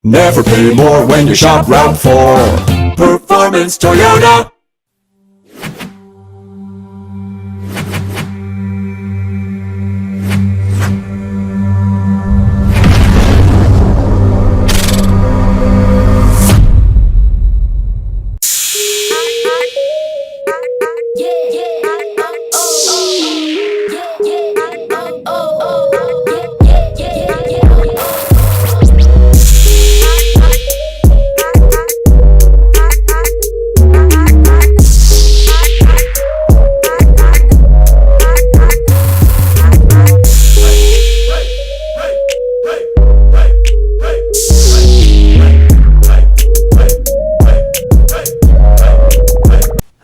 Never pay more when you shop Route 4. Performance Toyota.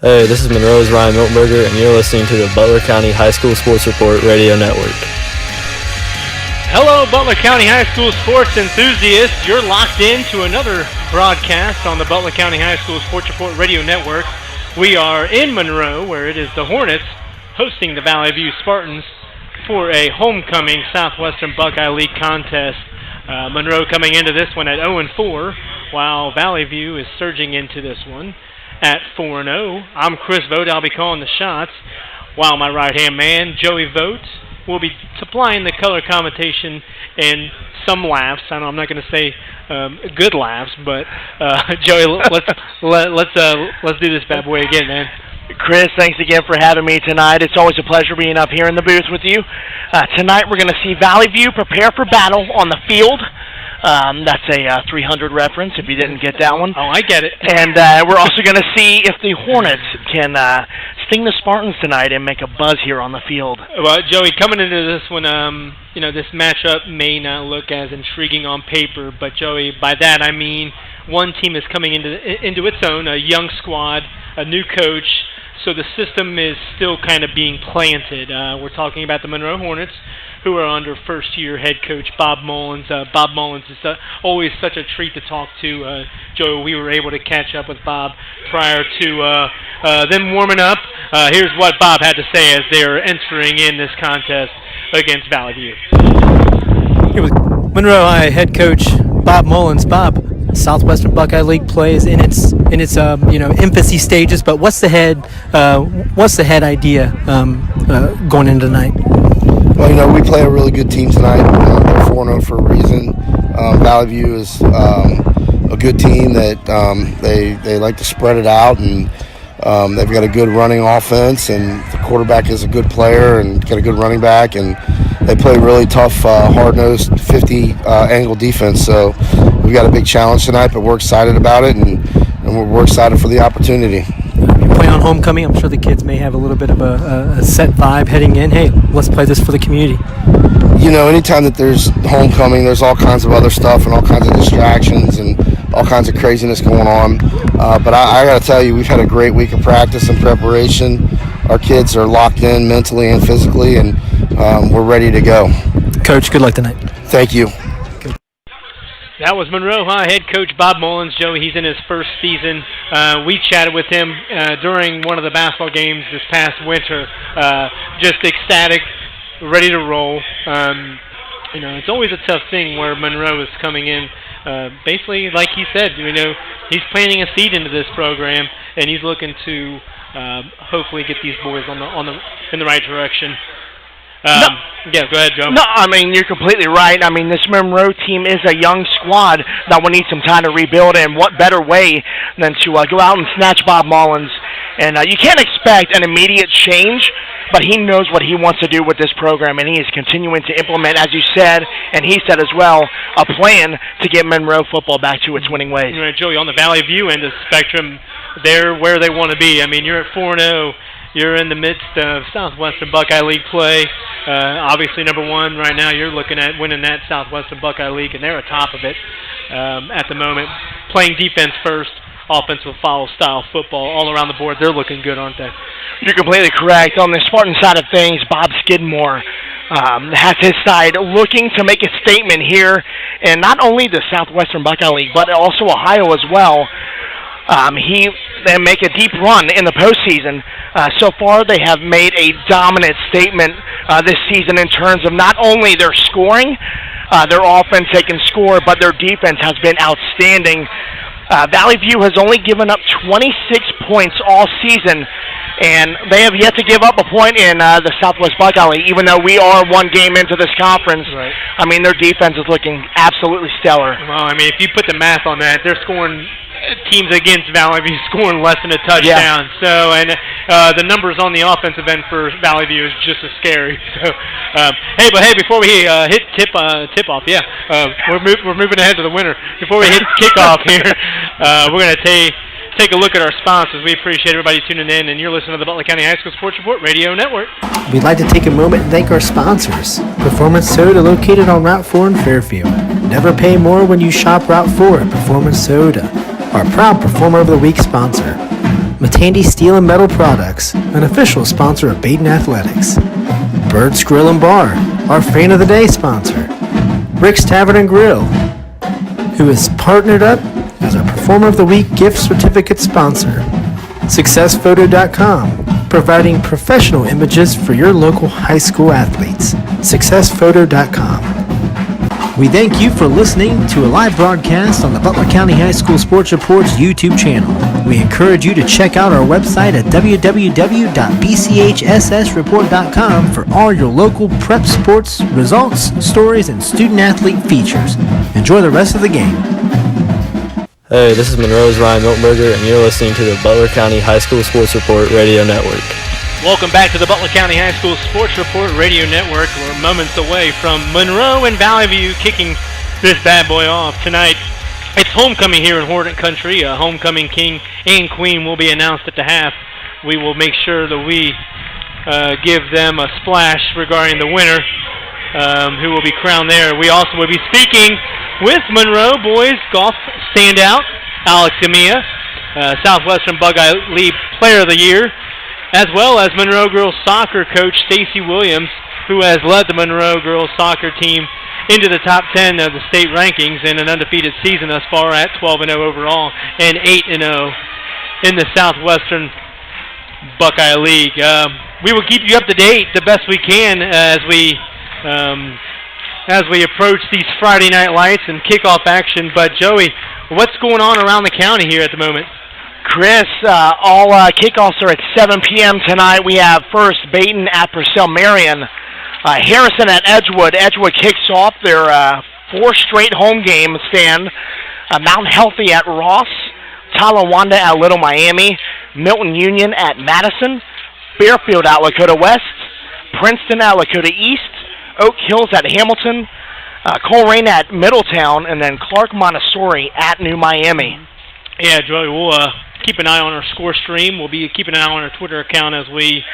Hey, this is Monroe's Ryan Miltenberger, and you're listening to the Butler County High School Sports Report Radio Network. Hello, Butler County High School sports enthusiasts. You're locked in to another broadcast on the Butler County High School Sports Report Radio Network. We are in Monroe, where it is the Hornets hosting the Valley View Spartans for a homecoming Southwestern Buckeye League contest. Monroe coming into this one at 0-4, while Valley View is surging into this one at 4-0. I'm Chris Vogt. I'll be calling the shots, while my right-hand man, Joey Vogt, will be supplying the color commentation and some laughs. I'm not going to say good laughs, but Joey, let's do this bad boy again, man. Chris, thanks again for having me tonight. It's always a pleasure being up here in the booth with you. Tonight we're going to see Valley View prepare for battle on the field. That's a 300 reference, if you didn't get that one. Oh, I get it. And we're also going to see if the Hornets can sting the Spartans tonight and make a buzz here on the field. Well, Joey, coming into this one, this matchup may not look as intriguing on paper, but Joey, by that I mean one team is coming into its own, a young squad, a new coach, so the system is still kind of being planted. We're talking about the Monroe Hornets, who are under first-year head coach Bob Mullins. Bob Mullins is always such a treat to talk to. Joe, we were able to catch up with Bob prior to them warming up. Here's what Bob had to say as they are entering in this contest against Valley View. Here with Monroe High head coach Bob Mullins. Bob, Southwestern Buckeye League plays in its infancy stages, but what's the head idea going into tonight? Well, we play a really good team tonight. They're 4-0 for a reason. Valley View is a good team that they like to spread it out, and they've got a good running offense, and the quarterback is a good player and got a good running back, and they play really tough, hard-nosed 50-angle defense. So we've got a big challenge tonight, but we're excited about it, and we're excited for the opportunity. Play on homecoming. I'm sure the kids may have a little bit of a set vibe heading in. Hey, let's play this for the community. Anytime that there's homecoming, there's all kinds of other stuff and all kinds of distractions and all kinds of craziness going on. But I got to tell you, we've had a great week of practice and preparation. Our kids are locked in mentally and physically, and we're ready to go. Coach, good luck tonight. Thank you. That was Monroe High head coach Bob Mullins. Joey, he's in his first season. We chatted with him during one of the basketball games this past winter. Just ecstatic, ready to roll. It's always a tough thing where Monroe is coming in. Basically, like he said, he's planting a seed into this program, and he's looking to hopefully get these boys in the right direction. Yeah, go ahead, Joe. No, you're completely right. This Monroe team is a young squad that will need some time to rebuild, and what better way than to go out and snatch Bob Mullins. And you can't expect an immediate change, but he knows what he wants to do with this program, and he is continuing to implement, as you said, and he said as well, a plan to get Monroe football back to its winning ways. Right, Joey, on the Valley View end of the spectrum, they're where they want to be. You're at 4-0. You're in the midst of Southwestern Buckeye League play. Obviously, number one right now, you're looking at winning that Southwestern Buckeye League, and they're atop of it at the moment. Playing defense first, offensive foul style football all around the board. They're looking good, aren't they? You're completely correct. On the Spartan side of things, Bob Skidmore has his side looking to make a statement here in not only the Southwestern Buckeye League, but also Ohio as well. They make a deep run in the postseason. So far, they have made a dominant statement this season in terms of not only their scoring, their offense, they can score, but their defense has been outstanding. Valley View has only given up 26 points all season, and they have yet to give up a point in the Southwest Buckeye League, even though we are one game into this conference. Right. I mean, their defense is looking absolutely stellar. Well, I mean, if you put the math on that, they're scoring teams against Valley View scoring less than a touchdown. Yeah. So, and the numbers on the offensive end for Valley View is just as scary. So, hey, before we hit tip off, we're moving ahead to the winner. Before we hit kickoff here, we're going to take a look at our sponsors. We appreciate everybody tuning in, and you're listening to the Butler County High School Sports Report Radio Network. We'd like to take a moment and thank our sponsors. Performance Soda, located on Route 4 in Fairfield. Never pay more when you shop Route 4 at Performance Soda. Our proud Performer of the Week sponsor. Matandy Steel and Metal Products, an official sponsor of Baden Athletics. Bird's Grill and Bar, our Fan of the Day sponsor. Rick's Tavern and Grill, who is partnered up as our Performer of the Week gift certificate sponsor. SuccessPhoto.com, providing professional images for your local high school athletes. SuccessPhoto.com. We thank you for listening to a live broadcast on the Butler County High School Sports Report's YouTube channel. We encourage you to check out our website at www.bchssreport.com for all your local prep sports, results, stories, and student-athlete features. Enjoy the rest of the game. Hey, this is Monroe's Ryan Miltenberger, and you're listening to the Butler County High School Sports Report Radio Network. Welcome back to the Butler County High School Sports Report Radio Network. We're moments away from Monroe and Valley View kicking this bad boy off tonight. It's homecoming here in Hornet Country. A homecoming king and queen will be announced at the half. We will make sure that we give them a splash regarding the winner, who will be crowned there. We also will be speaking with Monroe boys golf standout Alex Amia, Southwestern Buckeye League Player of the Year, as well as Monroe girls soccer coach Stacy Williams, who has led the Monroe girls soccer team into the top 10 of the state rankings in an undefeated season thus far at 12-0 overall and 8-0 in the Southwestern Buckeye League. We will keep you up to date the best we can as we approach these Friday night lights and kickoff action. But Joey, what's going on around the county here at the moment? Chris, all kickoffs are at 7 p.m. tonight. We have first Baden at Purcell Marion. Harrison at Edgewood. Edgewood kicks off their 4 straight home game stand. Mount Healthy at Ross. Talawanda at Little Miami. Milton Union at Madison. Fairfield at Lakota West. Princeton at Lakota East. Oak Hills at Hamilton. Coleraine at Middletown. And then Clark Montessori at New Miami. Yeah, Joey, we'll keep an eye on our score stream. We'll be keeping an eye on our Twitter account as we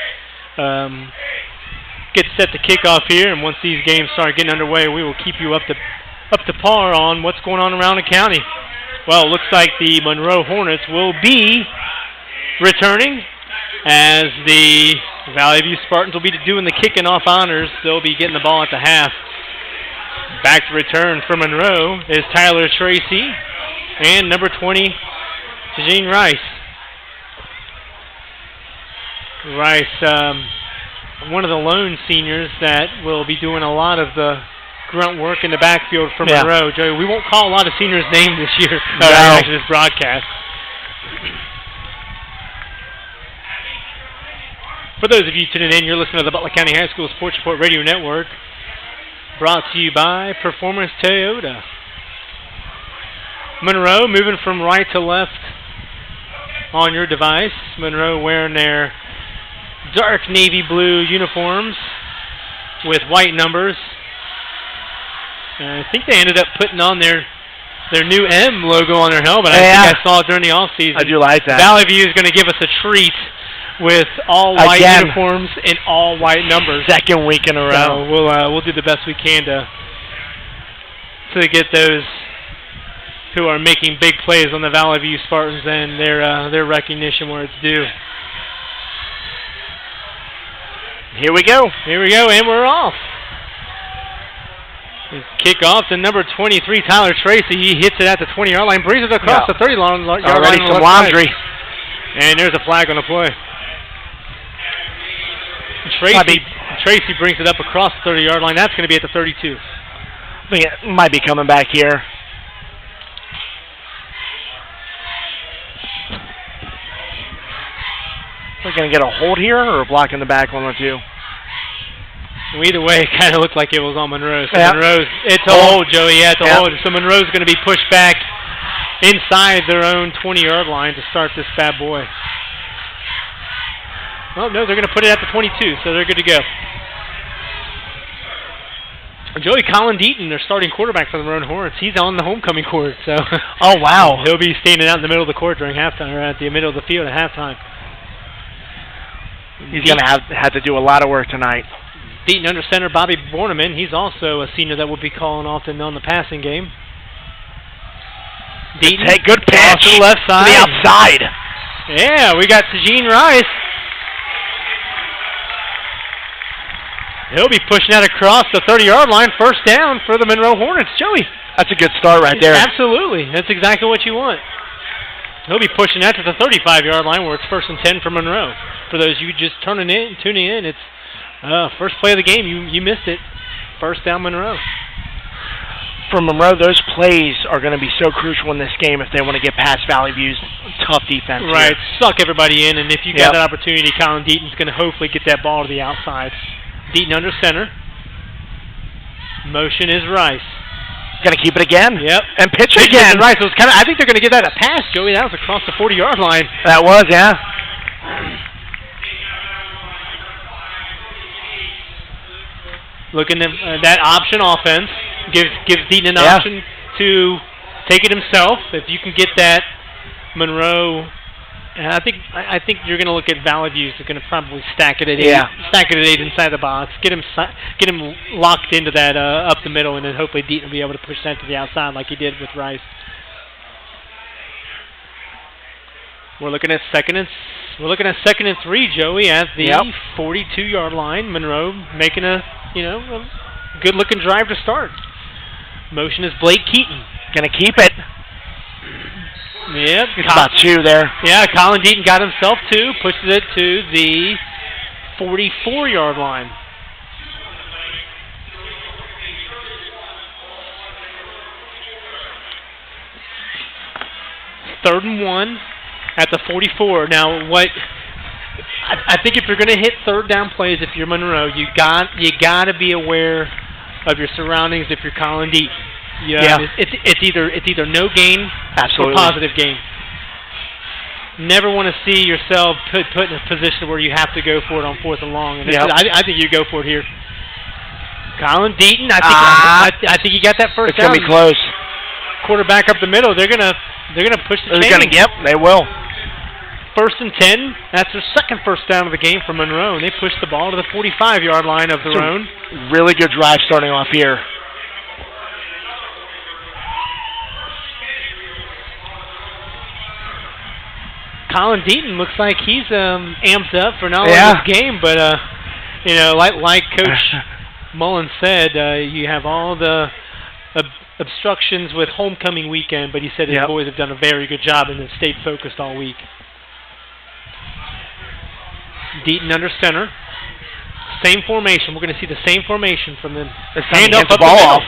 get set to kick off here. And once these games start getting underway, we will keep you up to par on what's going on around the county. Well, it looks like the Monroe Hornets will be returning as the Valley View Spartans will be doing the kicking off honors. They'll be getting the ball at the half. Back to return for Monroe is Tyler Tracy and number 20, Tajine Rice. One of the lone seniors that will be doing a lot of the grunt work in the backfield for Monroe. Joey, we won't call a lot of seniors' names this year after this broadcast. For those of you tuning in, you're listening to the Butler County High School Sports Report Radio Network, brought to you by Performance Toyota. Monroe moving from right to left on your device. Monroe wearing their dark navy blue uniforms with white numbers. I think they ended up putting on their new M logo on their helmet. I think I saw it during the offseason. I do like that. Valley View is going to give us a treat with all white uniforms and all white numbers. Second week in a row. So we'll do the best we can to get those who are making big plays on the Valley View Spartans and their recognition where it's due. Here we go, and we're off. Kick off to number 23, Tyler Tracy. He hits it at the 20-yard line, brings it across the 30-yard line. Already some laundry. And there's a flag on the play. Tracy brings it up across the 30-yard line. That's going to be at the 32. I think it might be coming back here. We're going to get a hold here or a block in the back, one or two? Well, either way, it kind of looked like it was on Monroe. So yeah. Monroe's, it's a hold, Joey. Yeah, it's a hold. So Monroe's going to be pushed back inside their own 20-yard line to start this bad boy. Oh, no, they're going to put it at the 22, so they're good to go. Joey, Colin Deaton, their starting quarterback for the Monroe Hornets, he's on the homecoming court. So. Oh, wow. He'll be standing out in the middle of the court during halftime, or at the middle of the field at halftime. He's going to have to do a lot of work tonight. Deaton under center, Bobby Borneman. He's also a senior that will be calling often on the passing game. Deaton, take good pitch to the left side. To the outside. Yeah, we got Tajin Rice. He'll be pushing that across the 30-yard line. First down for the Monroe Hornets. Joey. That's a good start right there. Absolutely. That's exactly what you want. He'll be pushing that to the 35-yard line where it's 1st and 10 for Monroe. For those of you just tuning in, it's first play of the game. You missed it. First down, Monroe. For Monroe, those plays are going to be so crucial in this game if they want to get past Valley View's tough defense. Right, here. Suck everybody in, and if you got that opportunity, Colin Deaton's going to hopefully get that ball to the outside. Deaton under center. Motion is Rice. Going to keep it again. Yep. And pitch it again. Rice. Was I think they're going to get that a pass, Joey. That was across the 40-yard line. That was, yeah. Looking at that option offense. Gives Deaton an option to take it himself. If you can get that, Monroe. I think you're going to look at Valley View. They're going to probably stack it at 8. Stack it at 8 inside the box. Get him locked into that up the middle, and then hopefully Deaton will be able to push that to the outside like he did with Rice. We're looking at second and 3, Joey, at the 42-yard line. Monroe making a good-looking drive to start. Motion is Blake Keaton. Going to keep it. Yep. It's about 2 there. Yeah, Colin Deaton got himself 2, pushes it to the 44-yard line. Third and 1 at the 44. Now, I think if you're going to hit third down plays, if you're Monroe, you got to be aware of your surroundings. If you're Colin Deaton. It's either no gain or positive gain. Never want to see yourself put in a position where you have to go for it on 4th and long. And I think you go for it here. Colin Deaton, I think you got that first down. It's gonna be close. Quarterback up the middle. They're gonna push the chain. They will. 1st and 10. That's their second first down of the game for Monroe, and they push the ball to the 45-yard line of their own. Really good drive starting off here. Colin Deaton looks like he's amped up for not only this game, but like Coach Mullen said, you have all the obstructions with homecoming weekend, but he said his boys have done a very good job and have stayed focused all week. Deaton under center. Same formation. We're going to see the same formation from them. Hand up the ball off.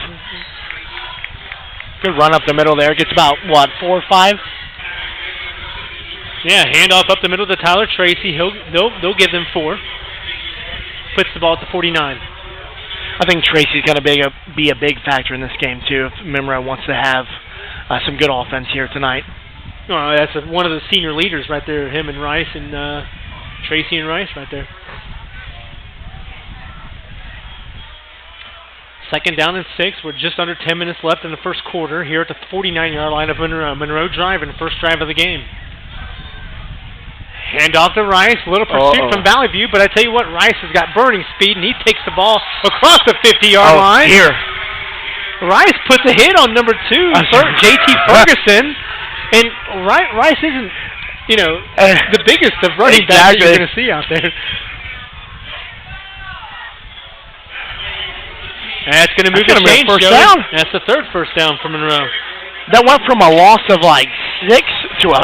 Good run up the middle there. Gets about, 4 or 5? Yeah, handoff up the middle to Tyler Tracy. They'll give them 4. Puts the ball at the 49. I think Tracy's going to be a big factor in this game, too, if Monroe wants to have some good offense here tonight. Oh, that's one of the senior leaders right there, him and Rice, and Tracy and Rice right there. 2nd down and 6. We're just under 10 minutes left in the first quarter here at the 49-yard line of Monroe. Monroe driving, first drive of the game. Hand off to Rice. Little pursuit from Valley View, but I tell you what, Rice has got burning speed, and he takes the ball across the 50-yard line. Here. Rice puts a hit on number 2, J.T. Ferguson, and Rice isn't, the biggest of running backs that you're going to see out there. That's going to move the chains, first Joey. down. That's the 3rd first down for Monroe. That went from a loss of 6 to a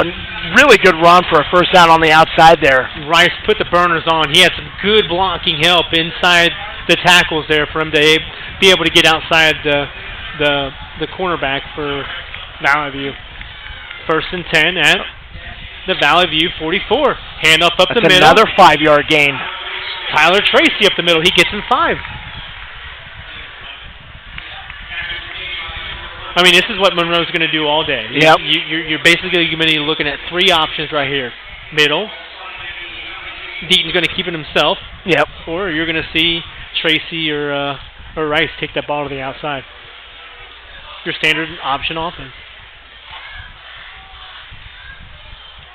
really good run for a first down on the outside there. Rice put the burners on. He had some good blocking help inside the tackles there for him to be able to get outside the cornerback for Valley View. 1st and 10 at the Valley View 44. Hand up the middle. Another 5-yard gain. Tyler Tracy up the middle. He gets him 5. I mean, this is what Monroe's going to do all day. Yep. You're basically going to be looking at 3 options right here. Middle. Deaton's going to keep it himself. Yep. Or you're going to see Tracy or Rice take that ball to the outside. Your standard option offense.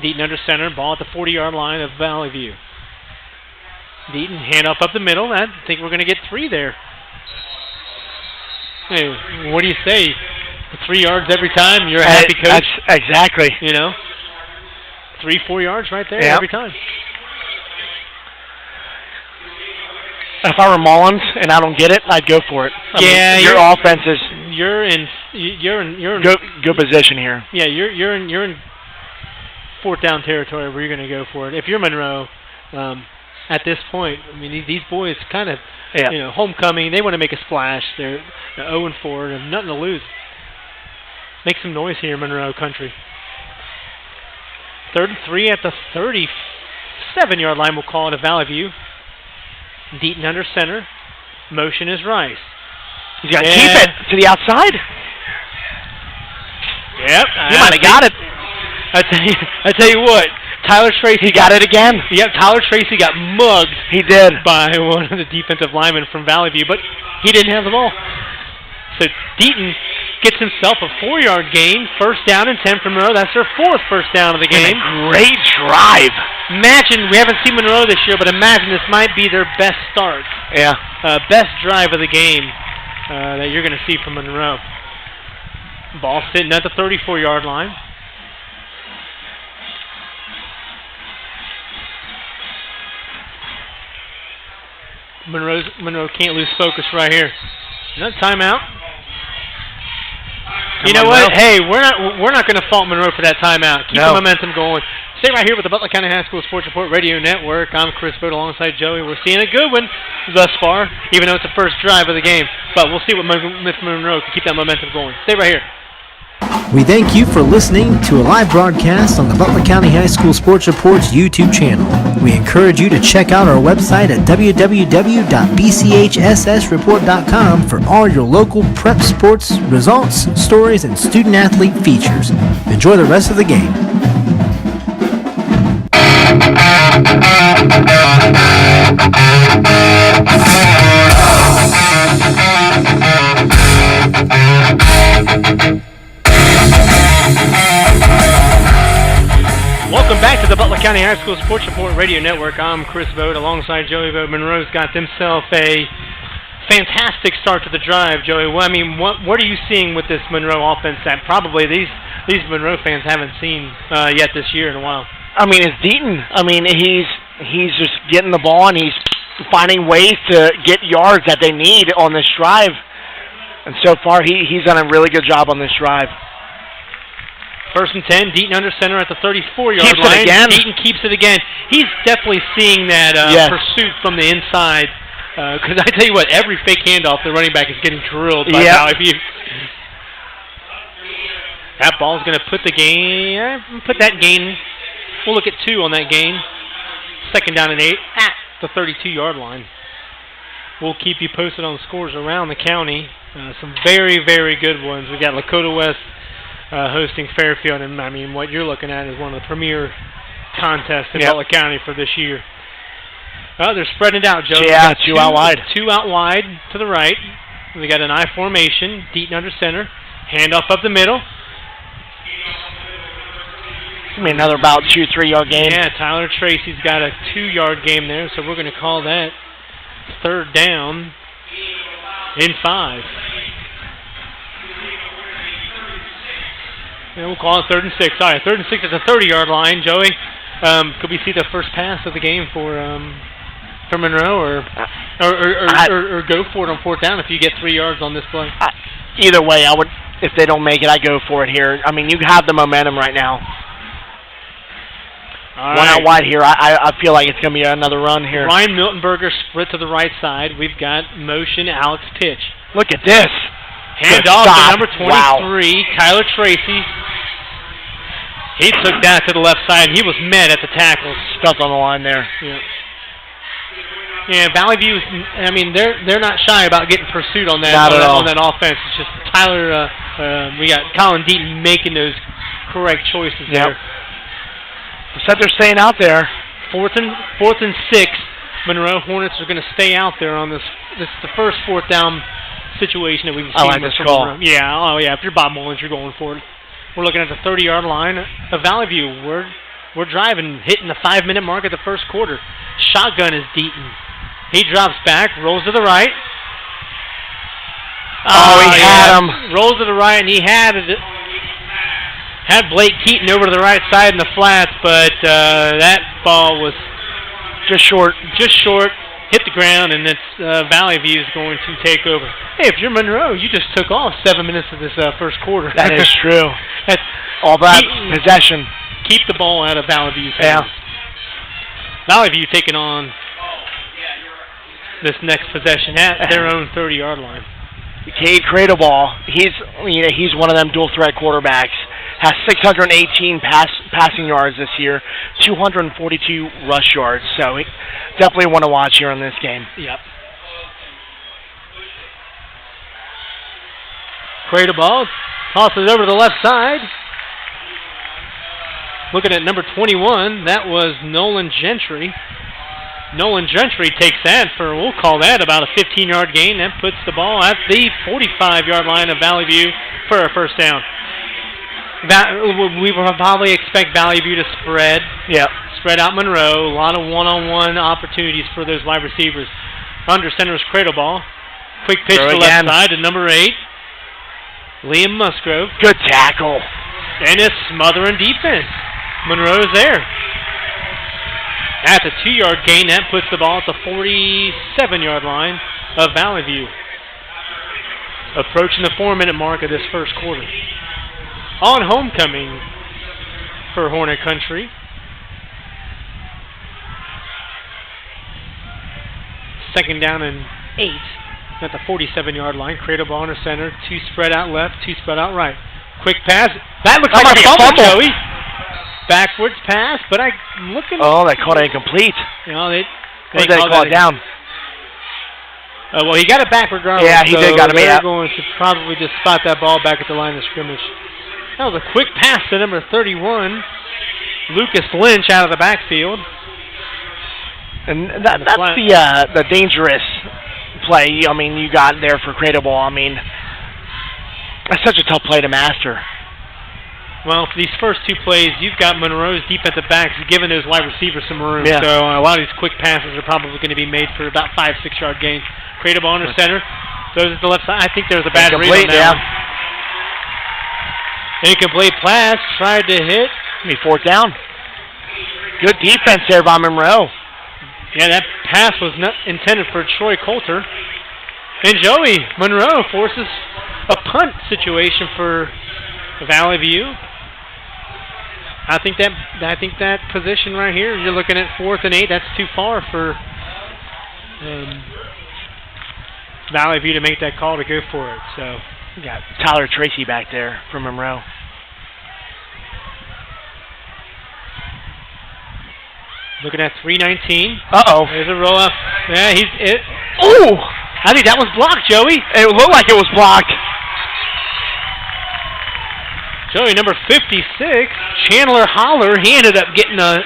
Deaton under center. Ball at the 40-yard line of Valley View. Deaton, hand up the middle. I think we're going to get 3 there. Hey, what do you say? 3 yards every time, you're a happy coach. Exactly. 3-4 yards right there every time. If I were Mullins and I don't get it, I'd go for it. I mean, your offense is. You're in good position here. Yeah, you're in 4th down territory where you're going to go for it. If you're Monroe, at this point, I mean these boys kind of homecoming. They want to make a splash. They're 0-4 and have nothing to lose. Make some noise here, Monroe country. 3rd and 3 at the 37-yard line. We'll call it a Valley View. Deaton under center. Motion is Rice. He's got to keep it to the outside. Yep. He might have got it. I tell you what. Tyler Tracy got it again. Yep, Tyler Tracy got mugged. He did. By one of the defensive linemen from Valley View, but he didn't have the ball. So Deaton gets himself a 4-yard gain. 1st down and 10 from Monroe. That's their 4th first down of the game. And a great drive. Imagine, we haven't seen Monroe this year, but imagine this might be their best start. Yeah. Best drive of the game that you're going to see from Monroe. Ball sitting at the 34-yard line. Monroe can't lose focus right here. Another timeout. You know what? Hey, we're not going to fault Monroe for that timeout. Keep the momentum going. Stay right here with the Butler County High School Sports Report Radio Network. I'm Chris Bode alongside Joey. We're seeing a good one thus far, even though it's the first drive of the game. But we'll see what Monroe can keep that momentum going. Stay right here. We thank you for listening to a live broadcast on the Butler County High School Sports Report's YouTube channel. We encourage you to check out our website at www.bchssreport.com for all your local prep sports results, stories, and student-athlete features. Enjoy the rest of the game. Welcome back to the Butler County High School Sports Report Radio Network. I'm Chris Bode alongside Joey Bode. Monroe's got themselves a fantastic start to the drive, Joey. Well, I mean, what are you seeing with this Monroe offense that probably these Monroe fans haven't seen yet this year in a while? I mean, it's Deaton. I mean, he's just getting the ball and he's finding ways to get yards that they need on this drive. And so far, he's done a really good job on this drive. 1st and 10, Deaton under center at the 34-yard line. Keeps it again. Deaton keeps it again. He's definitely seeing that pursuit from the inside. Because I tell you what, every fake handoff, the running back is getting drilled by Valley View. That ball's going to put that gain. We'll look at 2 on that gain. 2nd down and 8 at the 32-yard line. We'll keep you posted on the scores around the county. Some very, very good ones. We got Lakota West hosting Fairfield, and I mean, what you're looking at is one of the premier contests in Butler County for this year. Oh, they're spreading it out, Joe. Yeah, 2 out wide. 2 out wide to the right. We got an I formation. Deaton under center. Handoff up the middle. I mean, another about 2-3 yard gain. Yeah, Tyler Tracy's got a 2-yard gain there, so we're going to call that 3rd down and 5. Yeah, we'll call it 3rd and 6. All right, 3rd and 6 at the 30-yard line. Joey, could we see the first pass of the game for Monroe, or go for it on 4th down if you get 3 yards on this play? Either way, I would. If they don't make it, I go for it here. I mean, you have the momentum right now. All One right. out wide here. I feel like it's going to be another run here. Ryan Miltenberger split to the right side. We've got motion, Alex pitch. Look at this. Hand off to number 23, Tyler Tracy. He took that to the left side. He was met at the tackles. Stepped on the line there. Yeah, Valley View, they're not shy about getting pursuit on that on that offense. It's just Tyler, we got Colin Deaton making those correct choices there. Said they're staying out there. Fourth and 6. Monroe Hornets are going to stay out there on this. This is the first fourth down situation that we've seen. I like this call. Yeah, if you're Bob Mullins, you're going for it. We're looking at the 30-yard line of Valley View. We're driving, hitting the 5-minute mark of the first quarter. Shotgun is Deaton. He drops back, rolls to the right. He had him. Rolls to the right, and he had Blake Keaton over to the right side in the flats, but that ball was just short. Hit the ground, and it's Valley View is going to take over. Hey, if you're Monroe, you just took off 7 minutes of this first quarter. That is true. All that possession. Keep the ball out of Valley View's hands. Valley View taking on this next possession at their own 30-yard line. Cade Cradleball, he's one of them dual-threat quarterbacks. Has 618 passing yards this year, 242 rush yards. So we definitely want to watch here in this game. Yep. Cradleball tosses over to the left side. Looking at number 21, that was Nolan Gentry. Nolan Gentry takes that for, we'll call that about a 15-yard gain. That puts the ball at the 45-yard line of Valley View for a first down. We will probably expect Valley View to spread. Yep. Spread out Monroe. A lot of one-on-one opportunities for those wide receivers. Under center is Cradleball. Quick pitch to the left side to number 8. Liam Musgrove. Good tackle. And a smothering defense. Monroe's there. At the 2-yard gain, that puts the ball at the 47-yard line of Valley View. Approaching the 4-minute mark of this first quarter. On homecoming for Hornet Country. Second down and 8 at the 47-yard line. Cradleball under center. 2 spread out left, 2 spread out right. Quick pass. That looks like a fumble, Joey. Backwards pass, but I'm looking. Oh, they called it incomplete. You know, they called it down. Well, he got it back regardless. Yeah, he did got it. They're going to probably just spot that ball back at the line of scrimmage. That was a quick pass to number 31, Lucas Lynch, out of the backfield. And that's the dangerous play. I mean, you got there for Cradleball. I mean, that's such a tough play to master. Well, for these first 2 plays, you've got Monroe's defensive backs giving those wide receivers some room. Yeah. So a lot of these quick passes are probably going to be made for about 5-6 yard gains. Cradleball under center. Those at the left side. I think there's a bad read on that one. Incomplete pass. Tried to hit. Be 4th down. Good defense there by Monroe. Yeah, that pass was not intended for Troy Coulter. And Joey, Monroe forces a punt situation for Valley View. I think that position right here, you're looking at 4th and 8. That's too far for Valley View to make that call to go for it. So we got Tyler Tracy back there for Monroe. Looking at 3:19. Uh-oh. There's a roll up. Yeah, Ooh! I think that was blocked, Joey. It looked like it was blocked. Joey, number 56, Chandler Holler, he ended up getting a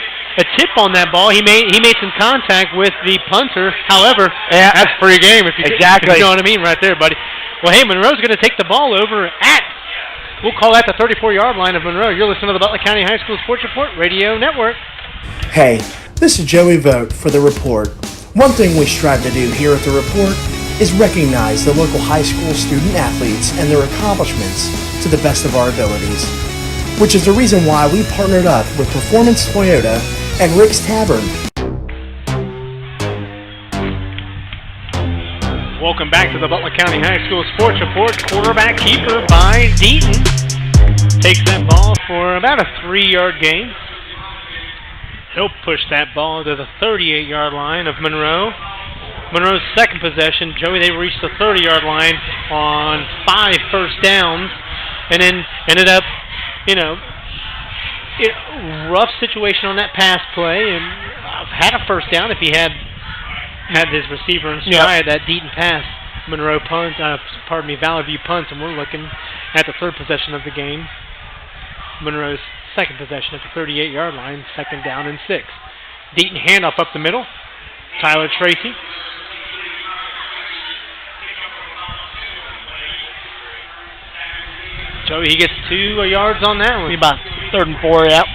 tip on that ball. He made some contact with the punter. However, that's free game if you know what I mean right there, buddy. Well, hey, Monroe's going to take the ball over at, we'll call that the 34-yard line of Monroe. You're listening to the Butler County High School Sports Report Radio Network. Hey, this is Joey Vogt for The Report. One thing we strive to do here at The Report is recognize the local high school student athletes and their accomplishments to the best of our abilities, which is the reason why we partnered up with Performance Toyota and Rick's Tavern. Welcome back to the Butler County High School Sports Report. Quarterback keeper by Deaton. Takes that ball for about a 3-yard gain. He'll push that ball to the 38-yard line of Monroe. Monroe's second possession. Joey, they reached the 30-yard line on 5 first downs and then ended up, rough situation on that pass play and had a first down if he had his receiver in stride. That Deaton pass. Monroe punts, Valley View punts, and we're looking at the third possession of the game. Monroe's second possession at the 38-yard line, 2nd down and 6. Deaton handoff up the middle. Tyler Tracy. Joey, he gets 2 yards on that one. About 3rd and 4, yep.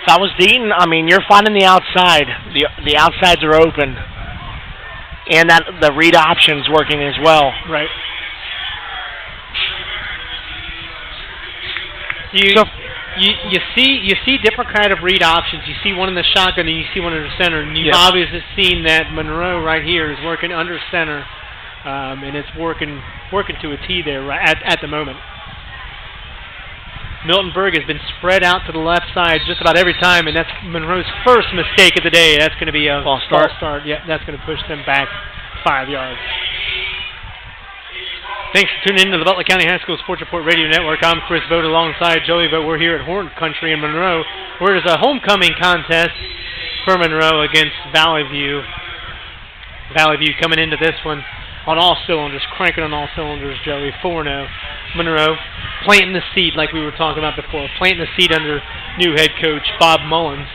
If I was Deaton, you're finding the outside. The outsides are open. And that the read option's working as well. Right. You see different kind of read options. You see one in the shotgun and you see one in the center. And you've obviously seen that Monroe right here is working under center, and it's working to a T there right at the moment. Miltonberg has been spread out to the left side just about every time, and that's Monroe's first mistake of the day. That's going to be a false start. Yeah, that's going to push them back 5 yards. Thanks for tuning in to the Butler County High School Sports Report Radio Network. I'm Chris Vogt alongside Joey Vogt. We're here at Horn Country in Monroe, where it is a homecoming contest for Monroe against Valley View. Valley View coming into this one on all cylinders, cranking on all cylinders, Joey, 4-0. Monroe planting the seed like we were talking about before, planting the seed under new head coach Bob Mullins,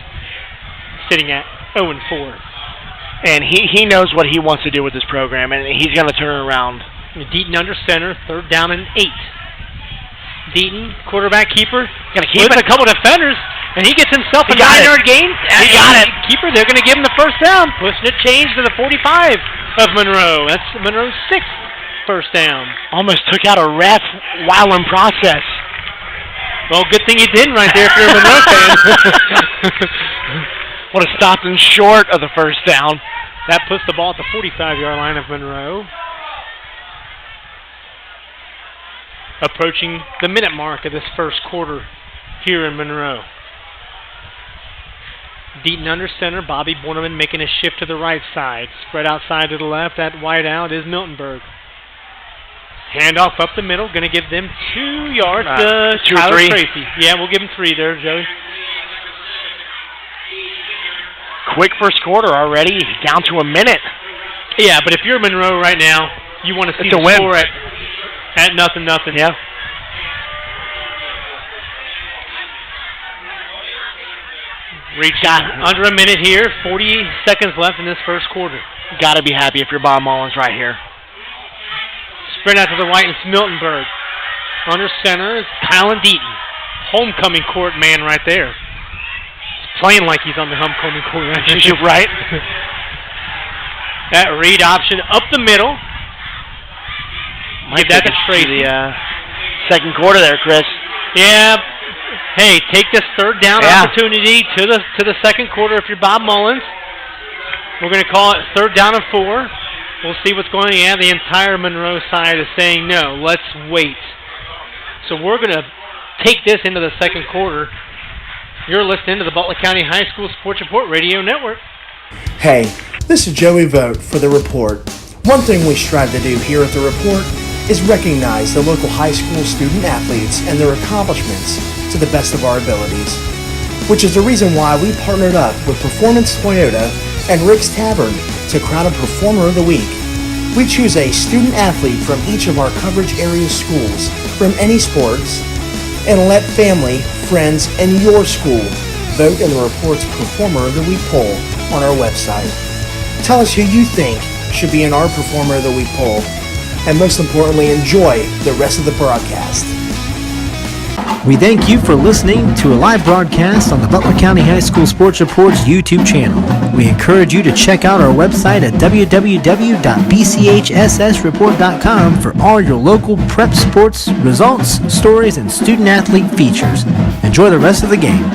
sitting at 0-4. And he knows what he wants to do with this program, and he's going to turn it around. Deaton under center, 3rd down and 8. Deaton, quarterback keeper, going to keep it. A couple defenders, and he gets himself a 9-yard gain. He got it. Keeper, they're going to give him the first down, pushing it change to the 45 of Monroe. That's Monroe's 6th first down. Almost took out a ref while in process. Well, good thing he didn't right there if you're a Monroe fan. Would have stopped him short of the first down. That puts the ball at the 45-yard line of Monroe. Approaching the minute mark of this first quarter here in Monroe. Deaton under center, Bobby Borneman making a shift to the right side. Spread outside to the left, that wide out is Miltonberg. Handoff up the middle, going to give them 2 yards to 2 or Tyler 3. Tracy. Yeah, we'll give him 3 there, Joey. Quick first quarter already, down to a minute. Yeah, but if you're Monroe right now, you want to see the score at 0-0. Yeah. Reach under a minute here, 40 seconds left in this first quarter. Got to be happy if you're Bob Mullins right here. Spread out to the right, it's Miltonberg. Under center is Colin Deaton. Homecoming court man right there. He's playing like he's on the homecoming court. You're right. That read option up the middle. Give that to Tracy. The second quarter there, Chris. Yeah. Hey, take this 3rd down opportunity to the second quarter if you're Bob Mullins. We're going to call it 3rd down and 4. We'll see what's going on. Yeah, the entire Monroe side is saying no, let's wait. So we're going to take this into the second quarter. You're listening to the Butler County High School Sports Report Radio Network. Hey, this is Joey Vogt for The Report. One thing we strive to do here at The Report is recognize the local high school student athletes and their accomplishments to the best of our abilities, which is the reason why we partnered up with Performance Toyota and Rick's Tavern to crown a Performer of the Week. We choose a student athlete from each of our coverage area schools from any sports and let family, friends, and your school vote in the Report's Performer of the Week poll on our website. Tell us who you think should be in our Performer of the Week poll, and most importantly, enjoy the rest of the broadcast. We thank you for listening to a live broadcast on the Butler County High School Sports Report's YouTube channel. We encourage you to check out our website at www.bchssreport.com for all your local prep sports, results, stories, and student-athlete features. Enjoy the rest of the game.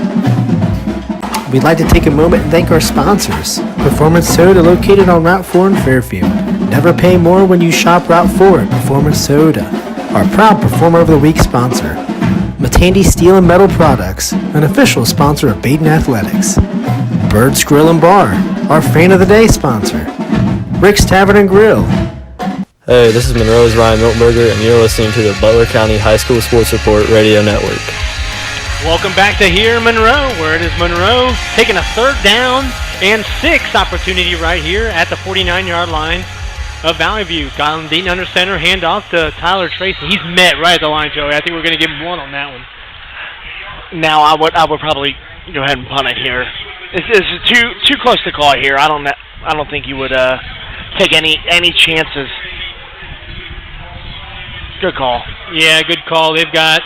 We'd like to take a moment and thank our sponsors. Performance Soda, located on Route 4 in Fairfield. Never pay more when you shop Route 4 at Performance Soda. Our proud Performer of the Week sponsor. Matandy Steel and Metal Products, an official sponsor of Baden Athletics. Bird's Grill and Bar, our Fan of the Day sponsor. Rick's Tavern and Grill. Hey, this is Monroe's Ryan Miltenberger, and you're listening to the Butler County High School Sports Report Radio Network. Welcome back to Here Monroe, where it is Monroe taking a 3rd down and 6 opportunity right here at the 49-yard line of Valley View. Colin Deaton under center, handoff to Tyler Tracy. He's met right at the line, Joey. I think we're going to give him 1 on that one. Now I would probably go ahead and punt it here. This is too close to call here. I don't think you would take any chances. Good call. Yeah, good call. They've got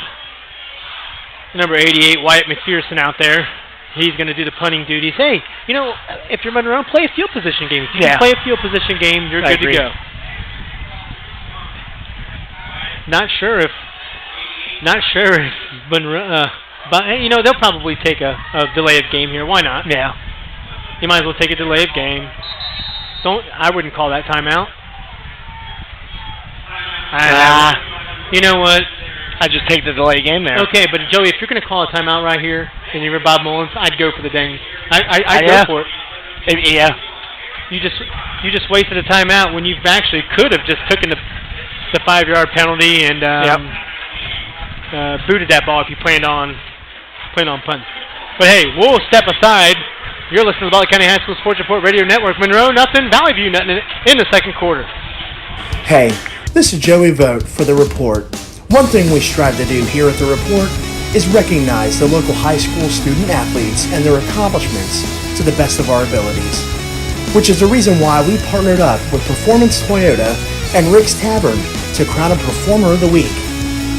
number 88, Wyatt McPherson, out there. He's going to do the punting duties. Hey, you know, if you're running around, play a field position game. If you can play a field position game, you're good to go. Not sure if Monroe, but you know, they'll probably take a delay of game here. Why not? Yeah. You might as well take a delay of game. I wouldn't call that timeout. You know what? I just take the delay game there. Okay, but Joey, if you're going to call a timeout right here and you're Bob Mullins, I'd go for the dang. I'd go for it. Yeah. You just wasted a timeout when you actually could have just taken the 5-yard penalty and booted that ball if you planned on punting. But hey, we'll step aside. You're listening to the Butler County High School Sports Report Radio Network. Monroe nothing, Valley View nothing in the 2nd quarter. Hey, this is Joey Vogt for The Report. One thing we strive to do here at The Report is recognize the local high school student athletes and their accomplishments to the best of our abilities, which is the reason why we partnered up with Performance Toyota and Rick's Tavern to crown a Performer of the Week.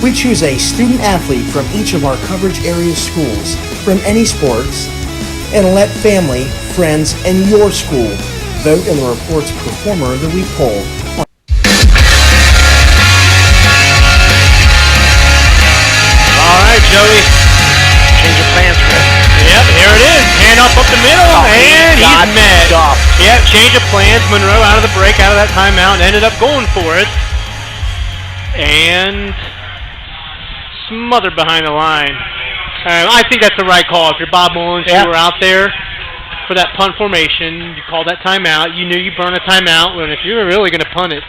We choose a student athlete from each of our coverage area schools from any sports and let family, friends, and your school vote in the Report's Performer of the Week poll. All right, Joey. Change of plans, Chris. Yep, here it is. Hand up the middle, and he's met. Yep, change of plans. Monroe out of the break, out of that timeout, ended up going for it. And smothered behind the line. I think that's the right call. If you're Bob Mullins, you were out there for that punt formation. You called that timeout. You knew you burned a timeout. And if you were really going to punt it,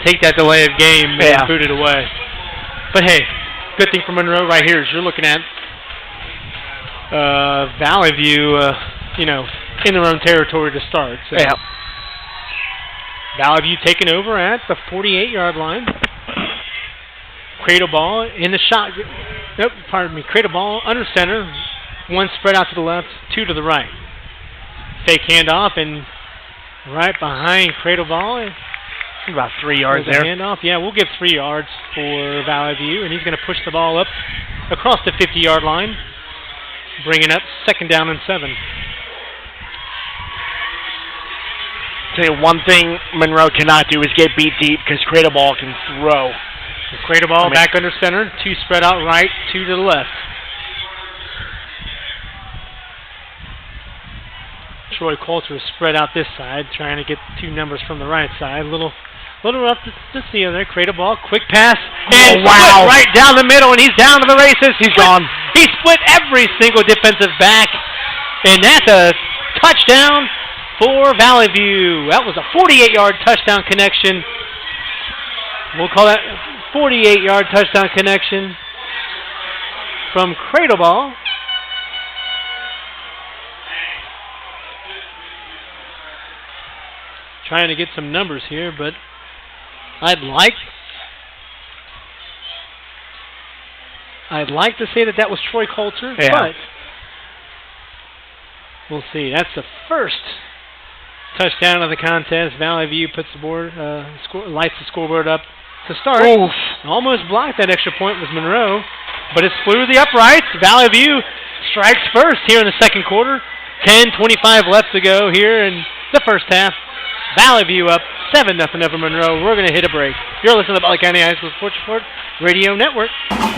take that delay of game and boot it away. But hey, good thing for Monroe right here is you're looking at Valley View, in their own territory to start. So. Yeah. Valley View taking over at the 48-yard line. Cradle ball in the shot. Nope, pardon me. Cradle ball under center. 1 spread out to the left, 2 to the right. Fake handoff and right behind cradle ball. About 3 yards there. Handoff. Yeah, we'll give 3 yards for Valley View, and he's going to push the ball up across the 50-yard line, bringing up 2nd down and 7. Tell you one thing Monroe cannot do is get beat deep because cradle ball can throw. The cradle ball back under center, 2 spread out right, 2 to the left. Troy Coulter spread out this side, trying to get 2 numbers from the right side. A little rough to see there. Cradle ball, quick pass, and right down the middle, and he's down to the races. He's gone. He split every single defensive back, and that's a touchdown for Valley View. That was a 48-yard touchdown connection. We'll call that 48-yard touchdown connection from cradle ball. Trying to get some numbers here, but I'd like to say that was Troy Coulter, but we'll see. That's the first touchdown of the contest. Valley View puts the board, lights the scoreboard up to start. Oof. Almost blocked that extra point was Monroe, but it's flew to the uprights. Valley View strikes first here in the 2nd quarter. 10:25 left to go here in the first half. Valley View up 7-0 over Monroe. We're going to hit a break. You're listening to the Butler County High School Sports Report Radio Network.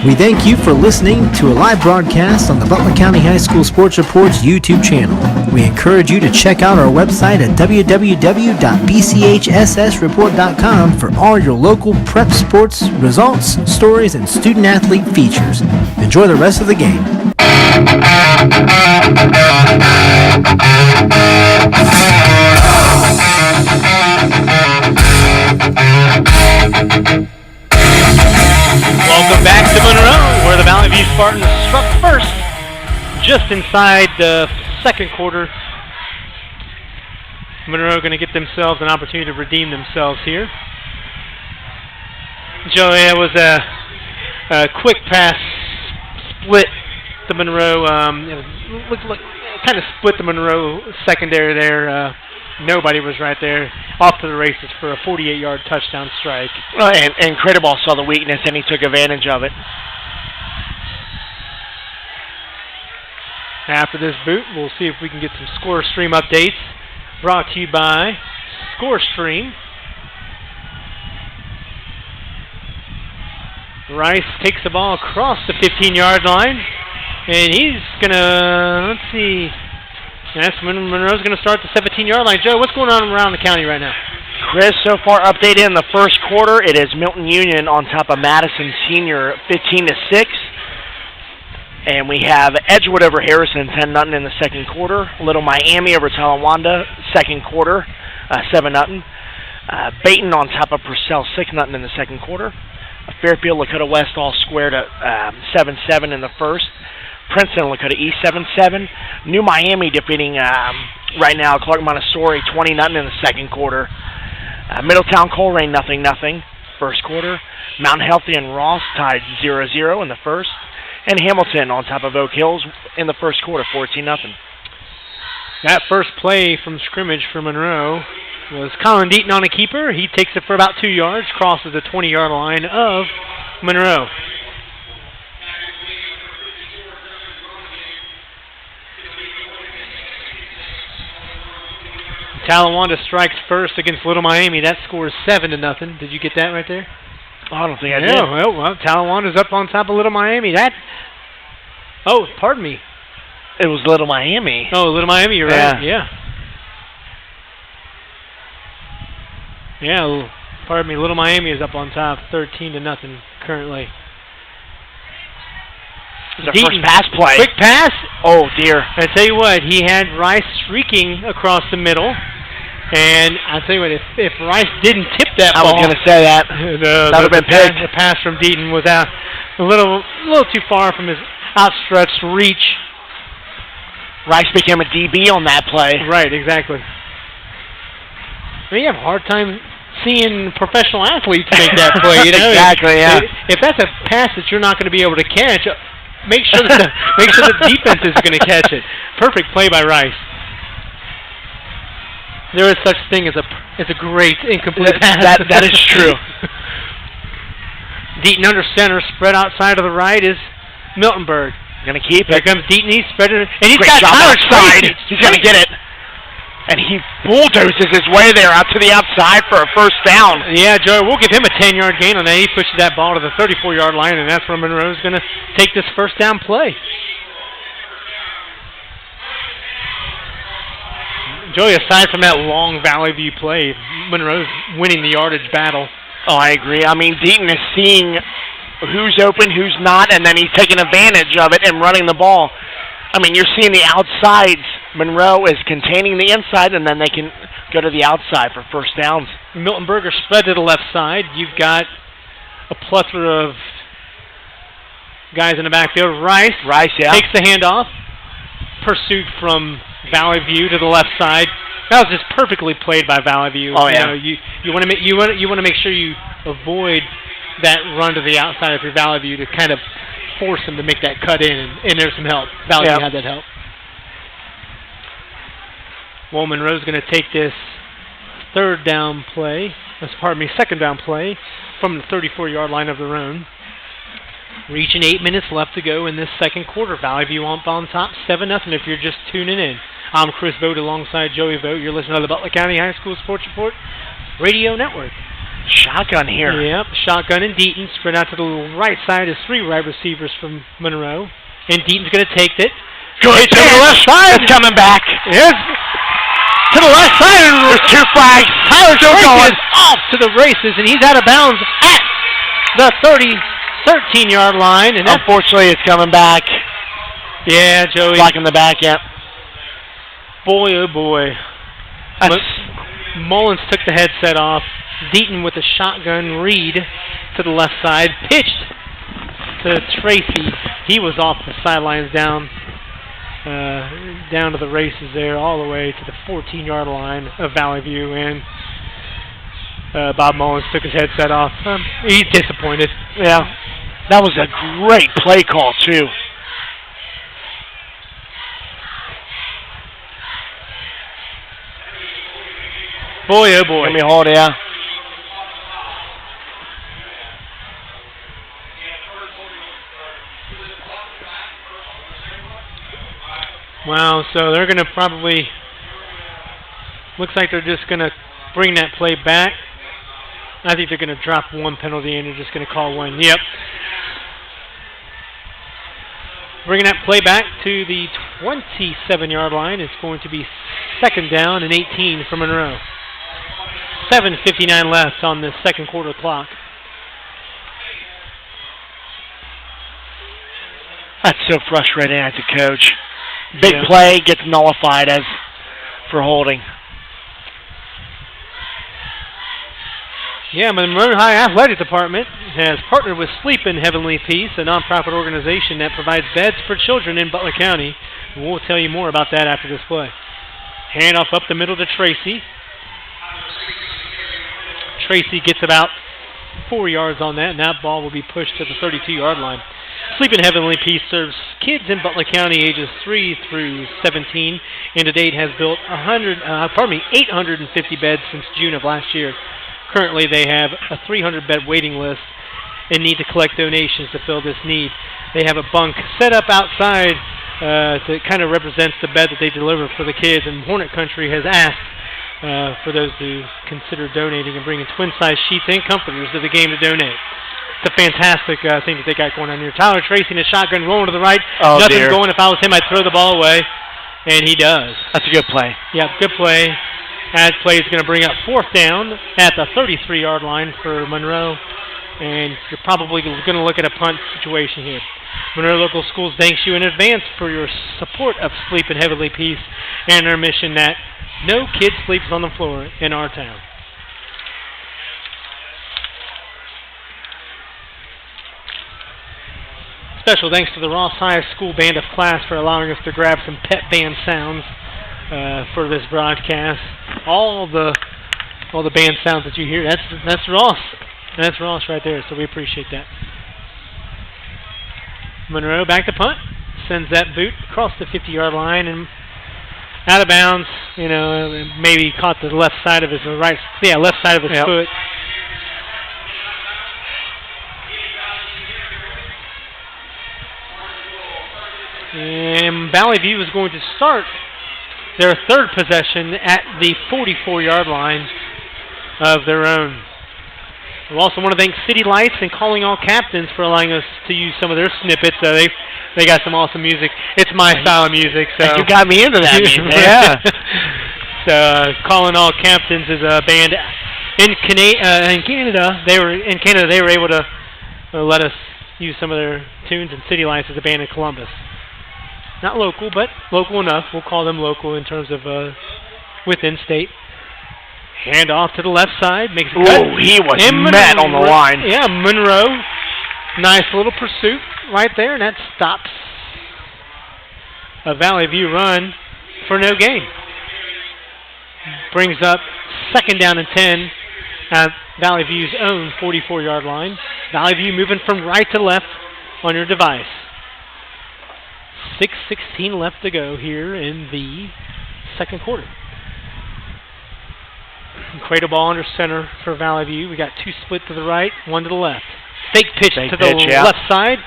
We thank you for listening to a live broadcast on the Butler County High School Sports Report's YouTube channel. We encourage you to check out our website at www.bchssreport.com for all your local prep sports results, stories, and student-athlete features. Enjoy the rest of the game. Welcome back to Monroe, where the Valley View Spartans struck first just inside the second quarter. Monroe going to get themselves an opportunity to redeem themselves here. Joey, it was a quick pass split the Monroe, looked like kind of split the Monroe secondary there. Nobody was right there. Off to the races for a 48-yard touchdown strike. Well, and Credible saw the weakness, and he took advantage of it. After this boot, we'll see if we can get some Score Stream updates. Brought to you by Score Stream. Rice takes the ball across the 15-yard line, and he's going to, let's see, that's when Monroe's going to start the 17-yard line. Joe, what's going on around the county right now? Chris, so far updated in the first quarter, it is Milton Union on top of Madison Senior 15-6. And we have Edgewood over Harrison 10-0 in the second quarter. Little Miami over Talawanda, second quarter, 7-0. Bayton on top of Purcell 6-0 in the second quarter. Fairfield, Lakota West all squared at 7-7 in the first. Princeton, Lakota East 7-7. New Miami defeating right now Clark Montessori 20-0 in the second quarter. Middletown Colerain 0-0 first quarter. Mount Healthy and Ross tied 0-0 in the first. And Hamilton on top of Oak Hills in the first quarter 14-0. That first play from scrimmage for Monroe was Colin Deaton on a keeper. He takes it for about 2 yards, crosses the 20-yard line of Monroe. Talawanda strikes first against Little Miami. That scores 7-0. Did you get that right there? Oh, I don't think I did. Well, Talawanda's up on top of Little Miami. Pardon me. It was Little Miami. Oh, Little Miami, you're right. Yeah, pardon me. Little Miami is up on top, 13-0 currently. The first pass play. Quick pass. Oh, dear. I tell you what, he had Rice streaking across the middle. And I'll tell you what, if Rice didn't tip that ball, I was going to say that. That would have been picked. The pass from Deaton was out a little too far from his outstretched reach. Rice became a DB on that play. Right, exactly. I mean, you have a hard time seeing professional athletes make that play. You know? Exactly, yeah. If that's a pass that you're not going to be able to catch, make sure the defense is going to catch it. Perfect play by Rice. There is such thing as a great incomplete pass. That is true. Deaton under center, spread outside of the right is Miltonberg. Going to keep Here it. comes Deaton, he's spreading it. And he's Great got job Tyler outside. Tracy. He's going to get it. And he bulldozes his way there out to the outside for a first down. Yeah, Joey, we'll give him a 10-yard gain on that. He pushes that ball to the 34-yard line, and that's where Monroe's going to take this first down play. Joey, aside from that long Valley View play, Monroe's winning the yardage battle. Oh, I agree. I mean, Deaton is seeing who's open, who's not, and then he's taking advantage of it and running the ball. I mean, you're seeing the outsides. Monroe is containing the inside, and then they can go to the outside for first downs. Miltonberger spread to the left side. You've got a plethora of guys in the backfield. Rice, yeah. Takes the handoff. Pursuit from Valley View to the left side. That was just perfectly played by Valley View. Oh, yeah. You want to make sure you avoid that run to the outside of your Valley View to kind of force them to make that cut in, and there's some help. Valley View had that help. Well, Monroe's going to take this second down play from the 34-yard line of their own. Reaching 8 minutes left to go in this second quarter. Valley View on top, 7-0 if you're just tuning in. I'm Chris Vogt alongside Joey Vogt. You're listening to the Butler County High School Sports Report Radio Network. Shotgun here. Yep, shotgun and Deaton. Spread out to the right side is 3 right receivers from Monroe. And Deaton's going to take it. Good. To the left side. It's coming back. Yes. To the left side. There's 2 flags. Tyler Tracy is off to the races, and he's out of bounds at the 13-yard line. And unfortunately, it's coming back. Yeah, Joey. Block in the back, yep. Boy, oh boy. Mullins took the headset off. Deaton with a shotgun read to the left side. Pitched to Tracy. He was off the sidelines down to the races there, all the way to the 14-yard line of Valley View. And Bob Mullins took his headset off. He's disappointed. Yeah. That was a great play call, too. Boy, oh boy. Give me a hold, yeah. Wow, so they're going to probably, looks like they're just going to bring that play back. I think they're going to drop one penalty and they're just going to call one. Yep. Bringing that play back to the 27-yard line. It's going to be 2nd down and 18 for Monroe. 7:59 left on the second quarter clock. That's so frustrating as a coach. Big play gets nullified as for holding. Yeah, Monroe High Athletic Department has partnered with Sleep in Heavenly Peace, a nonprofit organization that provides beds for children in Butler County. We'll tell you more about that after this play. Handoff up the middle to Tracy. Tracy gets about 4 yards on that, and that ball will be pushed to the 32-yard line. Sleep in Heavenly Peace serves kids in Butler County ages 3 through 17, and to date has built 850 beds since June of last year. Currently, they have a 300-bed waiting list and need to collect donations to fill this need. They have a bunk set up outside that kind of represents the bed that they deliver for the kids, and Hornet Country has asked for those to consider donating and bringing twin-size sheets and comforters to the game to donate. It's a fantastic thing that they got going on here. Tyler Tracy in a shotgun rolling to the right. Oh, Nothing dear. going. If I was him, I'd throw the ball away, and he does. That's a good play. Yeah, good play. That play is going to bring up 4th down at the 33-yard line for Monroe, and you're probably going to look at a punt situation here. Monroe Local Schools thanks you in advance for your support of Sleep in Heavenly Peace and their mission that no kid sleeps on the floor in our town. Special thanks to the Ross High School Band of Class for allowing us to grab some pep band sounds for this broadcast. All the band sounds that you hear, that's Ross. That's Ross right there, so we appreciate that. Monroe back to punt. Sends that boot across the 50-yard line and out of bounds. You know, maybe caught the left side of his left side of his foot. And Valley View is going to start their 3rd possession at the 44-yard line of their own. We also want to thank City Lights and Calling All Captains for allowing us to use some of their snippets. They got some awesome music. It's my style of music. So you got me into that music. Yeah. So Calling All Captains is a band in Canada. They were able to let us use some of their tunes, and City Lights is a band in Columbus. Not local, but local enough. We'll call them local in terms of within state. Hand off to the left side. Makes a cut. Ooh, he was met on the line. Yeah, Monroe. Nice little pursuit right there, and that stops a Valley View run for no gain. Brings up 2nd down and 10 at Valley View's own 44-yard line. Valley View moving from right to left on your device. 6:16 left to go here in the second quarter. Cradle ball under center for Valley View. We got 2 split to the right, 1 to the left. Fake pitch to the left side.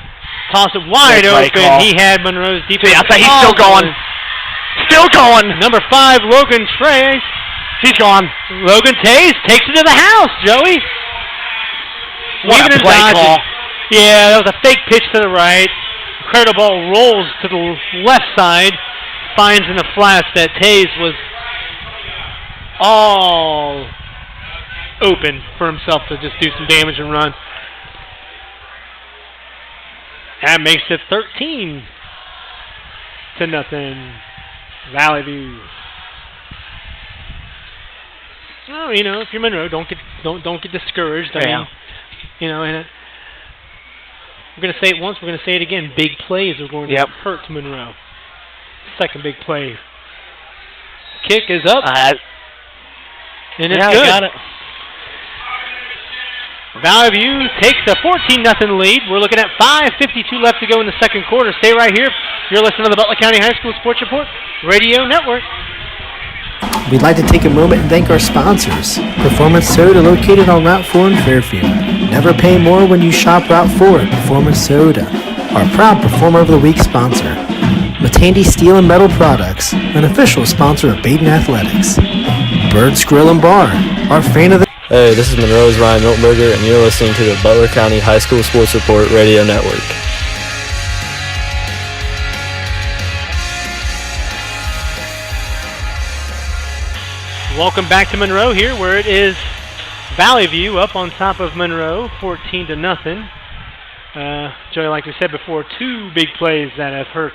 Toss it wide open. He had Monroe's defense. I think he's still going. Still going. Number 5, Logan Trey. He's gone. Logan Tays takes it to the house, Joey. What a play call. Yeah, that was a fake pitch to the right. Cradle ball rolls to the left side. Finds in the flats that Tays was all open for himself to just do some damage and run. That makes it 13 14-0. Valley View. Oh, you know, if you're Monroe, don't get discouraged. I mean, you know, and we're going to say it once, we're going to say it again. Big plays are going to hurt Monroe. Second big play. Kick is up. And it's good. Got it. Valley View takes a 14-0 lead. We're looking at 5:52 left to go in the second quarter. Stay right here. You're listening to the Butler County High School Sports Report Radio Network. We'd like to take a moment and thank our sponsors. Performance Soda, located on Route 4 in Fairfield. Never pay more when you shop Route 4 at Performance Soda. Our proud Performer of the Week sponsor. Matandy Steel and Metal Products, an official sponsor of Baden Athletics. Bird's Grill and Bar, our fan of the... Hey, this is Monroe's Ryan Miltenberger, and you're listening to the Butler County High School Sports Report Radio Network. Welcome back to Monroe here, where it is Valley View up on top of Monroe, 14-0. Joey, like we said before, two big plays that have hurt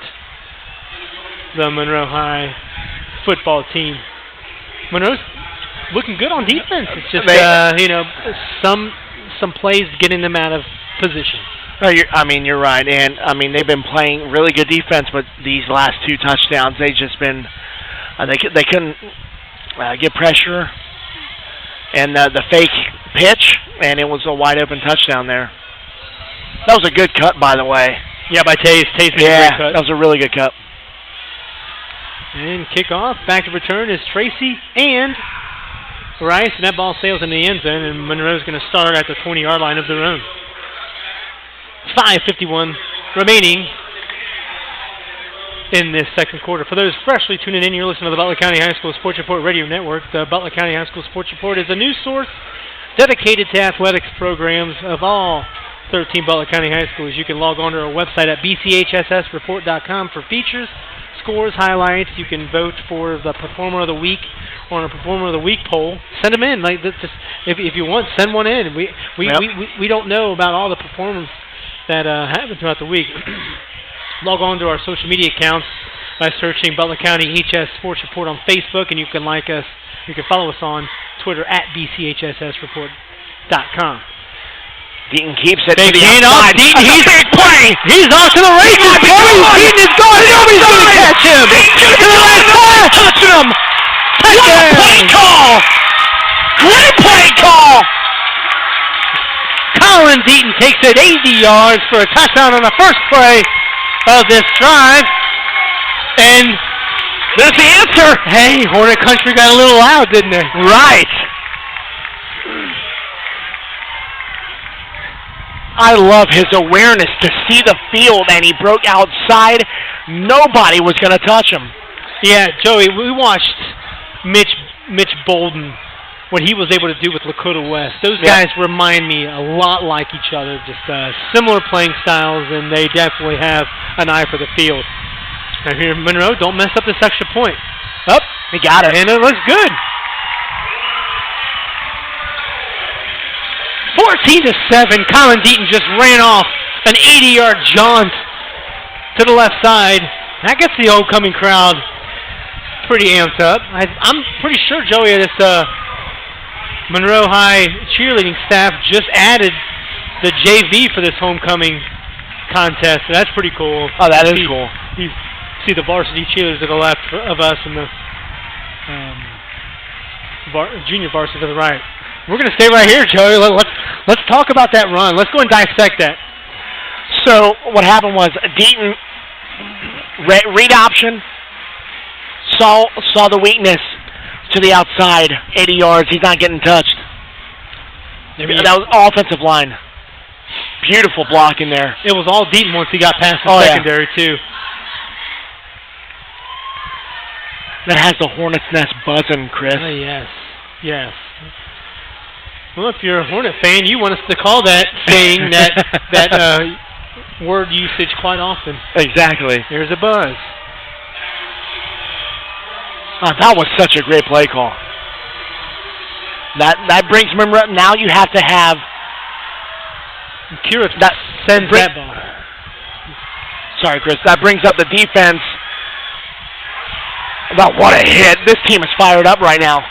the Monroe High football team. Monroe's looking good on defense. It's just, you know, some plays getting them out of position. No, you're right. And, I mean, they've been playing really good defense, but these last two touchdowns, they've just been, they couldn't get pressure. And the fake pitch, and it was a wide-open touchdown there. That was a good cut, by the way. Yeah, by Taze. Taze made a great cut. That was a really good cut. And kickoff, back to return is Tracy and Rice, and that ball sails in the end zone, and Monroe's going to start at the 20-yard line of their own. 5:51 remaining in this second quarter. For those freshly tuning in, you're listening to the Butler County High School Sports Report Radio Network. The Butler County High School Sports Report is a news source dedicated to athletics programs of all 13 Butler County High Schools. You can log on to our website at bchssreport.com for features, scores, highlights. You can vote for the Performer of the Week on a Performer of the Week poll. Send them in. Like, just, if you want, send one in. We don't know about all the performance that happen throughout the week. Log on to our social media accounts by searching Butler County HS Sports Report on Facebook, and you can like us. You can follow us on Twitter at bchssreport.com. Deaton keeps it Big to the hand outside. off. Deaton, He's a big play. He's off to the races. Deaton is going. Nobody's going to catch him. To the left side. Touching him. What a play call. Great play call. Colin Deaton takes it 80 yards for a touchdown on the first play of this drive. And there's the answer. Hey, Hornet Country got a little loud, didn't they? Right. I love his awareness to see the field, and he broke outside. Nobody was going to touch him. Yeah, Joey, we watched Mitch Bolden, what he was able to do with Lakota West. Those guys remind me a lot like each other, just similar playing styles, and they definitely have an eye for the field. Now here, Monroe, don't mess up this extra point. Up. He got it. And it looks good. 14-7. Colin Deaton just ran off an 80-yard jaunt to the left side. That gets the homecoming crowd pretty amped up. I'm pretty sure, Joey, this Monroe High cheerleading staff just added the JV for this homecoming contest. So that's pretty cool. Oh, that is cool. You see the varsity cheerleaders to the left of us and the junior varsity to the right. We're going to stay right here, Joey. Let's talk about that run. Let's go and dissect that. So what happened was Deaton read option, saw the weakness to the outside, 80 yards. He's not getting touched. That was offensive line. Beautiful block in there. It was all Deaton once he got past the secondary, too. That has the Hornets' nest buzzing, Chris. Yes. Yes. Well, if you're a Hornet fan, you want us to call that saying that word usage quite often. Exactly. There's a buzz. Oh, that was such a great play call. That brings Monroe. Now you have to have Kira sends that ball. Sorry, Chris. That brings up the defense But what a hit. This team is fired up right now.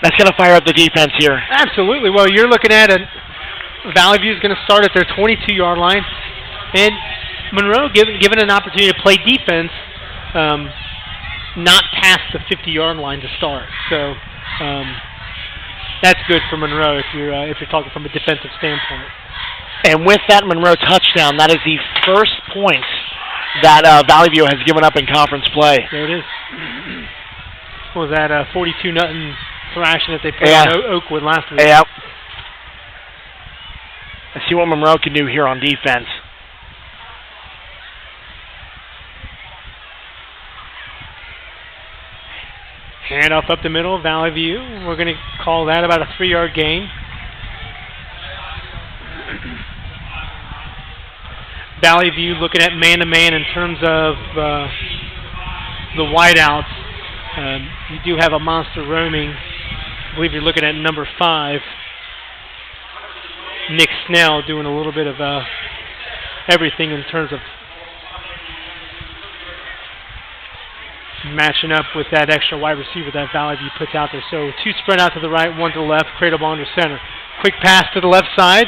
That's going to fire up the defense here. Absolutely. Well, you're looking at Valley View is going to start at their 22-yard line. And Monroe given an opportunity to play defense, not past the 50-yard line to start. So that's good for Monroe if you're talking from a defensive standpoint. And with that Monroe touchdown, that is the first point that Valley View has given up in conference play. There it is. What was that 42-0 thrashing that they put on Oakwood last week? Yep. Let's see what Monroe can do here on defense. Handoff up the middle, Valley View. We're going to call that about a 3-yard gain. Valley View looking at man-to-man in terms of the wideouts. You do have a monster roaming. I believe you're looking at number 5. Nick Snell doing a little bit of everything in terms of matching up with that extra wide receiver that Valley View puts out there. So 2 spread out to the right, 1 to the left, cradle ball under center. Quick pass to the left side.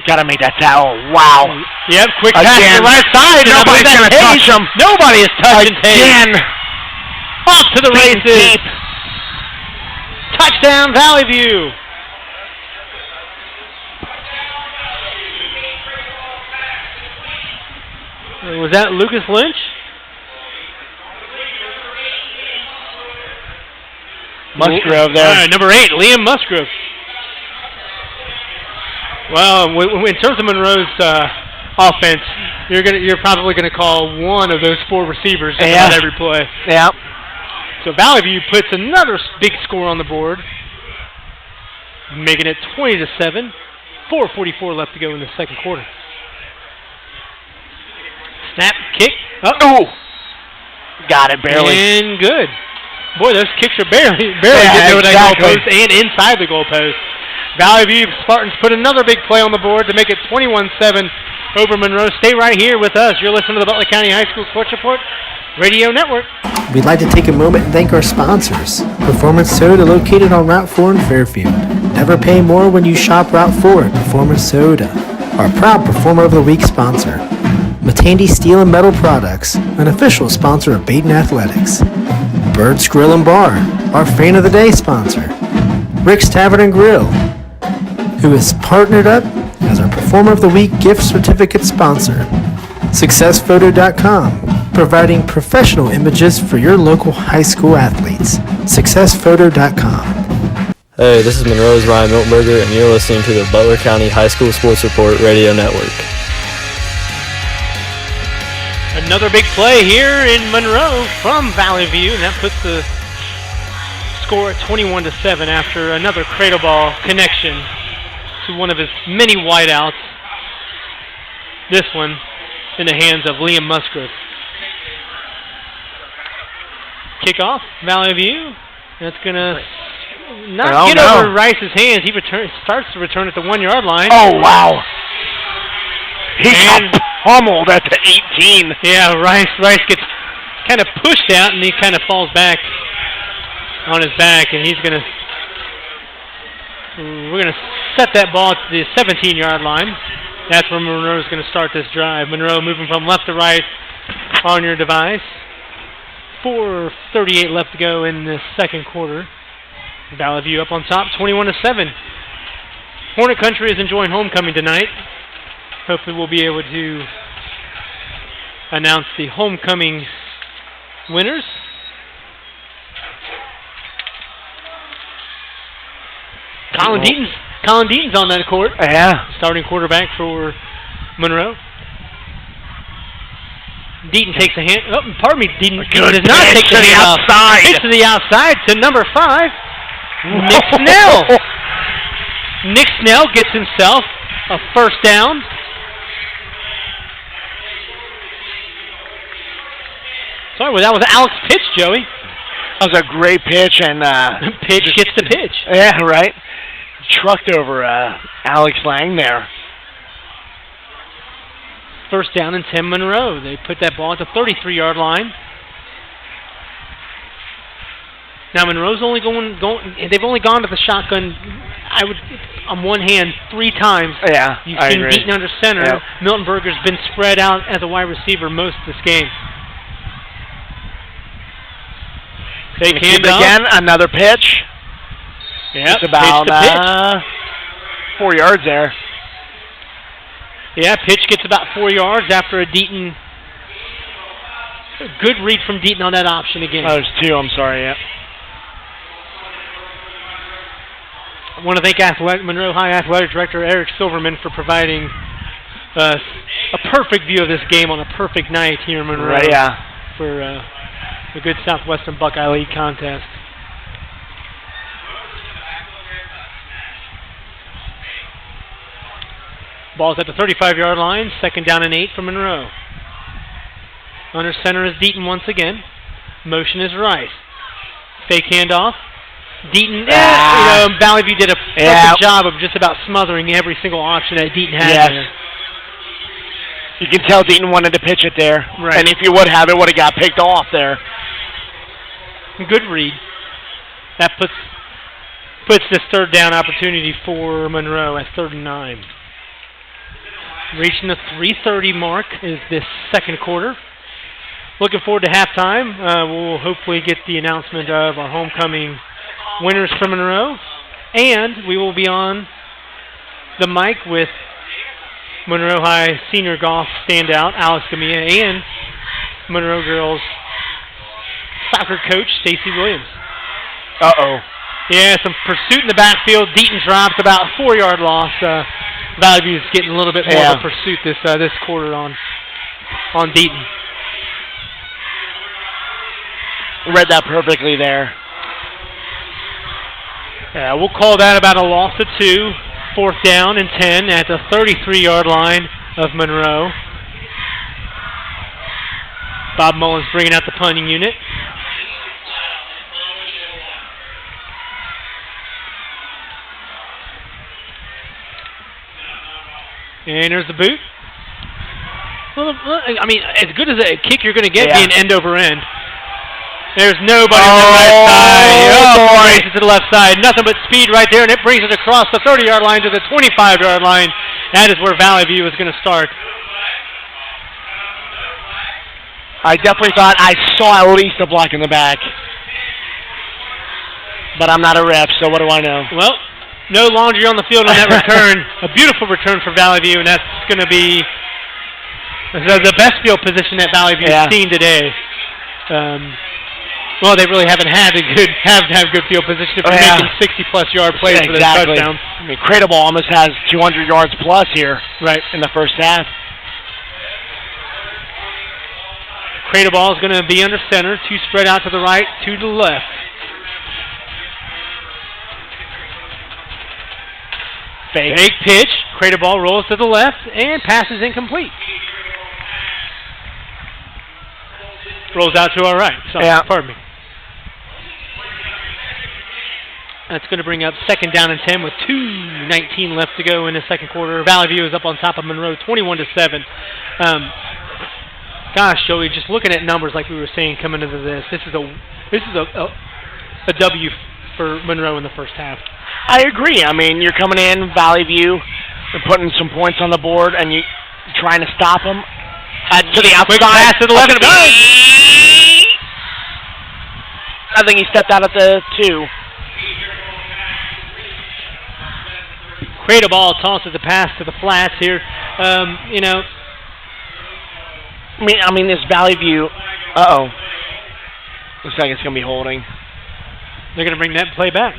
Got to make that tackle. Wow. Yep, quick pass to the right side. Nobody's going to touch him. Nobody is touching Taze. Again. Off to the races. Deep. Touchdown, Valley View. Was that Lucas Lynch? Musgrove there. All right, number 8, Liam Musgrove. Well, in terms of Monroe's offense, you're probably going to call one of those 4 receivers on every play. Yeah. So Valley View puts another big score on the board, making it 20-7. 4:44 left to go in the second quarter. Snap, kick. Oh, got it barely. And good. Boy, those kicks are barely getting over that goalpost and inside the goalpost. Valley View Spartans put another big play on the board to make it 21-7 over Monroe. Stay right here with us. You're listening to the Butler County High School Sports Report Radio Network. We'd like to take a moment and thank our sponsors. Performance Soda, located on Route 4 in Fairfield. Never pay more when you shop Route 4 at Performance Soda. Our proud Performer of the Week sponsor. Matandy Steel and Metal Products, an official sponsor of Baden Athletics. Bird's Grill and Bar, our Fan of the Day sponsor. Rick's Tavern and Grill, who is partnered up as our Performer of the Week gift certificate sponsor. SuccessPhoto.com, providing professional images for your local high school athletes. SuccessPhoto.com. Hey, this is Monroe's Ryan Miltenberger, and you're listening to the Butler County High School Sports Report Radio Network. Another big play here in Monroe from Valley View, and that puts the score at 21-7 after another cradle ball connection to one of his many wideouts. This one in the hands of Liam Musgrove. Kickoff, Valley View. That's going to not get over Rice's hands. He starts to return at the 1-yard line. Oh, wow. He got pummeled at the 18. Yeah, Rice gets kind of pushed out, and he kind of falls back on his back, and we're going to set that ball to the 17-yard line. That's where Monroe's going to start this drive. Monroe moving from left to right on your device. 4:38 left to go in the second quarter. Valley View up on top, 21-7. Hornet Country is enjoying homecoming tonight. Hopefully we'll be able to announce the homecoming winners. Colin Deaton's on that court. Yeah. Starting quarterback for Monroe. Deaton takes a hand. Oh, pardon me. Deaton does not take the hand off. Pitch to the outside to number 5, Nick Snell. Nick Snell gets himself a first down. Sorry, well, that was Alex pitch, Joey. That was a great pitch, and pitch gets the pitch. Yeah, right. Trucked over Alex Lang there. First down and 10 Monroe. They put that ball at the 33-yard line. Now Monroe's only going. They've only gone to the shotgun. I would, on one hand, 3 times. Yeah, You've seen Deaton under center. Yep. Miltonberger's been spread out as a wide receiver most of this game. They came again. Another pitch. Yep. It's about 4 yards there. Yeah, pitch gets about 4 yards after a Deaton. Good read from Deaton on that option again. Oh, there's 2. I'm sorry. Yeah. I want to thank Monroe High Athletic Director Eric Silverman for providing a perfect view of this game on a perfect night here in Monroe. Right, yeah. For the good Southwestern Buckeye League contest. Ball's at the 35-yard line. Second down and 8 for Monroe. Under center is Deaton once again. Motion is Rice. Fake handoff. Deaton, Valley View did a perfect job of just about smothering every single option that Deaton had there. You can tell Deaton wanted to pitch it there. Right. And if you would have, it would have got picked off there. Good read. That puts this third down opportunity for Monroe at 3rd and 9. Reaching the 3:30 mark is this second quarter. Looking forward to halftime. We'll hopefully get the announcement of our homecoming winners from Monroe. And we will be on the mic with Monroe High senior golf standout Alex Gamia and Monroe girls soccer coach Stacy Williams. Uh-oh. Yeah, some pursuit in the backfield. Deaton drops about a 4-yard loss. Valley View's getting a little bit more of a pursuit this quarter on Deaton. Read that perfectly there. Yeah, we'll call that about a loss of 2. 4th down and 10 at the 33-yard line of Monroe. Bob Mullins bringing out the punting unit. And there's the boot. Well, I mean, as good as a kick you're going to get being end over end. There's nobody on the right side. Oh, boy. To the left side. Nothing but speed right there, and it brings it across the 30-yard line to the 25-yard line. That is where Valley View is going to start. I definitely thought I saw at least a block in the back. But I'm not a ref, so what do I know? Well, no laundry on the field on that return. A beautiful return for Valley View, and that's going to be the best field position that Valley View has seen today. Well, they really haven't had a good good field position if you're making 60-plus yard plays for the touchdown. I mean, Cradle Ball almost has 200 yards plus here in the first half. Cradle Ball is going to be under center. 2 spread out to the right, 2 to the left. Fake pitch. Cradle Ball rolls to the left and passes incomplete. Rolls out to our right. Pardon me. That's going to bring up 2nd down and 10 with 2:19 left to go in the second quarter. Valley View is up on top of Monroe, 21-7. Gosh, Joey, just looking at numbers like we were saying coming into this is a W for Monroe in the first half. I agree. I mean, you're coming in, Valley View, and putting some points on the board, and you're trying to stop them. To the outside. Quick pass to the left. I think he stepped out at the 2. Cradle Ball tosses the pass to the flats here. I mean, this Valley View. Uh-oh. Looks like it's going to be holding. They're going to bring that play back.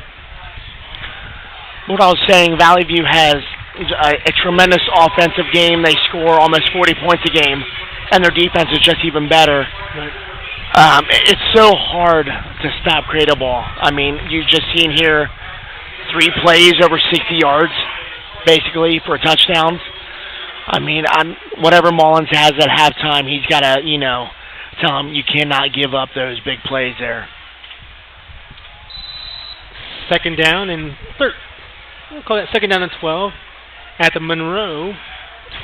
What I was saying, Valley View has a tremendous offensive game. They score almost 40 points a game, and their defense is just even better. Right. It's so hard to stop Cradle Ball. I mean, you've just seen here 3 plays over 60 yards, basically, for touchdowns. I mean, whatever Mullins has at halftime, he's got to, tell him you cannot give up those big plays there. 2nd down and we'll call that 2nd down and 12 at the Monroe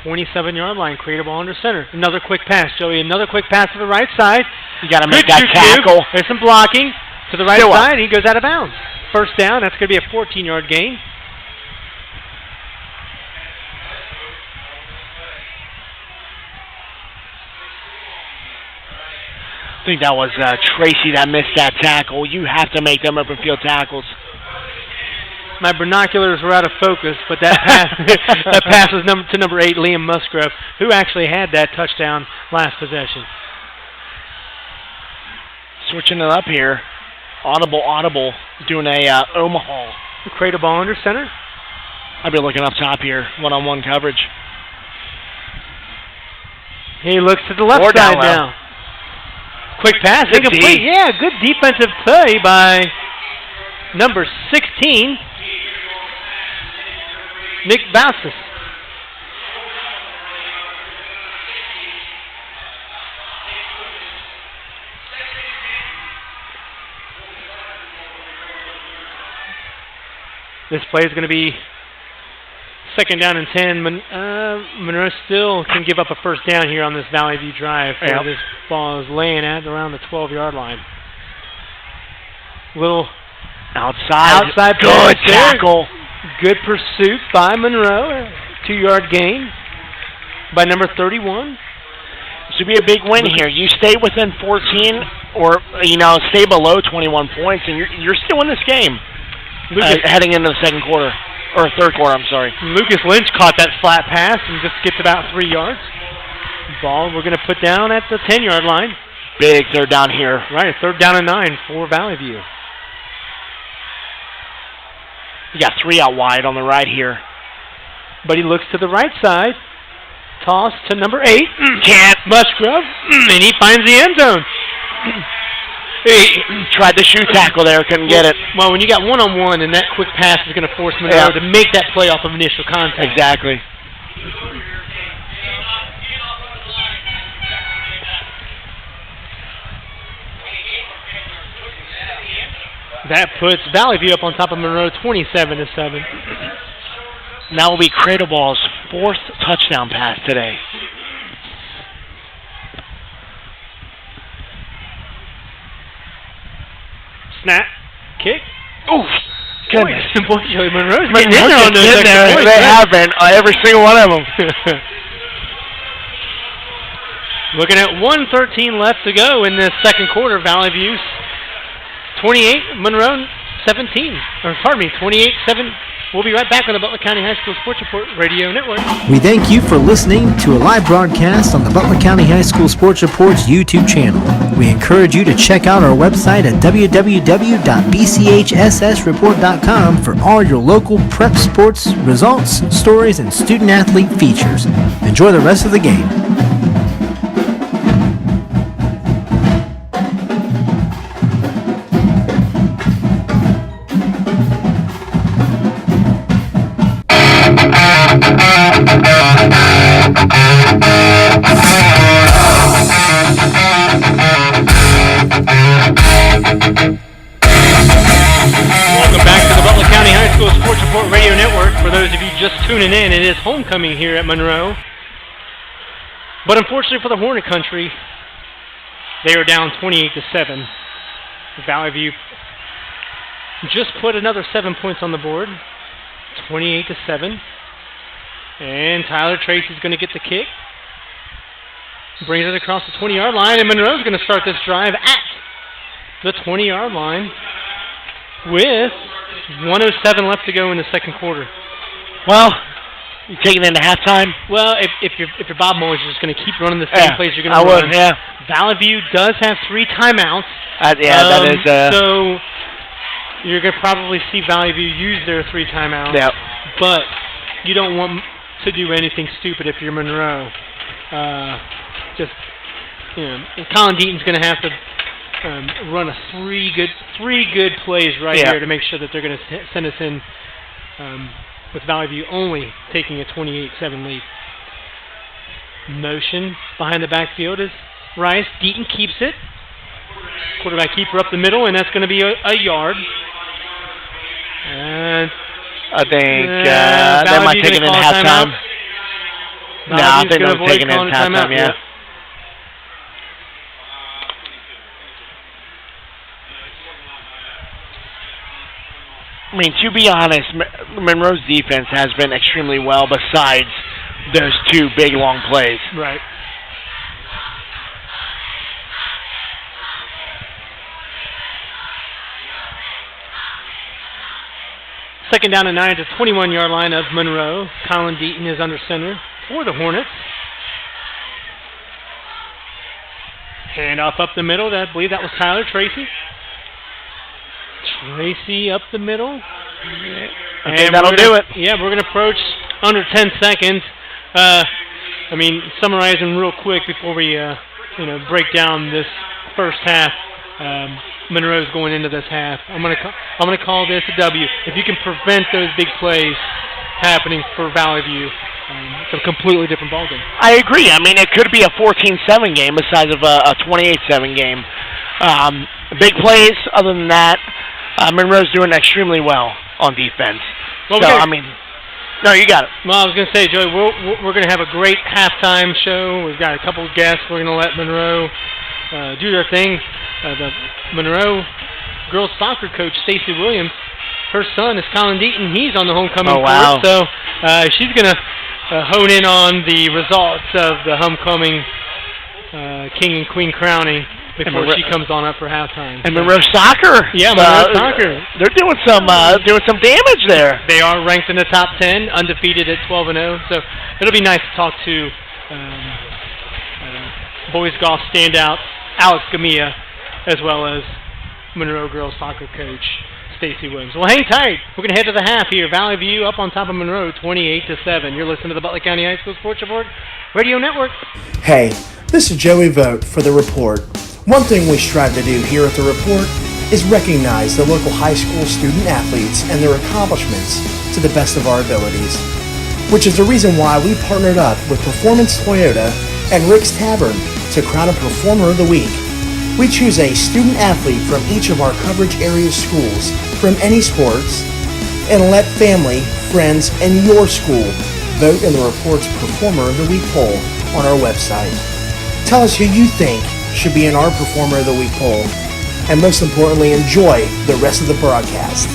27-yard line. Create a ball under center. Another quick pass, Joey. Another quick pass to the right side. You got to make Good that tackle. There's some blocking to the right side. He goes out of bounds. First down. That's going to be a 14-yard gain. I think that was Tracy that missed that tackle. You have to make them open field tackles. My binoculars were out of focus, but that pass was to number 8, Liam Musgrove, who actually had that touchdown last possession. Switching it up here. Audible, doing a Omaha. Create a ball under center. I'll be looking up top here, one-on-one coverage. He looks to the left side now. Quick pass, incomplete. Yeah, good defensive play by number 16, Nick Bausas. This play is going to be second down and 10. Monroe still can give up a first down here on this Valley View drive. Where this ball is laying at around the 12-yard line. Little outside good tackle. Good pursuit by Monroe. 2-yard gain by number 31. This would be a big win here. You stay within 14 or, stay below 21 points, and you're still in this game heading into the second quarter. Or third quarter, I'm sorry. Lucas Lynch caught that flat pass and just gets about 3 yards. Ball we're going to put down at the 10-yard line. Big third down here. Right, third down and 9 for Valley View. You got 3 out wide on the right here. But he looks to the right side. Toss to number 8. Can't. Musgrove. And he finds the end zone. He tried the shoe tackle there, couldn't get it. Well, when you got one-on-one, and that quick pass is going to force Monroe to make that play off of initial contact. Exactly. That puts Valley View up on top of Monroe 27-7. Now will be Cradle Ball's 4th touchdown pass today. Snap. Kick. Oof. Goodness. Boy, Joey Monroe's getting in there on those extra points. They have been. Every single one of them. Looking at 1:13 left to go in this second quarter. Valley View 28, Monroe 17. Or pardon me, 28-7. We'll be right back on the Butler County High School Sports Report Radio Network. We thank you for listening to a live broadcast on the Butler County High School Sports Report's YouTube channel. We encourage you to check out our website at www.bchssreport.com for all your local prep sports results, stories, and student-athlete features. Enjoy the rest of the game. Welcome back to the Butler County High School Sports Report Radio Network. For those of you just tuning in, it is homecoming here at Monroe. But unfortunately for the Hornet Country, they are down 28-7. Valley View just put another 7 points on the board, 28-7. And Tyler Tracy's going to get the kick. Brings it across the 20-yard line, and Monroe's going to start this drive at the 20-yard line with 1:07 left to go in the second quarter. Well, you taking it into halftime? Well, if you're Bob Mullins, you're just going to keep running the same plays you're going to run. I would, yeah. Valley View does have 3 timeouts. That is. So you're going to probably see Valley View use their 3 timeouts. Yep. But you don't want to do anything stupid if you're Monroe. Colin Deaton's going to have to run 3 good plays here to make sure that they're going to send us in with Valley View only taking a 28-7 lead. Motion behind the backfield is Rice. Deaton keeps it. Quarterback keeper up the middle, and that's going to be a yard. And I think they might take it into halftime. No, I think they're taking in halftime, yeah. I mean, to be honest, Monroe's defense has been extremely well besides those two big, long plays. Right. Second down and 9 at the 21-yard line of Monroe. Colin Deaton is under center for the Hornets. Handoff up the middle. I believe that was Tyler Tracy. Tracy up the middle. I think that'll do it. Yeah, we're going to approach under 10 seconds. Summarizing real quick before we break down this first half. Monroe's going into this half. I'm gonna call this a W. If you can prevent those big plays happening for Valley View, it's a completely different ballgame. I agree. I mean, it could be a 14-7 game besides of a 28-7 game. Big plays. Other than that, Monroe's doing extremely well on defense. Well, no, you got it. Well, I was going to say, Joey, we're going to have a great halftime show. We've got a couple of guests. We're going to let Monroe do their thing. The Monroe girls soccer coach, Stacy Williams, her son is Colin Deaton. He's on the homecoming court. So she's going to hone in on the results of the homecoming king and queen crowning before she comes on up for halftime. And Monroe soccer. Yeah, Monroe soccer. They're doing some damage there. They are ranked in the top 10, undefeated at 12-0. So it'll be nice to talk to boys golf standout Alex Gamia, as well as Monroe girls soccer coach Stacy Williams. Well, hang tight. We're going to head to the half here. Valley View up on top of Monroe, 28-7. You're listening to the Butler County High School Sports Report Radio Network. Hey, this is Joey Vogt for The Report. One thing we strive to do here at The Report is recognize the local high school student athletes and their accomplishments to the best of our abilities, which is the reason why we partnered up with Performance Toyota and Rick's Tavern to crown a Performer of the Week. We choose a student athlete from each of our coverage area schools from any sports and let family, friends, and your school vote in the Report's Performer of the Week poll on our website. Tell us who you think should be in our Performer of the Week poll, and most importantly, enjoy the rest of the broadcast.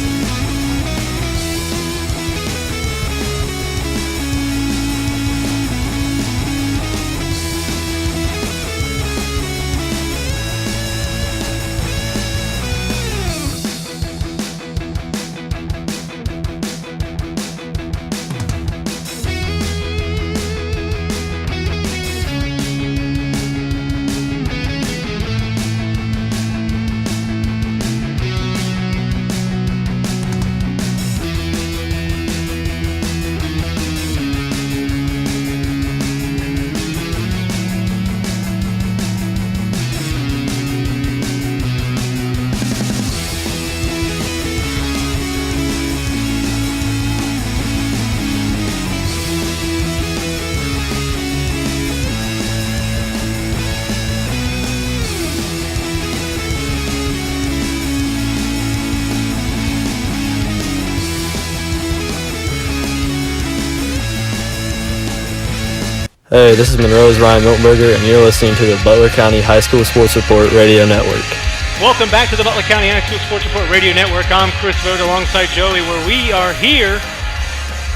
Hey, this is Monroe's Ryan Miltenberger, and you're listening to the Butler County High School Sports Report Radio Network. Welcome back to the Butler County High School Sports Report Radio Network. I'm Chris Vogt alongside Joey, where we are here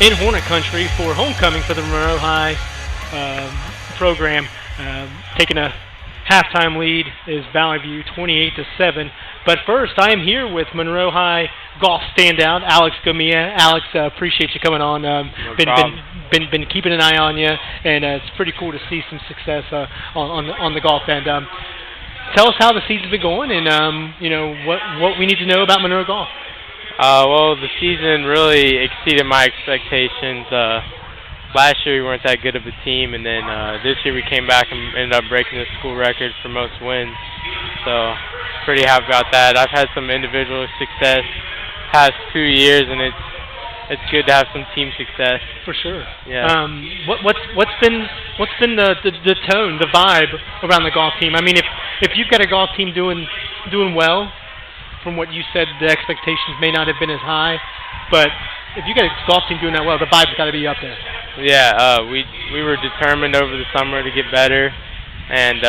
in Hornet Country for homecoming for the Monroe High program. Taking a halftime lead is Valley View, 28-7. But first, I am here with Monroe High golf standout Alex Gamia. Alex, appreciate you coming on. Been keeping an eye on you, and it's pretty cool to see some success on the golf end. Tell us how the season's been going, and what we need to know about Monroe golf. Well, the season really exceeded my expectations. Last year we weren't that good of a team, and then this year we came back and ended up breaking the school record for most wins. So pretty happy about that. I've had some individual success past 2 years, and it's good to have some team success. For sure. Yeah. What's been the tone, the vibe around the golf team? I mean, if you've got a golf team doing well, from what you said, the expectations may not have been as high, but if you got a golf team doing that well, the vibe's got to be up there. Yeah, we were determined over the summer to get better, and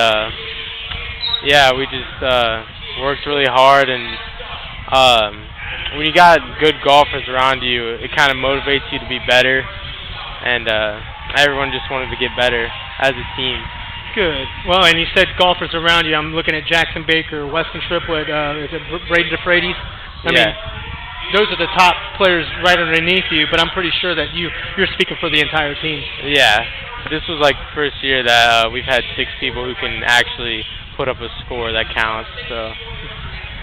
yeah, we just worked really hard. And when you got good golfers around you, it kind of motivates you to be better, and everyone just wanted to get better as a team. Good. Well, and you said golfers around you. I'm looking at Jackson Baker, Weston Triplett, is it Braden DeFreitas? I mean, those are the top players right underneath you, but I'm pretty sure that you're speaking for the entire team. Yeah. This was like the first year that we've had 6 people who can actually put up a score that counts. So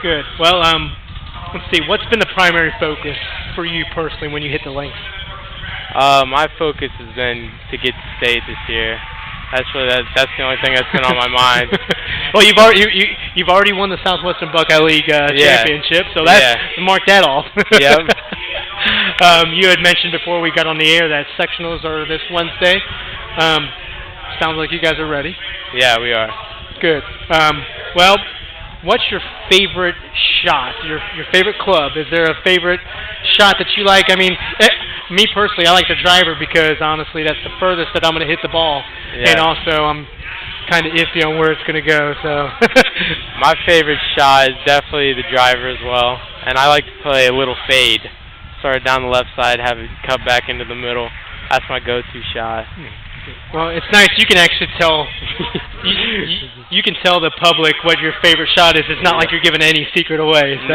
good. Well, let's see. What's been the primary focus for you personally when you hit the links? My focus has been to get to state this year. That's the only thing that's been on my mind. Well, you've already won the Southwestern Buckeye League championship, so mark that off. Yep. You had mentioned before we got on the air that sectionals are this Wednesday. Sounds like you guys are ready. Yeah, we are. Good. Well, what's your favorite shot? Your favorite club? Is there a favorite shot that you like? I mean, me personally, I like the driver because honestly, that's the furthest that I'm going to hit the ball, and also I'm kind of iffy on where it's going to go. So my favorite shot is definitely the driver as well, and I like to play a little fade. Start down the left side, have it cut back into the middle. That's my go-to shot. Well, it's nice. You can actually tell. You can tell the public what your favorite shot is. It's not like you're giving any secret away. So,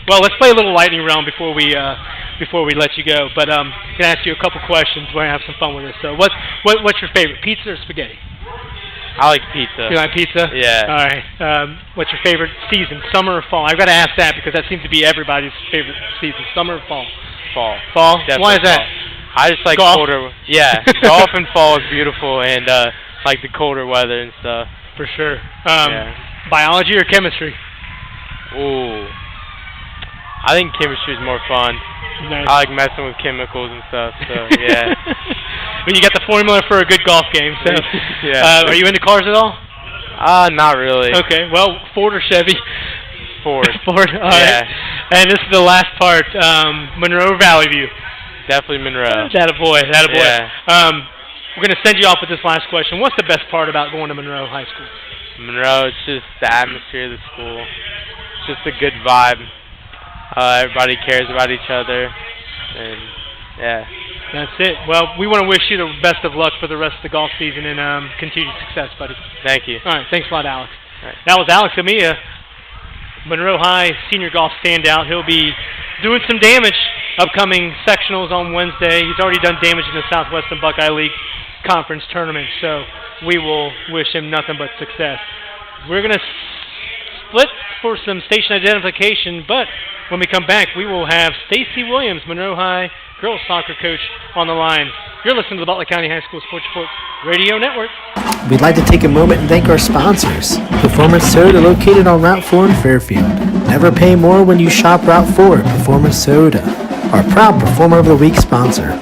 well, let's play a little lightning round before we let you go. But I'm gonna ask you a couple questions. We're gonna have some fun with this. So, what's your favorite, pizza or spaghetti? I like pizza. You like pizza? Yeah. All right. What's your favorite season, summer or fall? I've got to ask that because that seems to be everybody's favorite season, summer or fall. Fall. Fall. Definitely Why is that? Fall. I just like golf? colder. Yeah, golf and fall is beautiful, and like the colder weather and stuff. For sure. Biology or chemistry? Ooh, I think chemistry is more fun. Nice. I like messing with chemicals and stuff. So yeah. Well, you got the formula for a good golf game. So, yeah. Are you into cars at all? Not really. Okay. Well, Ford or Chevy? Ford. Ford. All right. And this is the last part. Monroe or Valley View? Definitely Monroe. Attaboy. Yeah. We're going to send you off with this last question. What's the best part about going to Monroe High School? Monroe, it's just the atmosphere of the school. It's just a good vibe. Everybody cares about each other. And, yeah. That's it. Well, we want to wish you the best of luck for the rest of the golf season and continued success, buddy. Thank you. All right. Thanks a lot, Alex. Right. That was Alex Amia, Monroe High senior golf standout. He'll be doing some damage upcoming sectionals on Wednesday. He's already done damage in the Southwestern Buckeye League Conference Tournament, so we will wish him nothing but success. We're going to split for some station identification, but when we come back, we will have Stacy Williams, Monroe High girls soccer coach, on the line. You're listening to the Butler County High School Sports Report Radio Network. We'd like to take a moment and thank our sponsors. Performance Soda, located on Route 4 in Fairfield. Never pay more when you shop Route 4 at Performance Soda. Our proud Performer of the Week sponsor.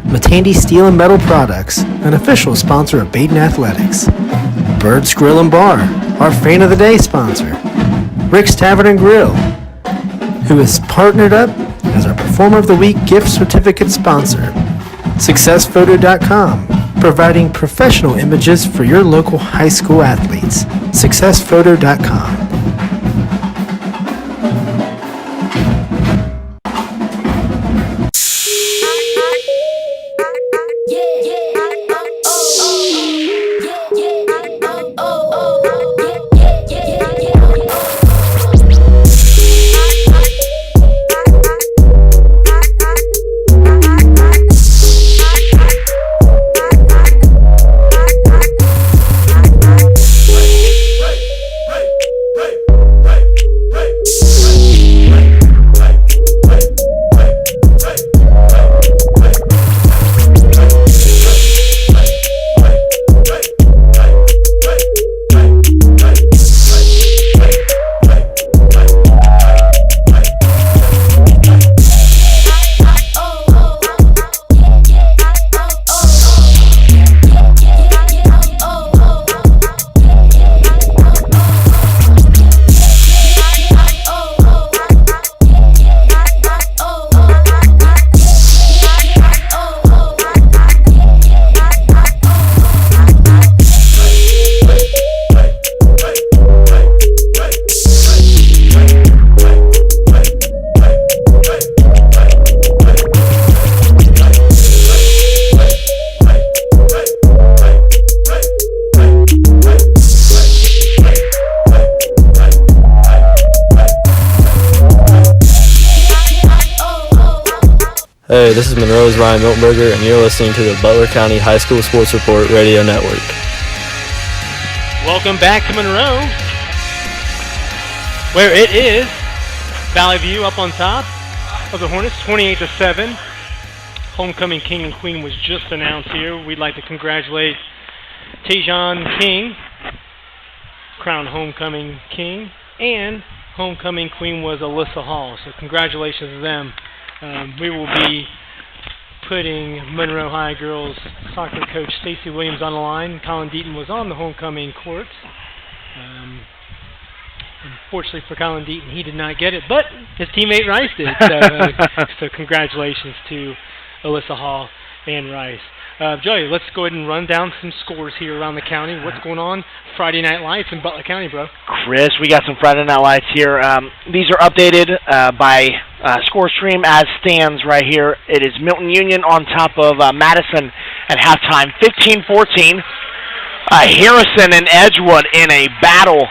Matandy Steel and Metal Products, an official sponsor of Baden Athletics. Bird's Grill and Bar, our Fan of the Day sponsor. Rick's Tavern and Grill, who has partnered up as our Performer of the Week gift certificate sponsor. SuccessPhoto.com, providing professional images for your local high school athletes. SuccessPhoto.com. Hey, this is Monroe's Ryan Miltenberger, and you're listening to the Butler County High School Sports Report Radio Network. Welcome back to Monroe, where it is Valley View up on top of the Hornets, 28-7. Homecoming King and Queen was just announced here. We'd like to congratulate Tajon King, crowned Homecoming King, and Homecoming Queen was Alyssa Hall. So congratulations to them. We will be putting Monroe High girls soccer coach Stacy Williams on the line. Colin Deaton was on the homecoming court. Unfortunately for Colin Deaton, he did not get it, but his teammate Rice did. So congratulations to Alyssa Hall and Rice. Joey, let's go ahead and run down some scores here around the county. What's going on Friday Night Lights in Butler County, bro? Chris, we got some Friday Night Lights here. These are updated by score stream as stands right here. It is Milton Union on top of Madison at halftime, 15-14. Harrison and Edgewood in a battle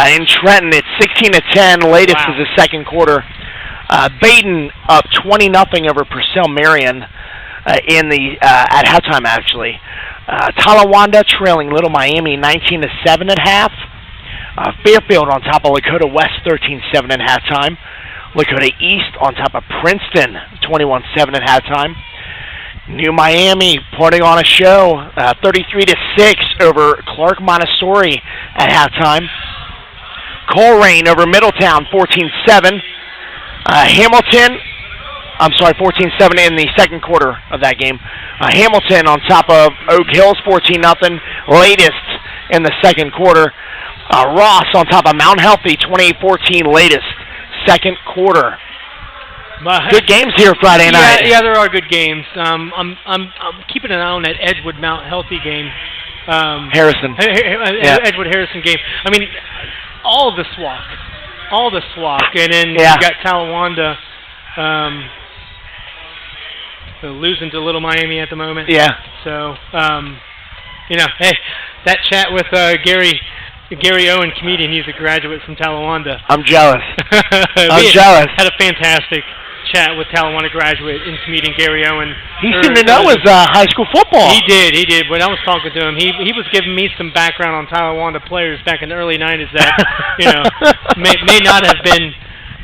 in Trenton. It's 16-10. Latest is the second quarter. Baden up 20-0 over Purcell Marion at halftime, actually. Talawanda trailing Little Miami 19-7 at half. Fairfield on top of Lakota West 13-7 at halftime. Lakota East on top of Princeton 21-7 at halftime. New Miami putting on a show 33-6 over Clark Montessori at halftime. Coleraine over Middletown 14-7. Hamilton, 14-7 in the second quarter of that game. Hamilton on top of Oak Hills 14-0. Latest in the second quarter. Ross on top of Mount Healthy 28-14 latest second quarter. Good games here Friday night. Yeah, there are good games. I'm keeping an eye on that Edgewood Mount Healthy game. Harrison. Edgewood Harrison game. I mean, all the SWAC, and then you got Talawanda losing to Little Miami at the moment. Yeah. So, hey, that chat with Gary Owen, comedian, he's a graduate from Talawanda. I'm jealous. I'm jealous. Had a fantastic chat with Talawanda graduate and comedian Gary Owen. He seemed to know his high school football. He did. When I was talking to him, he was giving me some background on Talawanda players back in the early 90s that, may not have been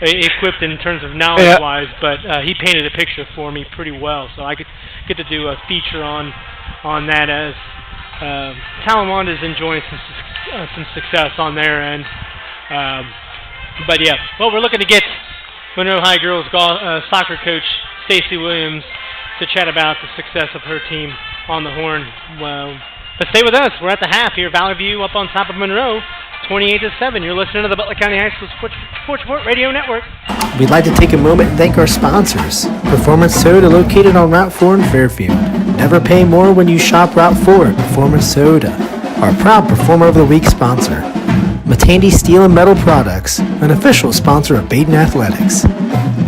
equipped in terms of knowledge-wise, but he painted a picture for me pretty well. So I could get to do a feature on that as Talawanda is enjoying some success on their end. But yeah, we're looking to get Monroe High girls soccer coach Stacy Williams to chat about the success of her team on the Horn. But stay with us. We're at the half here. Valley View up on top of Monroe, 28-7. You're listening to the Butler County High School Sports Report Radio Network. We'd like to take a moment and thank our sponsors. Performance Soda, located on Route 4 in Fairfield. Never pay more when you shop Route 4 at Performance Soda. Our proud Performer of the Week sponsor. Matandy Steel and Metal Products, an official sponsor of Baden Athletics.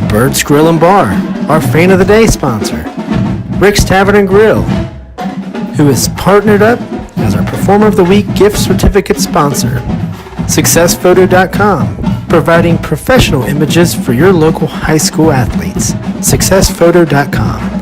Bird's Grill and Bar, our Fan of the Day sponsor. Rick's Tavern and Grill, who is partnered up as our Performer of the Week gift certificate sponsor. SuccessPhoto.com, providing professional images for your local high school athletes. SuccessPhoto.com.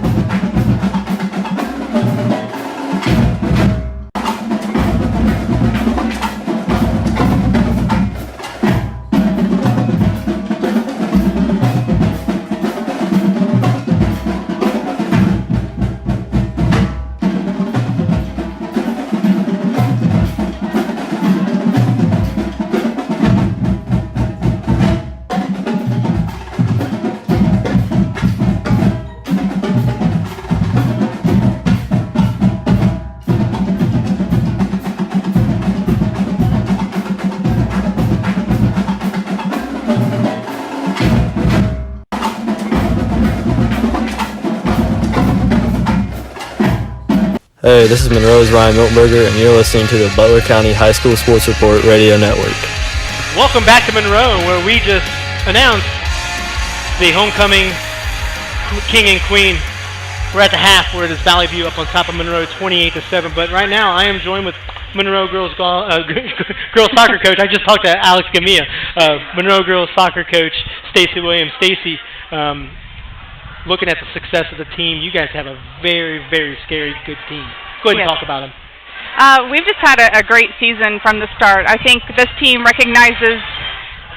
Hey, this is Monroe's Ryan Miltenberger, and you're listening to the Butler County High School Sports Report Radio Network. Welcome back to Monroe, where we just announced the homecoming King and Queen. We're at the half, where it is Valley View up on top of Monroe, 28-7. But right now, I am joined with Monroe girls soccer coach. I just talked to Alex Gamia. Monroe girls soccer coach Stacy Williams. Stacy, looking at the success of the team, you guys have a very, very scary good team. Go ahead and talk about them. We've just had a great season from the start. I think this team recognizes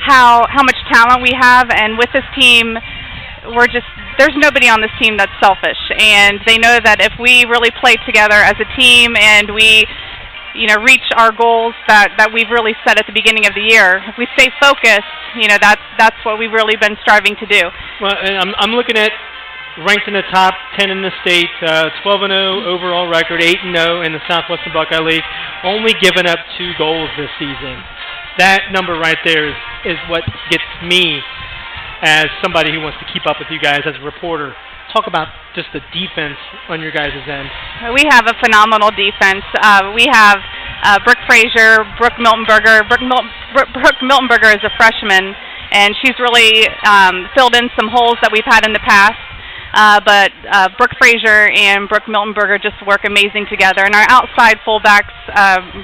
how much talent we have, and with this team, there's nobody on this team that's selfish, and they know that if we really play together as a team and we reach our goals that we've really set at the beginning of the year, if we stay focused, that's what we've really been striving to do. Well, and I'm looking at ranked in the top 10 in the state, 12-0 overall record, 8-0 in the Southwestern Buckeye League, only given up 2 goals this season. That number right there is what gets me as somebody who wants to keep up with you guys as a reporter. Talk about just the defense on your guys' end. We have a phenomenal defense. We have Brooke Frazier, Brooke Miltenberger. Brooke Miltenberger is a freshman, and she's really filled in some holes that we've had in the past. But Brooke Frazier and Brooke Miltenberger just work amazing together. And our outside fullbacks,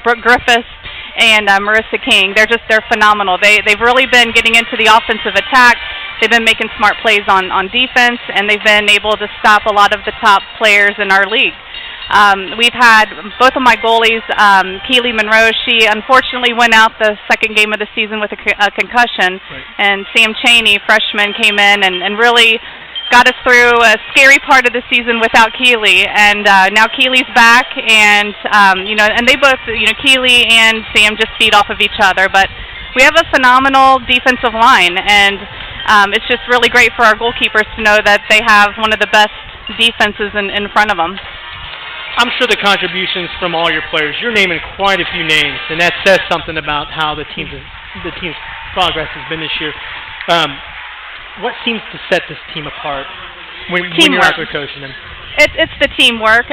Brooke Griffiths and Marissa King, they're phenomenal. They've really been getting into the offensive attack. They've been making smart plays on defense, and they've been able to stop a lot of the top players in our league. We've had both of my goalies, Keely Monroe, she unfortunately went out the second game of the season with a concussion, right. And Sam Chaney, freshman, came in and really got us through a scary part of the season without Keely, and now Keely's back, and and they both, Keely and Sam just feed off of each other. But we have a phenomenal defensive line, and it's just really great for our goalkeepers to know that they have one of the best defenses in front of them. I'm sure the contributions from all your players, you're naming quite a few names, and that says something about how the team's progress has been this year. What seems to set this team apart when you're out there coaching them? It's the teamwork.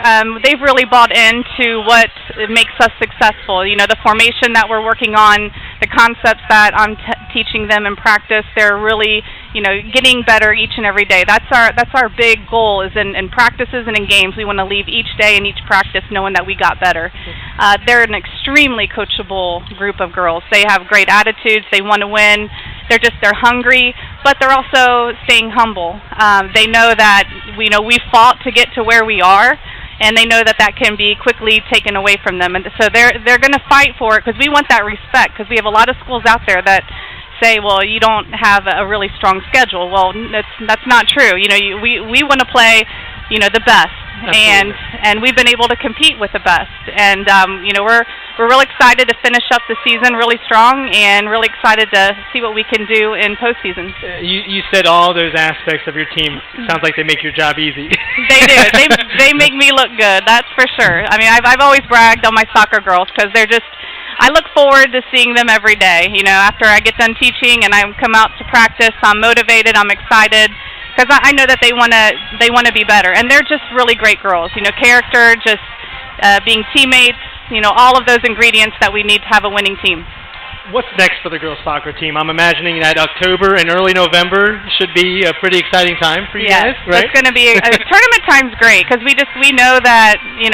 They've really bought into what makes us successful. The formation that we're working on, the concepts that I'm teaching them in practice, they're really, getting better each and every day. That's our big goal, is in practices and in games. We want to leave each day and each practice knowing that we got better. They're an extremely coachable group of girls. They have great attitudes. They want to win. They're hungry, but they're also staying humble. They know that we fought to get to where we are, and they know that can be quickly taken away from them. And so they're going to fight for it, because we want that respect. Because we have a lot of schools out there that say, well, you don't have a really strong schedule. Well, that's not true. We want to play, the best. Absolutely. And we've been able to compete with the best, and we're real excited to finish up the season really strong, and really excited to see what we can do in postseason. You said all those aspects of your team. Sounds like they make your job easy. They do. They make me look good. That's for sure. I mean, I've always bragged on my soccer girls, because I look forward to seeing them every day. After I get done teaching and I come out to practice, I'm motivated. I'm excited. Because I know that they want to be better, and they're just really great girls. Character, just being teammates. All of those ingredients that we need to have a winning team. What's next for the girls soccer team? I'm imagining that October and early November should be a pretty exciting time for you guys, right? It's going to be tournament time's great, because we know that you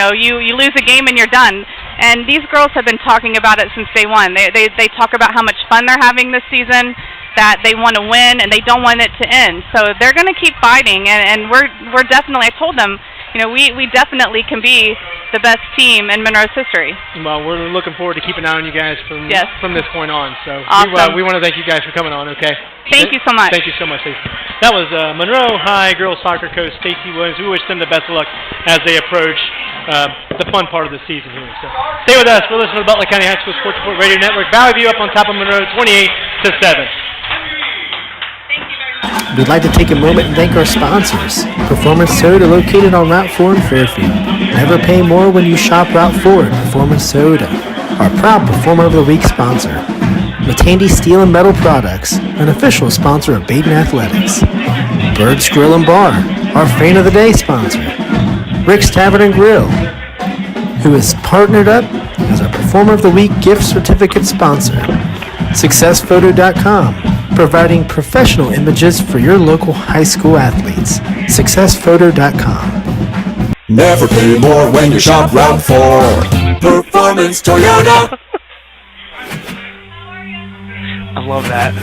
lose a game and you're done. And these girls have been talking about it since day one. They talk about how much fun they're having this season, that they want to win, and they don't want it to end. So they're going to keep fighting, and we're definitely, I told them, we definitely can be the best team in Monroe's history. Well, we're looking forward to keeping an eye on you guys from this point on. So awesome. we want to thank you guys for coming on, okay? Thank you so much. Thank you so much, Stacey. That was Monroe High girls soccer coach Stacey Williams. We wish them the best of luck as they approach the fun part of the season here. So stay with us. We're listening to the Butler County High School Sports Report Radio Network. Valley View up on top of Monroe, 28-7. We'd like to take a moment and thank our sponsors. Performance Soda, located on Route 4 in Fairfield. Never pay more when you shop Route 4 at Performance Soda. Our proud Performer of the Week sponsor. Matandy Steel and Metal Products, an official sponsor of Baden Athletics. Bird's Grill and Bar, our Fan of the Day sponsor. Rick's Tavern and Grill, who is partnered up as our Performer of the Week gift certificate sponsor. SuccessPhoto.com, providing professional images for your local high school athletes. SuccessPhoto.com. Never pay more when you shop Route 4. Performance Toyota. I love that.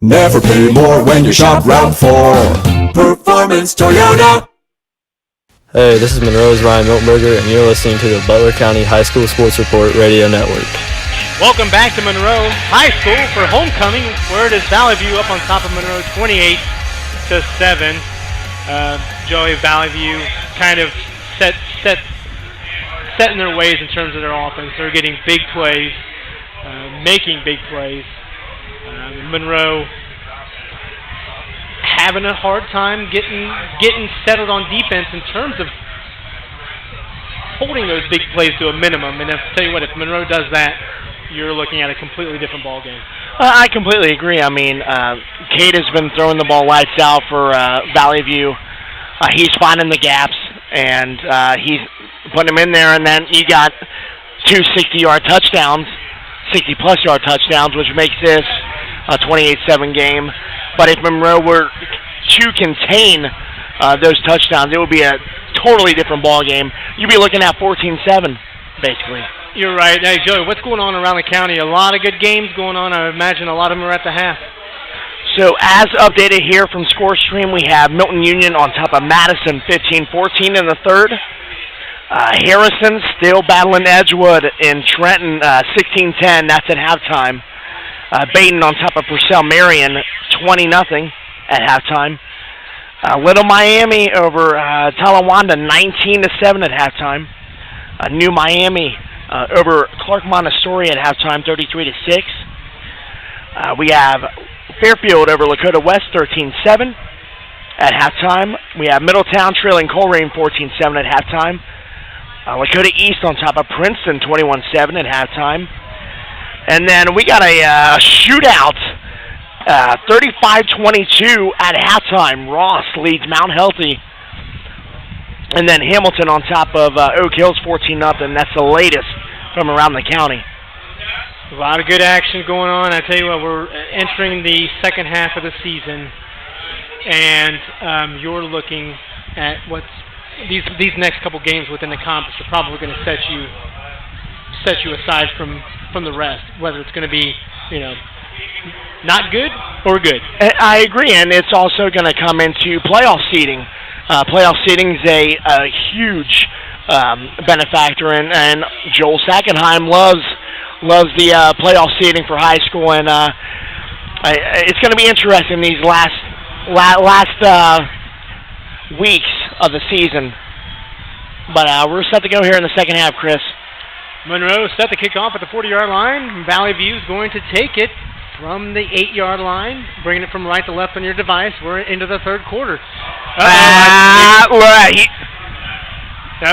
Never pay more when you shop Route 4. Performance Toyota. Hey, this is Monroe's Ryan Miltenberger, and you're listening to the Butler County High School Sports Report Radio Network. Welcome back to Monroe High School for homecoming, where it is Valley View up on top of Monroe 28-7. Joey, Valley View kind of set in their ways in terms of their offense. They're getting big plays, making big plays. Monroe having a hard time getting settled on defense in terms of holding those big plays to a minimum. And I'll tell you what, if Monroe does that, you're looking at a completely different ball game. I completely agree. I mean, Cade has been throwing the ball lights out for Valley View. He's finding the gaps, and he's putting them in there, and then you got two 60-yard touchdowns, 60-plus yard touchdowns, which makes this a 28-7 game. But if Monroe were to contain those touchdowns, it would be a totally different ball game. You'd be looking at 14-7, basically. You're right. Hey, Joey, what's going on around the county? A lot of good games going on. I imagine a lot of them are at the half. So as updated here from ScoreStream, we have Milton Union on top of Madison 15-14 in the third. Harrison still battling Edgewood in Trenton 16-10. That's at halftime. Baden on top of Purcell Marion 20-0 at halftime. Little Miami over Talawanda 19-7 at halftime. New Miami over Clark Montessori at halftime 33-6. We have Fairfield over Lakota West 13-7 at halftime. We have Middletown trailing Coleraine 14-7 at halftime. Lakota East on top of Princeton 21-7 at halftime. And then we got a shootout, 35-22 at halftime. Ross leads Mount Healthy. And then Hamilton on top of Oak Hills 14-0. That's the latest from around the county. A lot of good action going on. I tell you what, we're entering the second half of the season, and you're looking at what's these next couple games within the conference are probably going to set you aside from the rest, whether it's going to be, not good or good. I agree, and it's also going to come into playoff seeding. Playoff seeding is a huge benefactor, and Joel Sackenheim loves the playoff seeding for high school, and it's going to be interesting these last weeks of the season. But we're set to go here in the second half, Chris. Monroe set to kick off at the 40-yard line. Valley View is going to take it from the 8-yard line, bringing it from right to left on your device. We're into the third quarter. Right.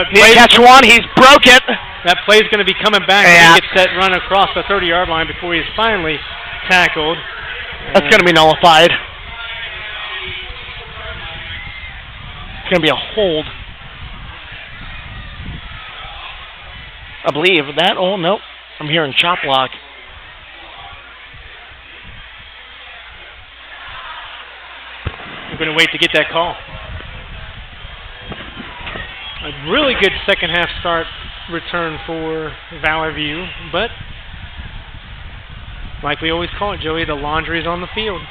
He's catch one. He's broke it. That play's going to be coming back. Yeah. He gets set run across the 30-yard line before he's finally tackled. That's going to be nullified. It's going to be a hold. I believe that. Oh, nope. I'm hearing chop block. We're going to wait to get that call. A really good second half start return for Valley View, but like we always call it, Joey, the laundry is on the field.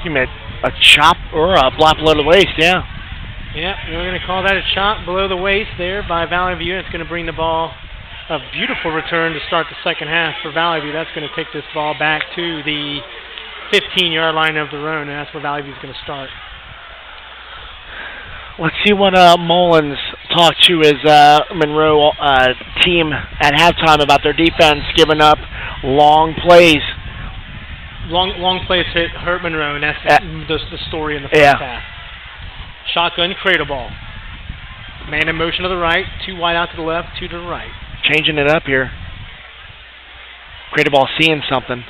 You meant a chop or a block below the waist, yeah. Yeah, we're going to call that a chop below the waist there by Valley View. It's going to bring the ball, a beautiful return to start the second half for Valley View. That's going to take this ball back to the 15-yard line of their own, and that's where Valley View is going to start. Let's see what Mullins talked to his Monroe team at halftime about their defense giving up long plays. Long plays hurt Monroe, and that's the story in the first half. Shotgun, cradle ball. Man in motion to the right, two wide out to the left, two to the right. Changing it up here. Cradle ball seeing something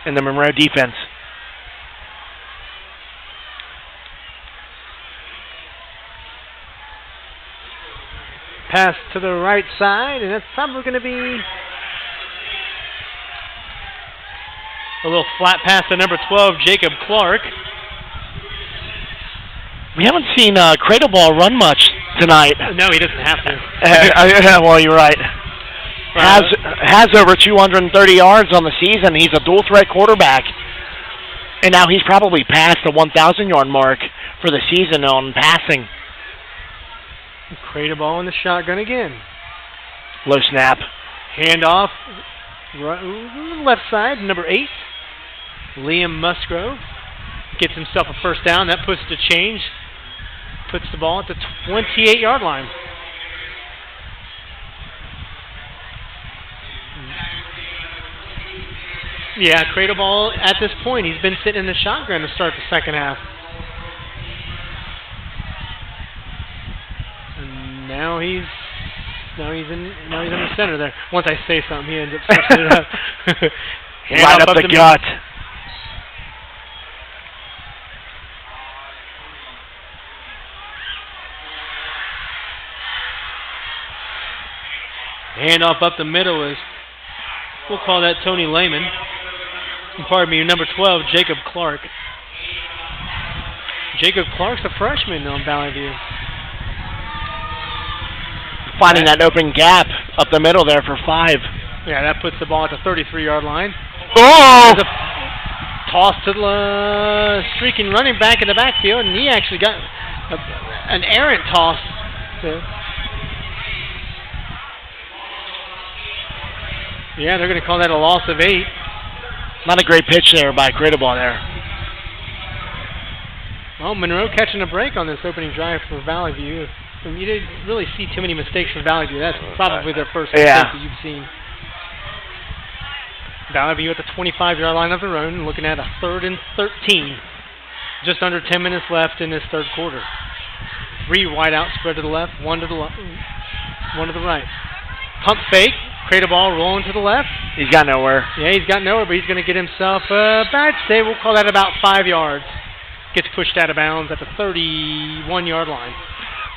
in the Monroe defense. Pass to the right side, and that's probably going to be A little flat pass to number 12, Jacob Clark. We haven't seen Cradle Ball run much tonight. No, he doesn't have to. Well, you're right. Has over 230 yards on the season. He's a dual-threat quarterback. And now he's probably past the 1,000-yard mark for the season on passing. Cradle Ball in the shotgun again. Low snap. Handoff. Left side, number 8. Liam Musgrove gets himself a first down. That puts the change. Puts the ball at the 28-yard line. Yeah, Cradle Ball at this point, he's been sitting in the shotgun to start the second half. And now he's in the center there. Once I say something, he ends up switching it up. Right up the gut. Handoff up the middle is, we'll call that Tony Lehman. Pardon me, number 12, Jacob Clark. Jacob Clark's a freshman on Valley View. Finding that open gap up the middle there for 5. Yeah, that puts the ball at the 33-yard line. Oh! Toss to the streaking running back in the backfield, and he actually got an errant toss. Yeah, they're going to call that a loss of 8. Not a great pitch there by Cradle Ball there. Well, Monroe catching a break on this opening drive for Valley View. And you didn't really see too many mistakes from Valley View. That's probably their first mistake that you've seen. Valley View at the 25-yard line of their own, looking at a 3rd and 13. Just under 10 minutes left in this third quarter. 3 wide out spread to the left, 1 to the right. Pump fake. Cradle Ball rolling to the left. He's got nowhere. Yeah, he's got nowhere, but he's going to get himself, I'd say we'll call that about 5 yards. Gets pushed out of bounds at the 31-yard line.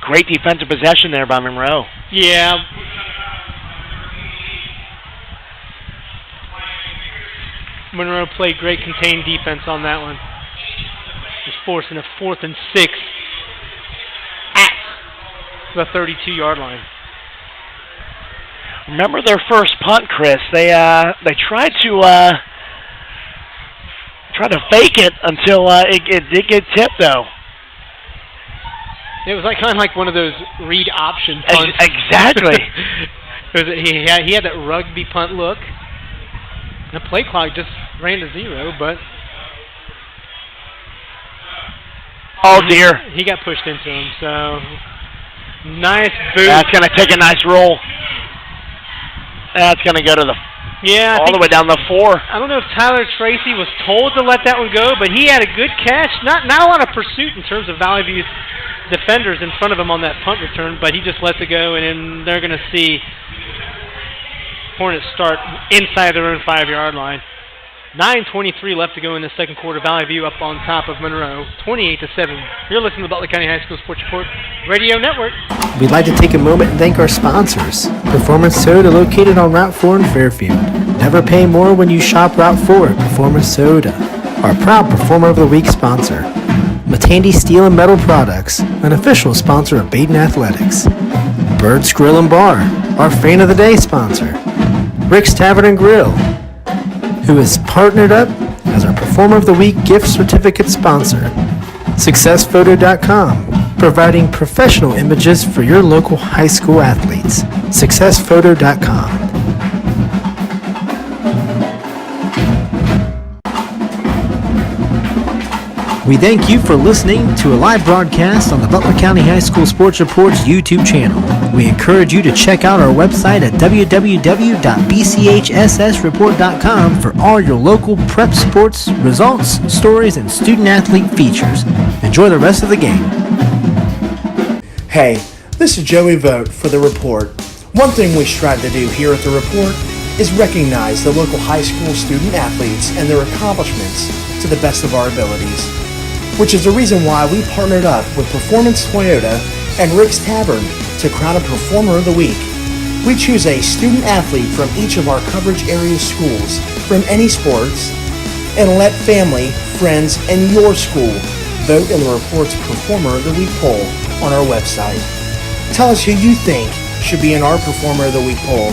Great defensive possession there by Monroe. Yeah. Monroe played great contained defense on that one. He's forcing a 4th and 6 at the 32-yard line. Remember their first punt, Chris? They tried to fake it until it did get tipped, though. It was kind of like one of those read option punts. Exactly. He had that rugby punt look. The play clock just ran to 0, but oh dear, he got pushed into him. So nice boot. That's going to take a nice roll. That's going to go to the all the way down the 4. I don't know if Tyler Tracy was told to let that one go, but he had a good catch. Not a lot of pursuit in terms of Valley View's defenders in front of him on that punt return, but he just lets it go, and then they're going to see Hornets start inside their own 5-yard line. 9:23 left to go in the second quarter. Valley View up on top of Monroe, 28-7. You're listening to the Butler County High School Sports Report Radio Network. We'd like to take a moment and thank our sponsors. Performance Soda, located on Route 4 in Fairfield. Never pay more when you shop Route 4 at Performance Soda. Our proud Performer of the Week sponsor. Matandy Steel and Metal Products, an official sponsor of Baden Athletics. Bird's Grill and Bar, our Fan of the Day sponsor. Rick's Tavern and Grill, who is partnered up as our Performer of the Week gift certificate sponsor. SuccessPhoto.com, providing professional images for your local high school athletes. SuccessPhoto.com. We thank you for listening to a live broadcast on the Butler County High School Sports Report's YouTube channel. We encourage you to check out our website at www.bchssreport.com for all your local prep sports, results, stories, and student-athlete features. Enjoy the rest of the game. Hey, this is Joey Vogt for The Report. One thing we strive to do here at The Report is recognize the local high school student-athletes and their accomplishments to the best of our abilities, which is the reason why we partnered up with Performance Toyota and Rick's Tavern to crown a Performer of the Week. We choose a student athlete from each of our coverage area schools from any sports, and let family, friends, and your school vote in the Report's Performer of the Week poll on our website. Tell us who you think should be in our Performer of the Week poll,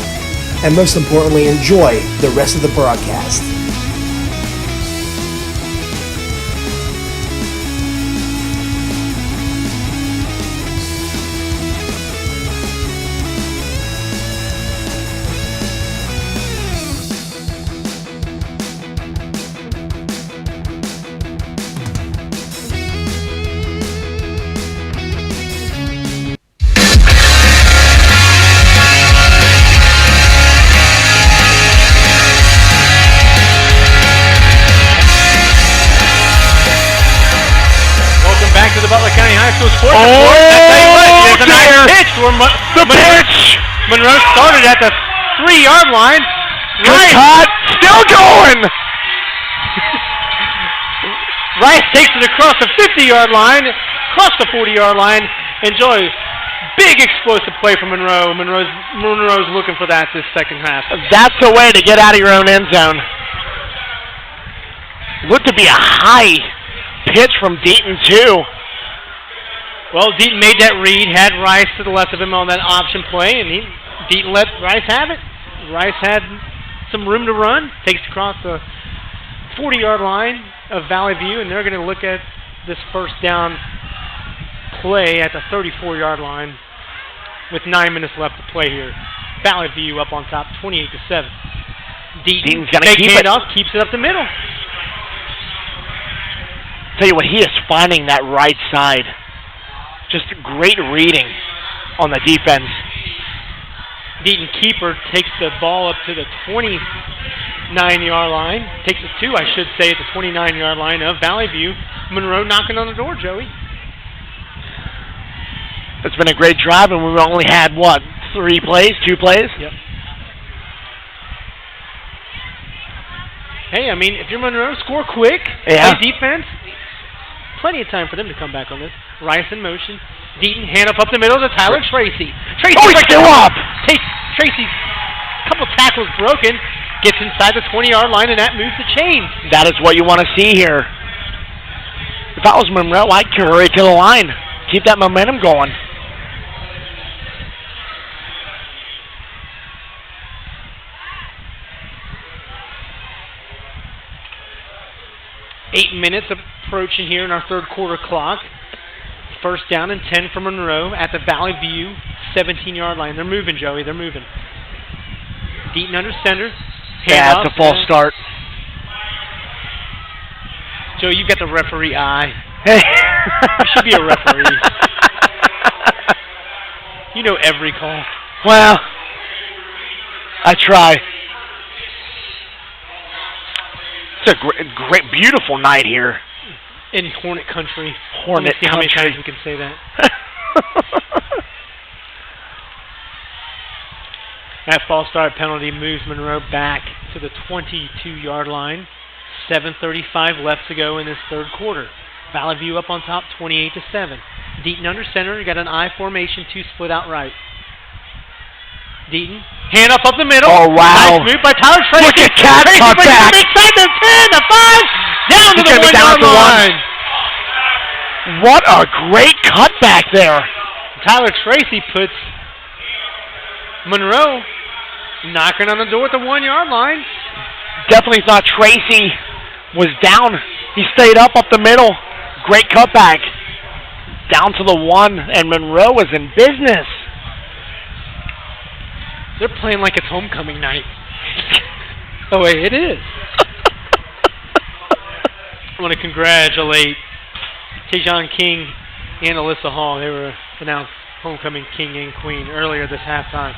and most importantly, enjoy the rest of the broadcast. Monroe started at the 3-yard line. Good cut. Still going. Rice takes it across the 50-yard line, across the 40-yard line. Enjoy. Big explosive play from Monroe. Monroe's looking for that this second half. That's the way to get out of your own end zone. Looked to be a high pitch from Deaton, too. Well, Deaton made that read, had Rice to the left of him on that option play, and Deaton let Rice have it. Rice had some room to run, takes across the 40-yard line of Valley View, and they're going to look at this first down play at the 34-yard line with 9 minutes left to play here. Valley View up on top, 28-7. Deaton's going to keep it up, keeps it up the middle. Tell you what, he is finding that right side. Just great reading on the defense. Deaton keeper takes the ball up to the 29-yard line. Takes it to, I should say, at the 29-yard line of Valley View. Monroe knocking on the door, Joey. It's been a great drive, and we've only had, 2 plays? Yep. Hey, I mean, if you're Monroe, score quick. Yeah. Play defense. Plenty of time for them to come back on this. Rice in motion. Deaton, hand up the middle to Tyler Tracy. He's still up! Tracy's couple tackles broken. Gets inside the 20-yard line, and that moves the chains. That is what you want to see here. If I was Monroe, I'd hurry to the line. Keep that momentum going. Eight minutes approaching here in our third quarter clock. First down and 10 for Monroe at the Valley View 17-yard line. They're moving, Joey. They're moving. Deaton under center. Yeah, it's a false start. Joe, you've got the referee eye. You should be a referee. You know every call. Well, I try. It's a great, beautiful night here. In Hornet Country. Hornet Country. How many Country. times we can say that? That false start penalty moves Monroe back to the 22-yard line. 7:35 left to go in this third quarter. Valley View up on top, 28-7. Deaton under center. You got an I formation, 2 split out right. Deaton, hand up the middle. Oh, wow. Nice move by Tyler Tracy. Look at Cat cut back. Inside the 10, the 5, down to the 1-yard line. What a great cutback there. Tyler Tracy puts Monroe knocking on the door at the 1-yard line. Definitely thought Tracy was down. He stayed up the middle. Great cutback. Down to the 1, and Monroe was in business. They're playing like it's homecoming night. Oh, wait, it is. I want to congratulate Tejon King and Alyssa Hall. They were announced homecoming king and queen earlier this halftime.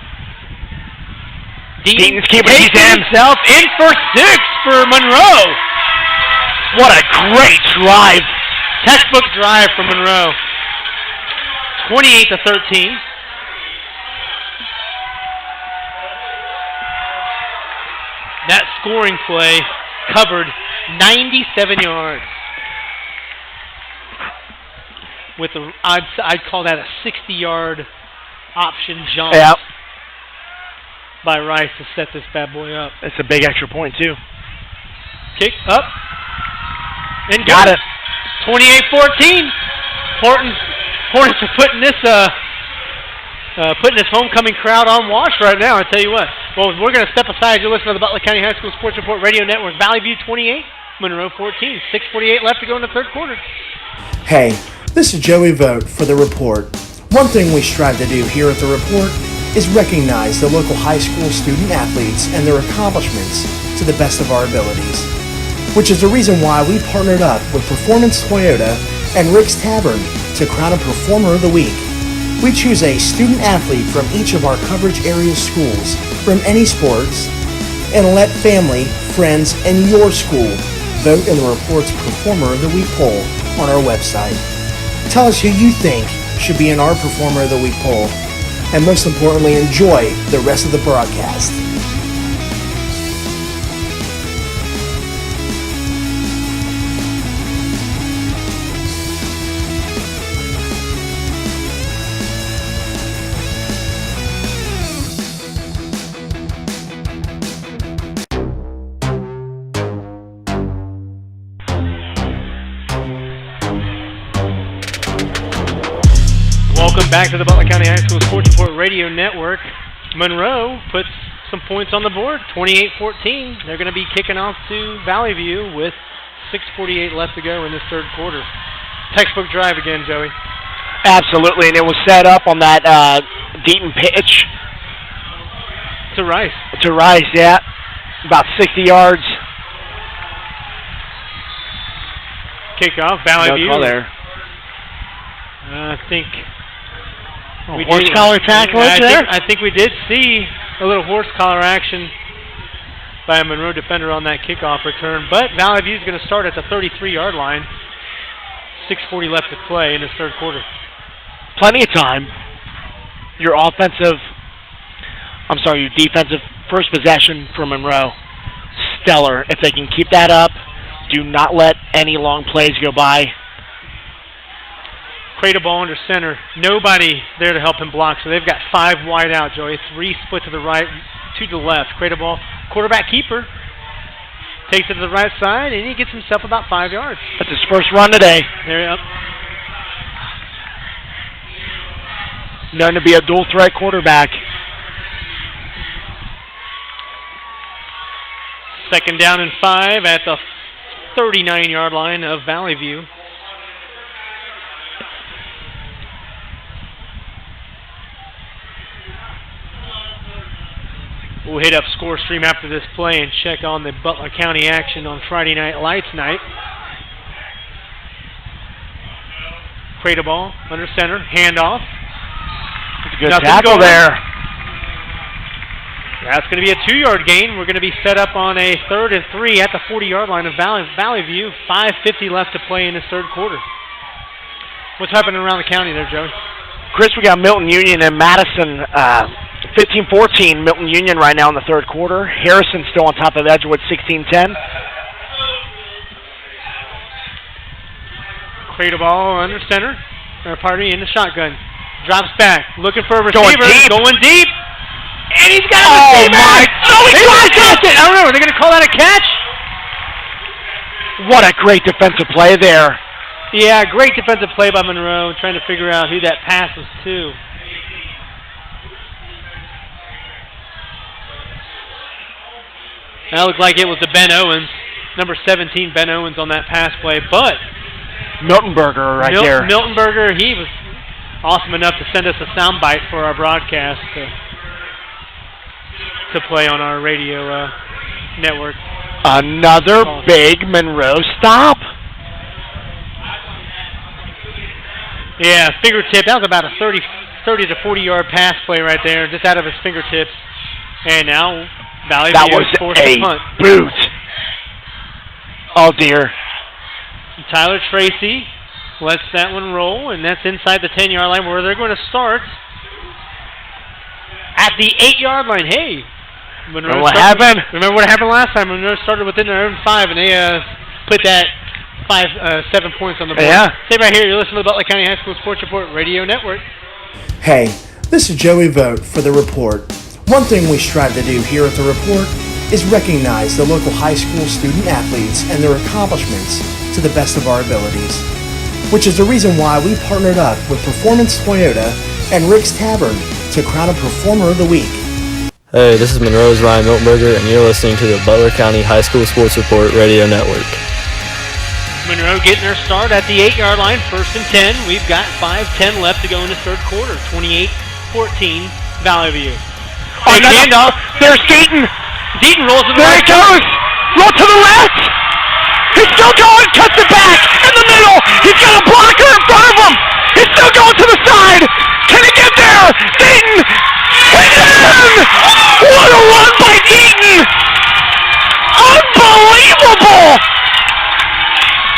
Deaton's keeping himself in for 6 for Monroe. What a great drive. Textbook drive for Monroe. 28-13. That scoring play covered 97 yards. With I'd call that a 60-yard option jump by Rice to set this bad boy up. That's a big extra point too. Kick up, And got it. 28-14. Hornets are putting this homecoming crowd on watch right now, I tell you what. Well, we're going to step aside. You're listening to the Butler County High School Sports Report Radio Network. Valley View 28, Monroe 14. 6:48 left to go in the third quarter. Hey, this is Joey Vogt for The Report. One thing we strive to do here at The Report is recognize the local high school student athletes and their accomplishments to the best of our abilities, which is the reason why we partnered up with Performance Toyota and Rick's Tavern to crown a Performer of the Week. We choose a student athlete from each of our coverage area schools from any sports and let family, friends, and your school vote in the Report's Performer of the Week poll on our website. Tell us who you think should be in our Performer of the Week poll, and most importantly, enjoy the rest of the broadcast. Welcome back to the Butler County High School Sports Report Radio Network. Monroe puts some points on the board, 28-14. They're going to be kicking off to Valley View with 6:48 left to go in this third quarter. Textbook drive again, Joey. Absolutely, and it was set up on that Deaton pitch. To Rice. To Rice, yeah. About 60 yards. Kickoff, Valley View. There. I think... horse collar tackle there? I think we did see a little horse collar action by a Monroe defender on that kickoff return, but Valley View is going to start at the 33-yard line. 6:40 left to play in this third quarter. Plenty of time. Your defensive first possession for Monroe, stellar. If they can keep that up, do not let any long plays go by. Cradle ball under center. Nobody there to help him block, so they've got 5 wide out, Joey. 3 split to the right, 2 to the left. Cradle ball, quarterback keeper. Takes it to the right side, and he gets himself about 5 yards. That's his first run today. There, up. Known to be a dual threat quarterback. Second down and 5 at the 39-yard line of Valley View. We'll hit up Score Stream after this play and check on the Butler County action on Friday Night Lights night. Cradle ball under center, handoff. Good tackle there. That's going to be a 2-yard gain. We're going to be set up on a 3rd and 3 at the 40-yard line of Valley View. 5:50 left to play in this third quarter. What's happening around the county there, Joey? Chris, we got Milton Union and Madison 15-14 Milton Union right now in the third quarter. Harrison still on top of Edgewood 16-10. Cradle ball under center. In the shotgun. Drops back. Looking for a receiver. Going deep. And he's got a receiver. He catch it. I don't know. Are they going to call that a catch? What a great defensive play there. Yeah, great defensive play by Monroe. Trying to figure out who that pass was to. That looked like it was to Ben Owens, number 17, Ben Owens on that pass play. But Miltonberger there. Miltonberger, he was awesome enough to send us a soundbite for our broadcast to play on our radio network. Another big Monroe stop. Yeah, fingertip. That was about a 30 to 40-yard pass play right there, just out of his fingertips. And now Valley View is forced to punt. Boot. Oh, dear. Tyler Tracy lets that one roll, and that's inside the 10-yard line where they're going to start at the 8-yard line. Hey, Monroe what happened? Remember what happened last time? Monroe started within their own 5, and they put that 7 points on the board. Yeah. Stay right here. You're listening to the Butler County High School Sports Report Radio Network. Hey, this is Joey Vogt for The Report. One thing we strive to do here at The Report is recognize the local high school student athletes and their accomplishments to the best of our abilities, which is the reason why we partnered up with Performance Toyota and Rick's Tavern to crown a Performer of the Week. Hey, this is Monroe's Ryan Miltenberger, and you're listening to the Butler County High School Sports Report Radio Network. Monroe getting their start at the 8-yard line, 1st and 10. We've got 5:10 left to go in the third quarter. 28-14, Valley View. Oh, handoff. There's Deaton. Deaton rolls to the There right. he goes. Roll to the left. He's still going. Cuts it back in the middle. He's got a blocker in front of him. He's still going to the side. Can he get there? Deaton. He's in. What a run by Deaton. Unbelievable.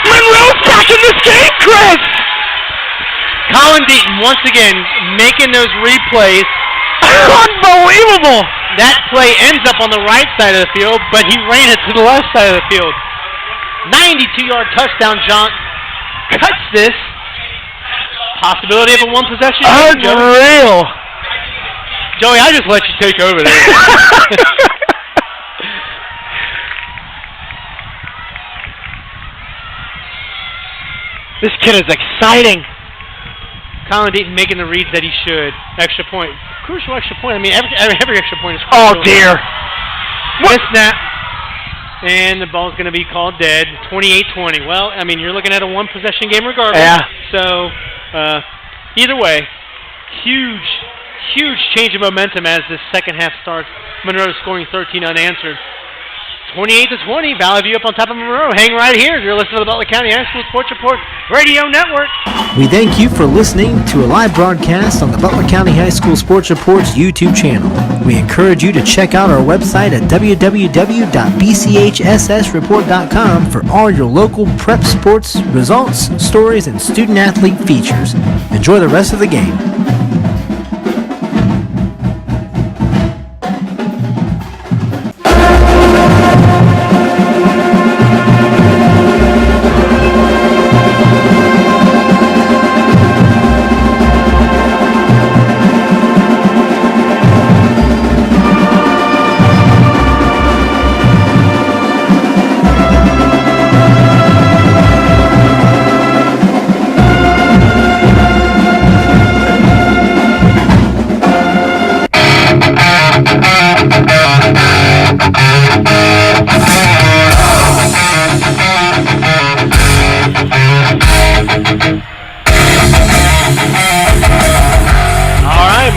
Monroe's back in this game, Chris. Colin Deaton once again making those replays. Unbelievable. That play ends up on the right side of the field, but he ran it to the left side of the field. 92-yard touchdown jaunt. Cuts this. Possibility of a one-possession game, Joey. Unreal. Joey, I just let you take over there. This kid is exciting. Colin Deaton making the reads that he should. Extra point. Crucial extra point. I mean, every extra point is Oh, crucial. dear. Miss snap. And the ball's going to be called dead. 28-20. Well, I mean, you're looking at a one-possession game regardless. Yeah. So, either way, huge change of momentum as this second half starts. Monroe scoring 13 unanswered. 28-20, Valley View up on top of Monroe. Hang right here. You're listening to the Butler County High School Sports Report Radio Network. We thank you for listening to a live broadcast on the Butler County High School Sports Report's YouTube channel. We encourage you to check out our website at www.bchssreport.com for all your local prep sports results, stories, and student-athlete features. Enjoy the rest of the game.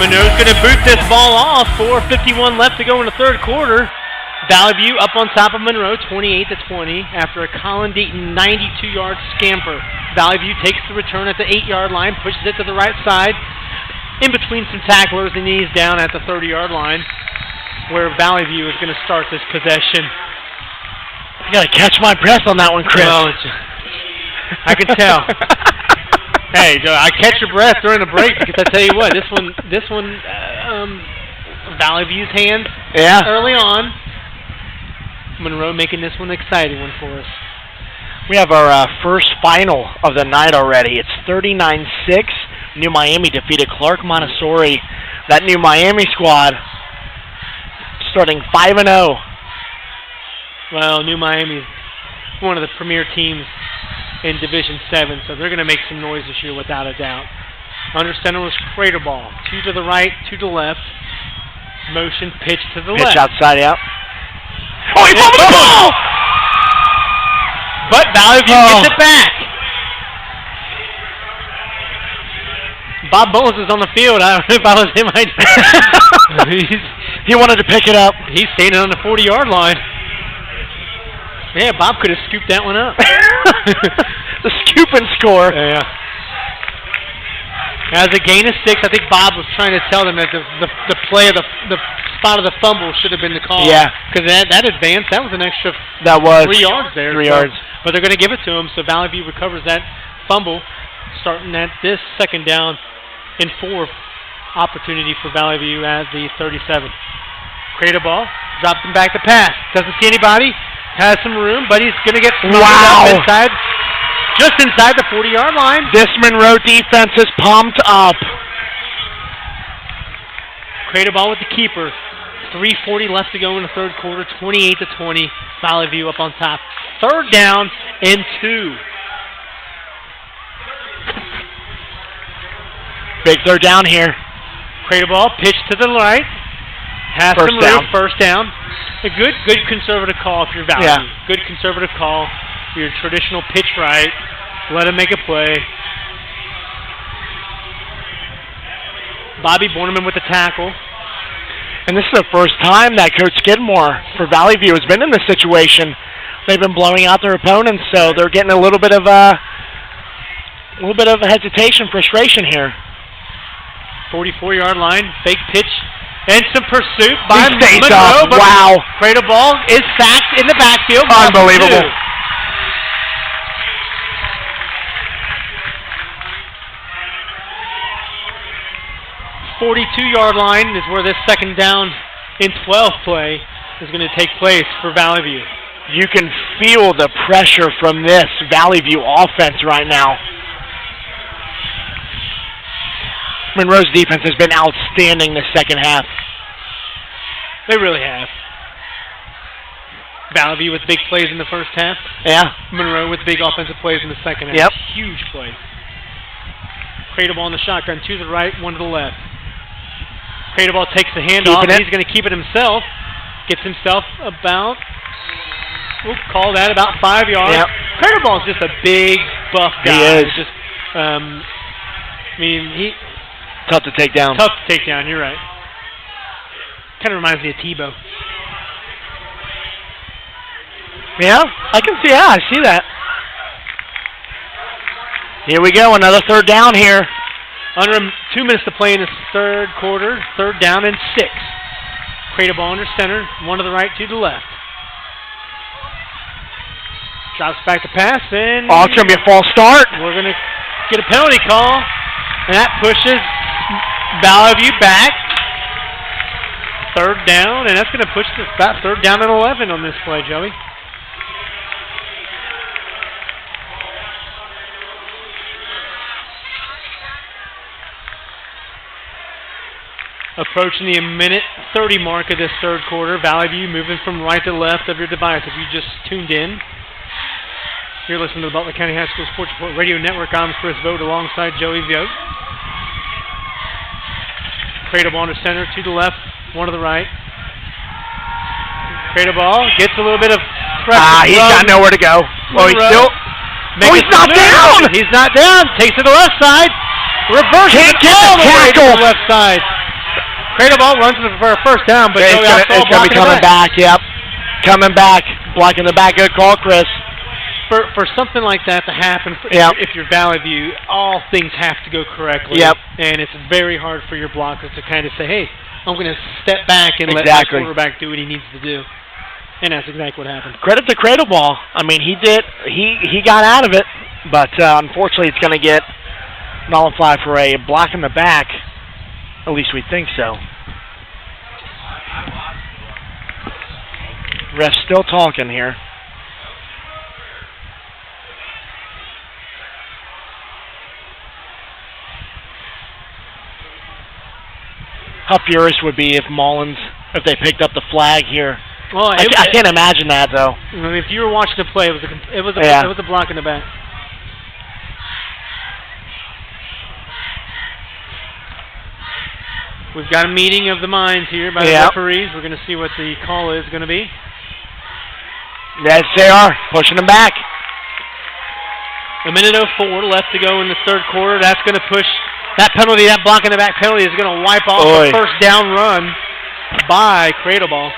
Monroe's going to boot this ball off. 4:51 left to go in the third quarter. Valley View up on top of Monroe, 28-20, after a Colin Deaton 92-yard scamper. Valley View takes the return at the 8-yard line, pushes it to the right side, in between some tacklers and knees down at the 30-yard line, where Valley View is going to start this possession. I got to catch my breath on that one, Chris. Well, I can tell. Hey, Joe, I catch your breath during the break because I tell you what, this one, Valley View's hands early on. Monroe making this one an exciting one for us. We have our first final of the night already. It's 39-6. New Miami defeated Clark Montessori. That New Miami squad starting 5-0. Well, New Miami's one of the premier teams in Division 7, so they're going to make some noise this year without a doubt. Under center was Crater Ball. 2 to the right, 2 to the left. Motion, pitch to the left. Pitch outside out. Oh, he fumbled the ball! But Valley View gets it back. Bob Bowles is on the field. I don't know if I was him. He wanted to pick it up. He's standing on the 40-yard line. Yeah, Bob could have scooped that one up. The scoop and score. Yeah. As a gain of 6, I think Bob was trying to tell them that the play of the spot of the fumble should have been the call. Yeah. Because that advance, that was an extra 3 yards there. 3 yards. But they're going to give it to him, so Valley View recovers that fumble, starting at this second down and 4 opportunity for Valley View at the 37. Crater Ball, drops him back to pass. Doesn't see anybody. Has some room, but he's going to get smoked up inside, just inside the 40-yard line. This Monroe defense is pumped up. Crater Ball with the keeper. 3:40 left to go in the third quarter, 28-20. Valley View up on top. Third down and 2. Big third down here. Cradle ball, pitch to the right. Has First some down. room, first down. A good conservative call if you're Valley. Yeah. Good conservative call. Your traditional pitch right. Let him make a play. Bobby Borneman with the tackle. And this is the first time that Coach Skidmore for Valley View has been in this situation. They've been blowing out their opponents, so they're getting a little bit of hesitation, frustration here. 44-yard line, fake pitch, and some pursuit by He stays Monroe. up. Wow. Cradle ball is sacked in the backfield. Unbelievable. 42-yard line is where this second down in 12 play is going to take place for Valley View. You can feel the pressure from this Valley View offense right now. Monroe's defense has been outstanding this second half. They really have. Valley View with big plays in the first half. Yeah. Monroe with big offensive plays in the second half. Yep. Huge plays. Cradle ball in the shotgun, 2 to the right, 1 to the left. Cradle ball takes the handoff. He's going to keep it himself. Gets himself about, we'll call that about 5 yards. Yep. Cradle ball is just a big, buff guy. He is. Just, Tough to take down. Tough to take down, you're right. Kind of reminds me of Tebow. Yeah, I see that. Here we go, another third down here. Under 2 minutes to play in this third quarter. Third down and 6. Cradle ball under center. 1 to the right, 2 to the left. Drops back to pass, and Oh, it's going to be a false start. we're going to get a penalty call, and that pushes Valley View back. Third down, and that's going to push that third down and 11 on this play, Joey. Approaching the minute 30 mark of this third quarter. Valley View moving from right to left of your device. If you just tuned in, you're listening to the Butler County High School Sports Report Radio Network. I'm Chris Vogt alongside Joey Vogt. Cradle ball under center, 2 to the left, 1 to the right. Cradle ball gets a little bit of pressure. He's got nowhere to go. Oh, he's still. Oh, he's not down. He's not down. Takes it to the left side. Reverses Can't get all the the way to tackle. the left side. Cradle ball runs for a first down, but It's going to be coming back. Yep. Coming back. Blocking the back. Good call, Chris. For something like that to happen, if you're Valley View, all things have to go correctly. Yep. And it's very hard for your blockers to kind of say, hey, I'm going to step back and let my quarterback do what he needs to do. And that's exactly what happened. Credit to Cradle Ball. I mean, he got out of it, but unfortunately it's going to get nullified for a block in the back. At least we think so. Ref's still talking here. How furious would be if they picked up the flag here. Well, I can't imagine that though. I mean, if you were watching the play, it was a block in the back. We've got a meeting of the minds here by the referees. We're going to see what the call is going to be. Yes, they are pushing them back. A minute 04 left to go in the third quarter. That's going to push that penalty. That block in the back penalty is going to wipe off the first down run by Cradle Ball.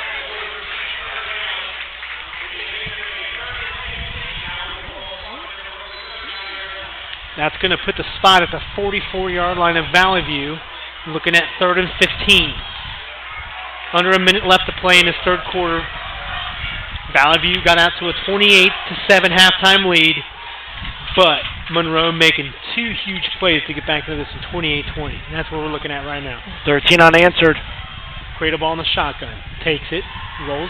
That's going to put the spot at the 44-yard line of Valley View, looking at 3rd and 15. Under a minute left to play in this third quarter. Valley View got out to a 28-7 halftime lead, but Monroe making 2 huge plays to get back into this in 28-20. That's what we're looking at right now. 13 unanswered. Cradle ball in the shotgun. Takes it. Rolls.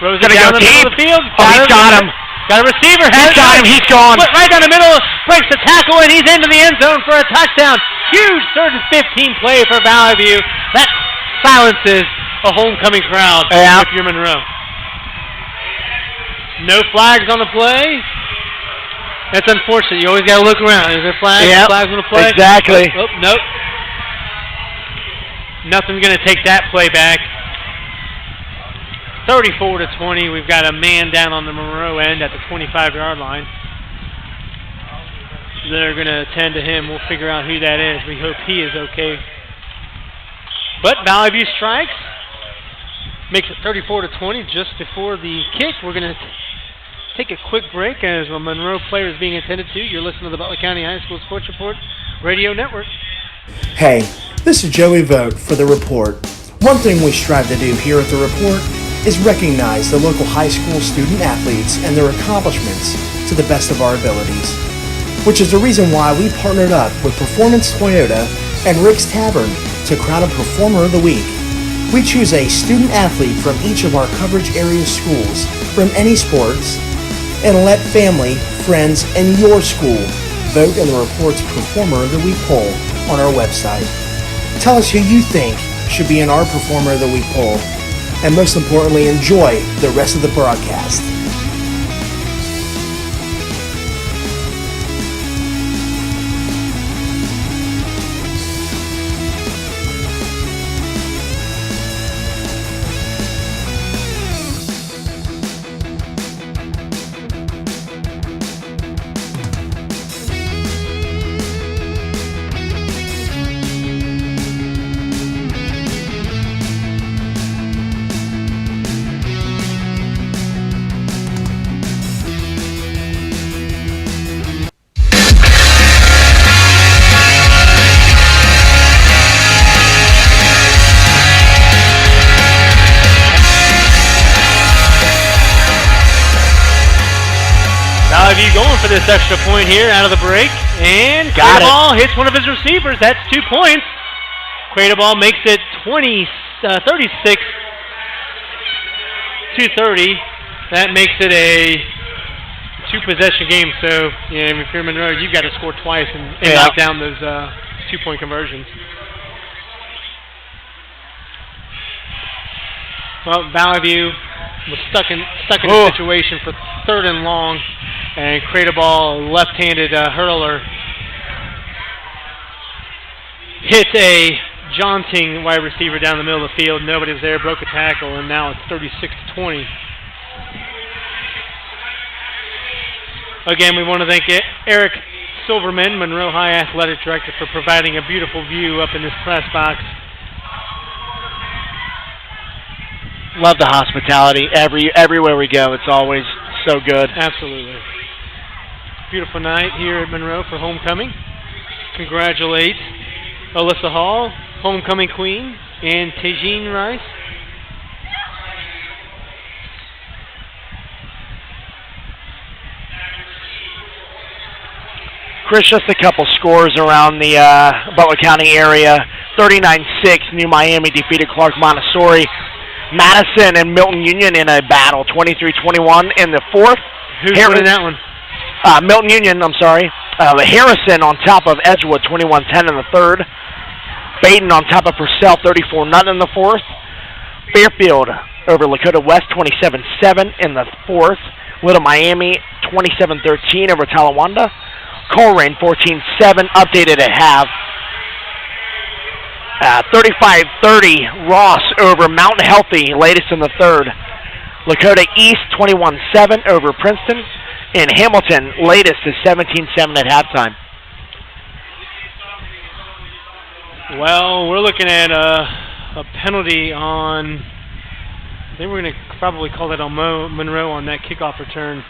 Throws it down the middle of the field. Oh, he's got him. Got a receiver. He's got him. He's gone. Right down the middle. Breaks the tackle, and he's into the end zone for a touchdown. Huge 3rd and 15 play for Valley View. That silences a homecoming crowd if you're Monroe. No flags on the play. That's unfortunate. You always got to look around. Is there flags? Yep, Flags on the play? Exactly. Oh, nope. Nothing's going to take that play back. 34-20. We've got a man down on the Monroe end at the 25-yard line. They're going to attend to him. We'll figure out who that is. We hope he is okay. But Valley View strikes. Makes it 34-20 just before the kick. We're going to take a quick break as a Monroe player is being attended to. You're listening to the Butler County High School Sports Report Radio Network. Hey, this is Joey Vogt for The Report. One thing we strive to do here at The Report is recognize the local high school student athletes and their accomplishments to the best of our abilities, which is the reason why we partnered up with Performance Toyota and Rick's Tavern to crown a Performer of the Week. We choose a student athlete from each of our coverage area schools from any sports and let family, friends, and your school vote in the Report's Performer of the Week poll on our website. Tell us who you think should be in our Performer of the Week poll, and most importantly, enjoy the rest of the broadcast. Valley View going for this extra point here out of the break. And Quaidaball hits one of his receivers. That's 2 points. Quaidaball makes it 36-30. That makes it a 2-possession game. So, if you're Monroe, you've got to score twice and knock down those 2-point conversions. Well, Valley View was stuck in a situation for 3rd and long, and Quaidaball, left-handed hurler, hit a jaunting wide receiver down the middle of the field. Nobody was there, broke a tackle, and now it's 36-20. Again, we want to thank Eric Silverman, Monroe High Athletic Director, for providing a beautiful view up in this press box. Love the hospitality everywhere we go. It's always so good. Absolutely. Beautiful night here at Monroe for homecoming. Congratulate Alyssa Hall, homecoming queen, and Tajine Rice. Chris, just a couple scores around the Butler County area. 39-6, New Miami defeated Clark Montessori. Madison and Milton Union in a battle, 23-21 in the 4th. Who's winning that one? Milton Union, I'm sorry. Harrison on top of Edgewood, 21-10 in the 3rd. Baden on top of Purcell, 34-0 in the 4th. Fairfield over Lakota West, 27-7 in the 4th. Little Miami, 27-13 over Talawanda. Colerain, 14-7, updated at half. 35-30, Ross over Mount Healthy, latest in the 3rd. Lakota East, 21-7 over Princeton. And Hamilton, latest is 17-7 at halftime. Well, we're looking at a penalty on, I think we're going to probably call that on Monroe on that kickoff return.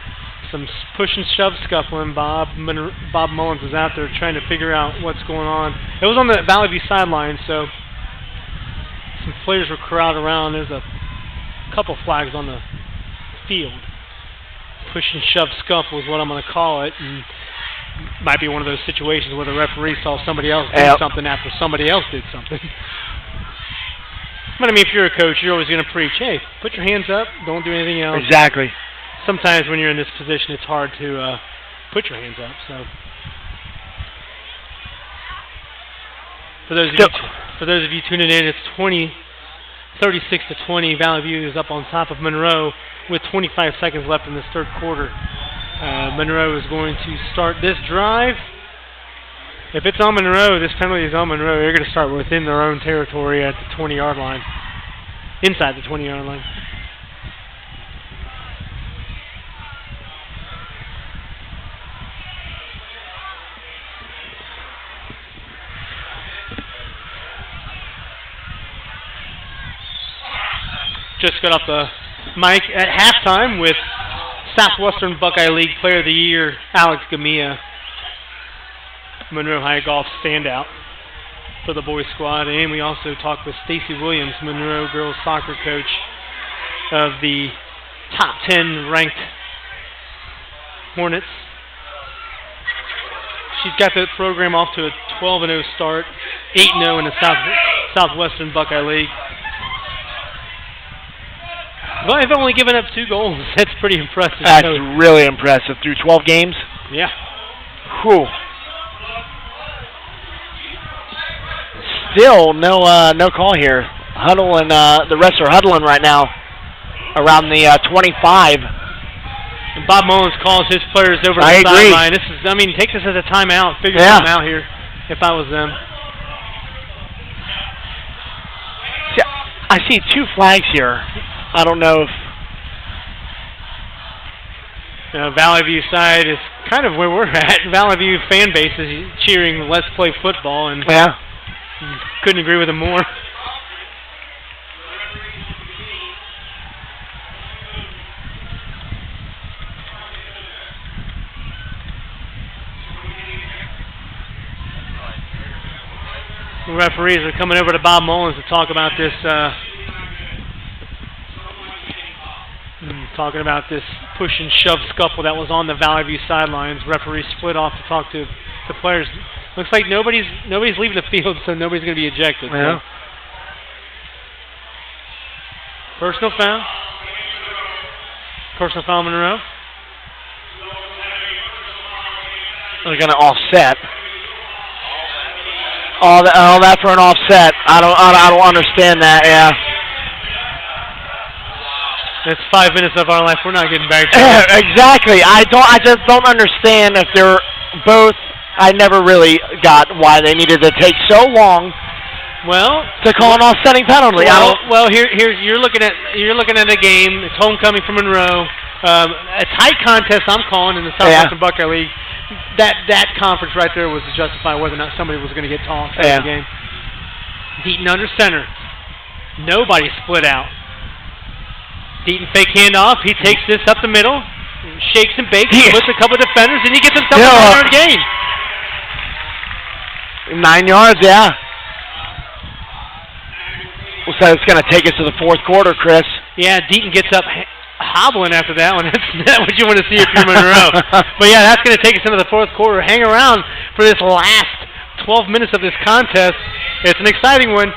Some push and shove scuffling. Bob Mullins was out there trying to figure out what's going on. It was on the Valley View sideline, so some players were crowded around. There's a couple flags on the field. Push and shove scuffle is what I'm going to call it. And might be one of those situations where the referee saw somebody else do something after somebody else did something. But I mean, if you're a coach, you're always going to preach, hey, put your hands up, don't do anything else. Exactly. Sometimes when you're in this position, it's hard to put your hands up. So, for those of you tuning in, it's 36-20. Valley View is up on top of Monroe with 25 seconds left in this third quarter. Monroe is going to start this drive. If it's on Monroe, this penalty is on Monroe. They're going to start within their own territory at the 20-yard line, inside the 20-yard line. Just got off the mic at halftime with Southwestern Buckeye League Player of the Year, Alex Gamia, Monroe High Golf standout for the boys squad. And we also talked with Stacy Williams, Monroe girls soccer coach, of the top 10 ranked Hornets. She's got the program off to a 12-0 start, 8-0 in the Southwestern Buckeye League. Well, they've only given up 2 goals. That's pretty impressive. That's really impressive. Through 12 games? Yeah. Whew. Still no call here. Huddle and the rest are huddling right now around the 25. And Bob Mullins calls his players over to the sideline. This is, take this as a timeout. Figure something out here if I was them. See, I see 2 flags here. I don't know if Valley View side is kind of where we're at. Valley View fan base is cheering "Let's play football," and couldn't agree with them more. The referees are coming over to Bob Mullins to talk about this. Talking about this push and shove scuffle that was on the Valley View sidelines. Referees split off to talk to the players. Looks like nobody's leaving the field, so nobody's going to be ejected. Yeah. So. Personal foul. Personal foul, Monroe. They're going to offset. All that for an offset. I don't understand that. Yeah. That's 5 minutes of our life. We're not getting back to it. Exactly. I just don't understand if they're both. I never really got why they needed to take so long. Well, to call an offsetting penalty. Here you're looking at a game. It's homecoming for Monroe. A tight contest. I'm calling in the Southwestern Buckeye League. That conference right there was to justify whether or not somebody was going to get tossed out of the game. Deaton under center. Nobody split out. Deaton fake handoff. He takes this up the middle, shakes and bakes, puts a couple of defenders, and he gets himself a 9-yard gain. 9 yards, yeah. So it's going to take us to the fourth quarter, Chris. Yeah, Deaton gets up hobbling after that one. That's not what you want to see if you're Monroe. But yeah, that's going to take us into the fourth quarter. Hang around for this last 12 minutes of this contest. It's an exciting one.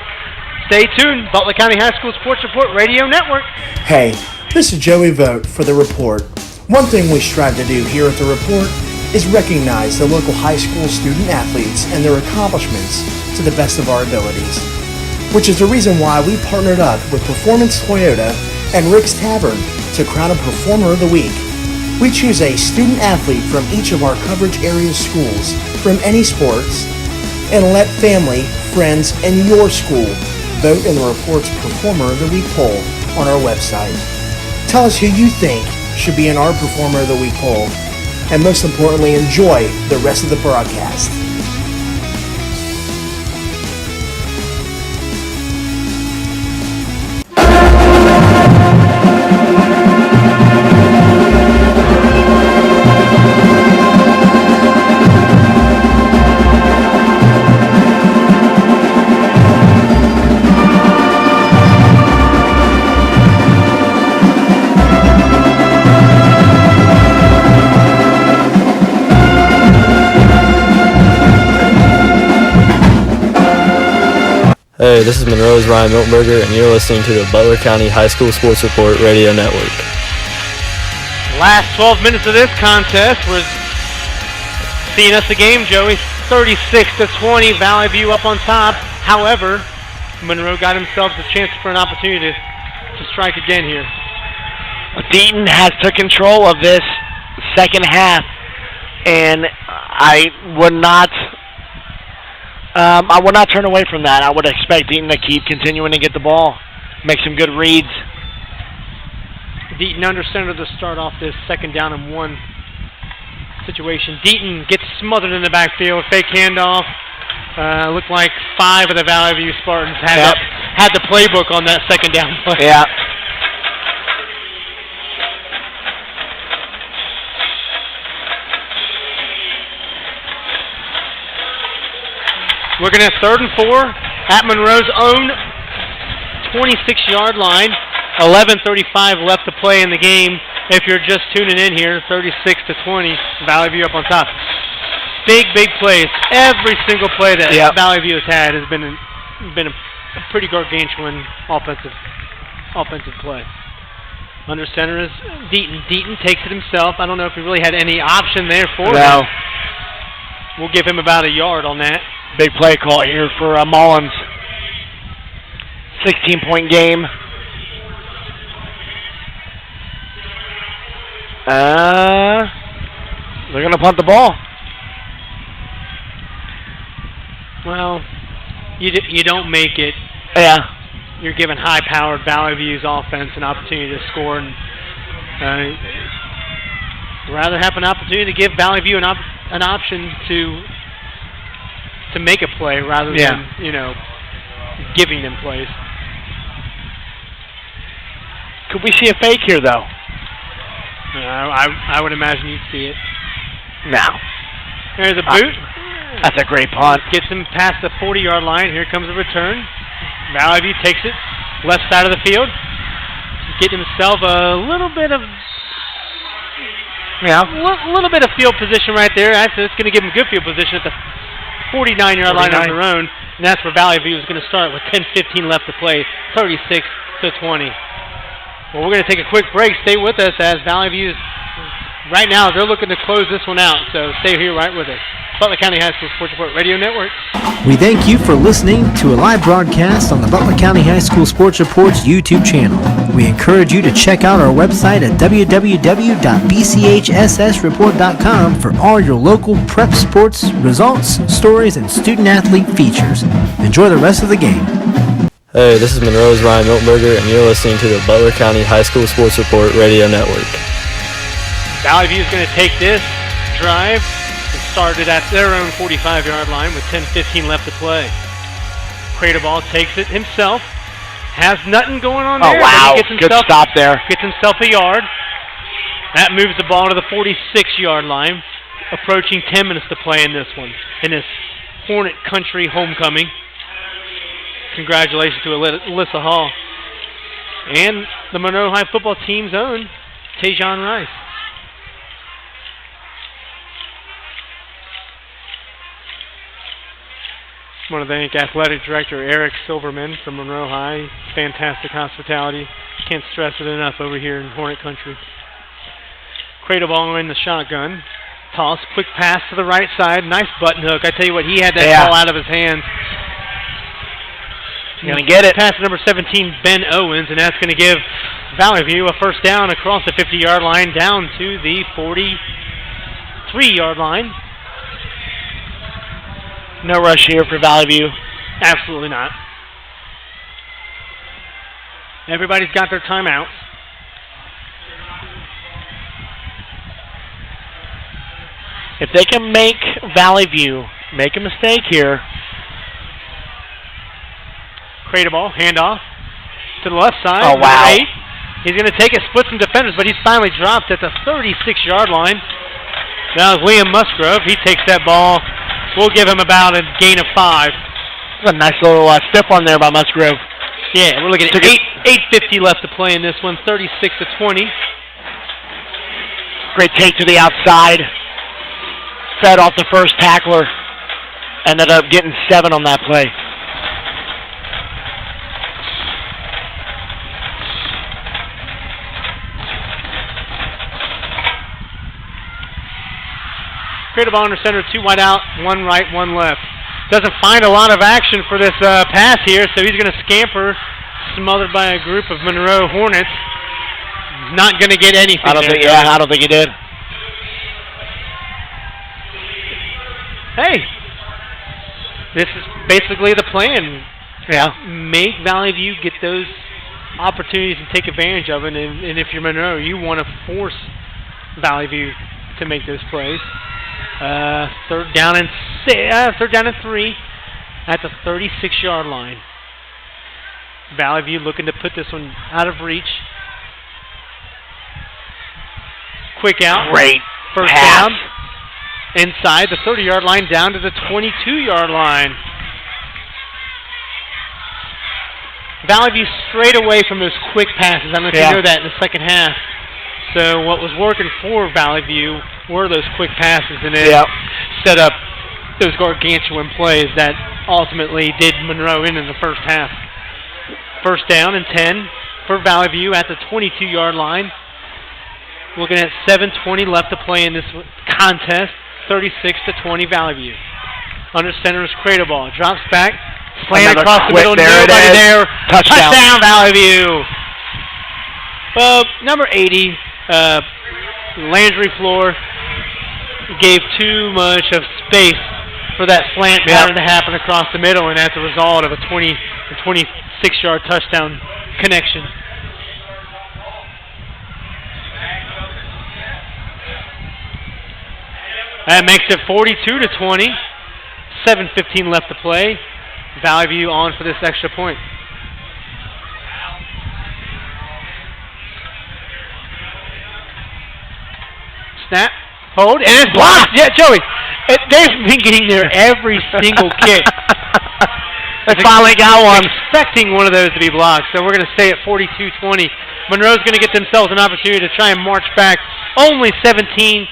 Stay tuned. Butler County High School Sports Report Radio Network. Hey, this is Joey Vogt for The Report. One thing we strive to do here at The Report is recognize the local high school student athletes and their accomplishments to the best of our abilities, which is the reason why we partnered up with Performance Toyota and Rick's Tavern to crown a Performer of the Week. We choose a student athlete from each of our coverage area schools from any sports and let family, friends, and your school vote in the Report's Performer of the Week poll on our website. Tell us who you think should be in our Performer of the Week poll, and most importantly, enjoy the rest of the broadcast. Hey, this is Monroe's Ryan Miltenberger, and you're listening to the Butler County High School Sports Report Radio Network. Last 12 minutes of this contest was seeing us the game, Joey. 36-20, Valley View up on top. However, Monroe got themselves a chance for an opportunity to strike again here. Deaton has took control of this second half, and I would not turn away from that. I would expect Deaton to keep continuing to get the ball, make some good reads. Deaton under center to start off this 2nd down and 1 situation. Deaton gets smothered in the backfield, fake handoff. Looked like 5 of the Valley View Spartans had the playbook on that 2nd down play. Yeah. Looking at 3rd and 4 at Monroe's own 26-yard line. 11:35 left to play in the game. If you're just tuning in here, 36-20, Valley View up on top. Big plays. Every single play that Valley View has had has been a pretty gargantuan offensive play. Under center is Deaton. Deaton takes it himself. I don't know if he really had any option there for him. We'll give him about a yard on that. Big play call here for Mullins. 16-point game. They're going to punt the ball. Well, you don't make it. Yeah. You're giving high-powered Valley View's offense an opportunity to score, and rather have an opportunity to give Valley View an option to make a play rather than giving them plays. Could we see a fake here, though? I would imagine you'd see it. No. There's a boot. That's a great punt. Gets him past the 40-yard line. Here comes a return. Valley View takes it left side of the field. Getting himself a little bit of field position right there. Actually, it's going to give him good field position at the 49-yard line on their own, and that's where Valley View is going to start with 10:15 left to play, 36-20. Well, we're going to take a quick break. Stay with us as Valley View right now, they're looking to close this one out, so stay here right with us. Butler County High School Sports Report Radio Network. We thank you for listening to a live broadcast on the Butler County High School Sports Report's YouTube channel. We encourage you to check out our website at www.bchssreport.com for all your local prep sports results, stories, and student-athlete features. Enjoy the rest of the game. Hey, this is Monroe's Ryan Miltenberger, and you're listening to the Butler County High School Sports Report Radio Network. Valley View is going to take this drive and start it at their own 45-yard line with 10:15 left to play. Cradleball takes it himself. Has nothing going on there. Oh, wow. Good stop there. Gets himself a yard. That moves the ball to the 46-yard line. Approaching 10 minutes to play in this one, in this Hornet Country homecoming. Congratulations to Alyssa Hall and the Monroe High football team's own Tajon Rice. I want to thank Athletic Director Eric Silverman from Monroe High. Fantastic hospitality. Can't stress it enough over here in Hornet Country. Cradleball in the shotgun. Toss, quick pass to the right side. Nice button hook. I tell you what, he had that ball out of his hands. He's going to get it. Pass to number 17, Ben Owens, and that's going to give Valley View a first down across the 50-yard line down to the 43-yard line. No rush here for Valley View. Absolutely not. Everybody's got their timeouts. If they can make Valley View make a mistake here. Cradleball, handoff to the left side. Oh, wow. 8. He's going to take it, split some defenders, but he's finally dropped at the 36-yard line. Now it's Liam Musgrove. He takes that ball. We'll give him about a gain of 5. That's a nice little stiff one there by Musgrove. Yeah, we're looking at 8:50 left to play in this one, 36-20. Great take to the outside. Fed off the first tackler. Ended up getting 7 on that play. Cradleball under center, 2 wide out, 1 right, 1 left. doesn't find a lot of action for this pass here, so he's going to scamper, smothered by a group of Monroe Hornets. Not going to get anything. I don't think he did. Hey, this is basically the plan. Yeah. Make Valley View get those opportunities and take advantage of it. And if you're Monroe, you want to force Valley View to make those plays. Third down and 3 at the 36-yard line. Valley View looking to put this one out of reach. Quick out. Great First pass. down. Inside the 30-yard line down to the 22-yard line. Valley View straight away from those quick passes. I don't know if you know that in the second half. So what was working for Valley View were those quick passes, and it set up those gargantuan plays that ultimately did Monroe in the first half. First down and 10 for Valley View at the 22-yard line. Looking at 7:20 left to play in this contest. 36-20 Valley View. Under center is Cradle Ball. Drops back. Slant across the middle. Nobody there. Touchdown Valley View. Number 80, Landry Floor, gave too much of space for that slant pattern to happen across the middle, and that's the result of a 26-yard touchdown connection. That makes it 42-20. 7:15 left to play. Valley View on for this extra point. Snap, hold, and it's blocked. Yeah, Joey, they've been getting there every single kick. They finally got one. Expecting one of those to be blocked, so we're going to stay at 42-20. Monroe's going to get themselves an opportunity to try and march back. Only 7:15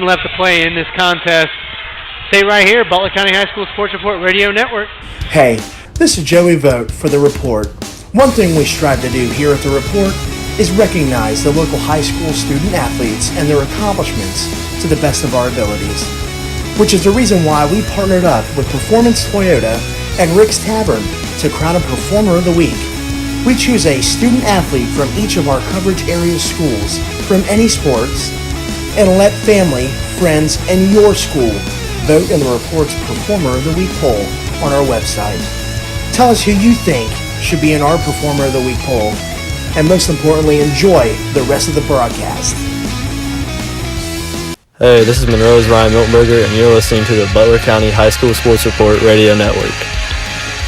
left to play in this contest. Stay right here, Butler County High School Sports Report Radio Network. Hey, this is Joey Vogt for The Report. One thing we strive to do here at The Report is recognize the local high school student athletes and their accomplishments to the best of our abilities, which is the reason why we partnered up with Performance Toyota and Rick's Tavern to crown a Performer of the Week. We choose a student athlete from each of our coverage area schools from any sports and let family, friends, and your school vote in the Report's Performer of the Week poll on our website. Tell us who you think should be in our Performer of the Week poll, and most importantly, enjoy the rest of the broadcast. Hey, this is Monroe's Ryan Miltenberger, and you're listening to the Butler County High School Sports Report Radio Network.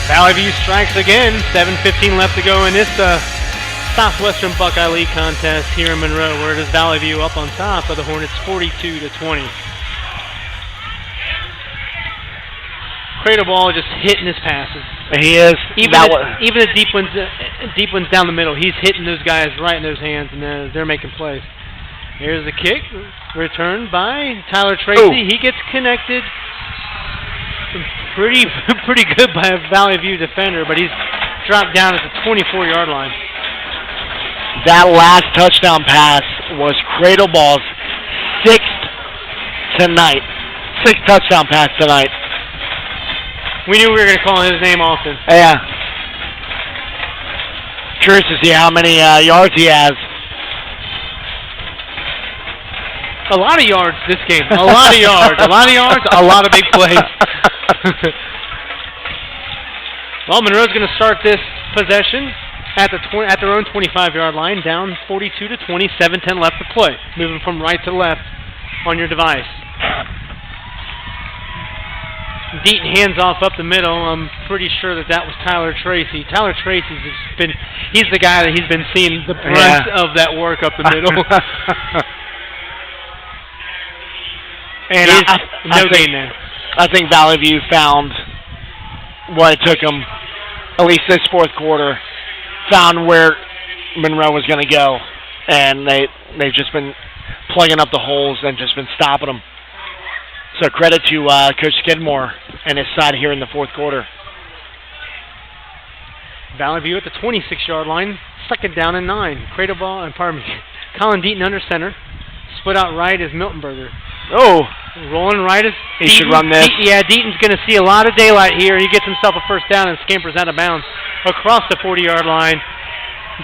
Valley View strikes again. 7:15 left to go in this Southwestern Buckeye League contest here in Monroe, where it is Valley View up on top of the Hornets 42-20. Cradle Ball just hitting his passes. He is. Even the deep ones down the middle, he's hitting those guys right in those hands, and they're making plays. Here's the kick, returned by Tyler Tracy. Ooh. He gets connected pretty good by a Valley View defender, but he's dropped down at the 24-yard line. That last touchdown pass was Cradle Ball's sixth touchdown pass tonight. We knew we were going to call his name often. Yeah. Curious to see how many yards he has. A lot of yards this game. A lot of yards. A lot of big plays. Well, Monroe's going to start this possession at their own 25-yard line, down 42-20, 7:10 left to play. Moving from right to left on your device. Deaton hands off up the middle. I'm pretty sure that was Tyler Tracy. Tyler Tracy's he's the guy that he's been seeing the brunt of that work up the middle. And no gain there. I think Valley View found what it took them, at least this fourth quarter, found where Monroe was going to go, and they've just been plugging up the holes and just been stopping them. So credit to Coach Skidmore and his side here in the fourth quarter. Valley View at the 26-yard line, second down and 9. Colin Deaton under center. Split out right is Miltenberger. Oh, Rolling right as he should run this. Deaton's going to see a lot of daylight here. He gets himself a first down and scampers out of bounds across the 40-yard line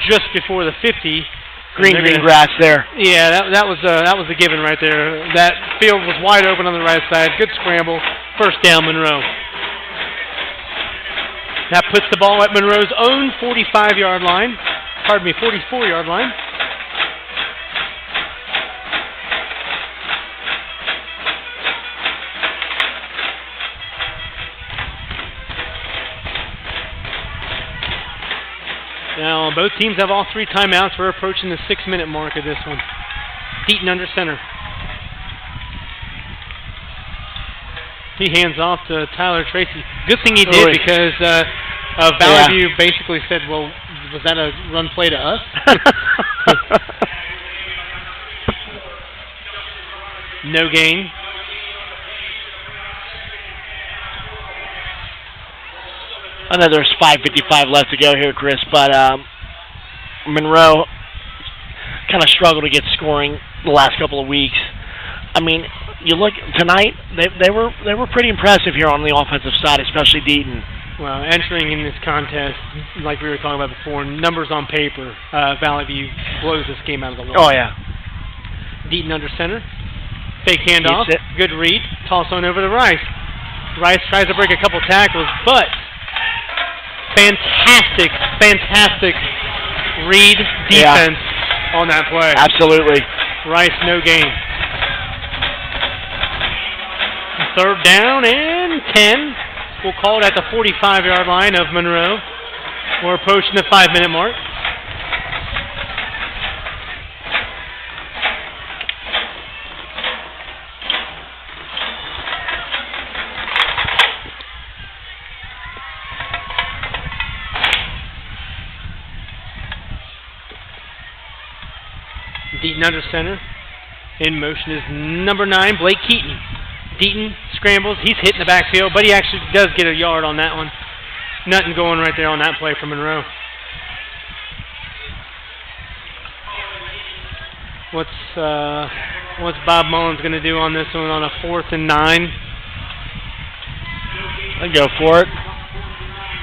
just before the 50. Green grass there. Yeah, that was a given right there. That field was wide open on the right side. Good scramble. First down, Monroe. That puts the ball at Monroe's own 45-yard line. 44-yard line. Now, both teams have all 3 timeouts. We're approaching the 6-minute mark of this one. Deaton under center. He hands off to Tyler Tracy. Good thing he did because Valley View basically said, well, was that a run play to us? No gain. I know there's 5:55 left to go here, Chris, but Monroe kind of struggled to get scoring the last couple of weeks. I mean, you look tonight; they were pretty impressive here on the offensive side, especially Deaton. Well, entering in this contest, like we were talking about before, numbers on paper, Valley View blows this game out of the water. Oh yeah. Deaton under center, fake handoff, good read, toss on over to Rice. Rice tries to break a couple tackles, but fantastic read defense on that play. Absolutely. Rice, no gain. Third down and 10. We'll call it at the 45-yard line of Monroe. We're approaching the 5-minute mark. Deaton under center. In motion is number 9, Blake Keaton. Deaton scrambles. He's hitting the backfield, but he actually does get a yard on that one. Nothing going right there on that play for Monroe. What's Bob Mullins going to do on this one on a 4th and 9? I'll go for it.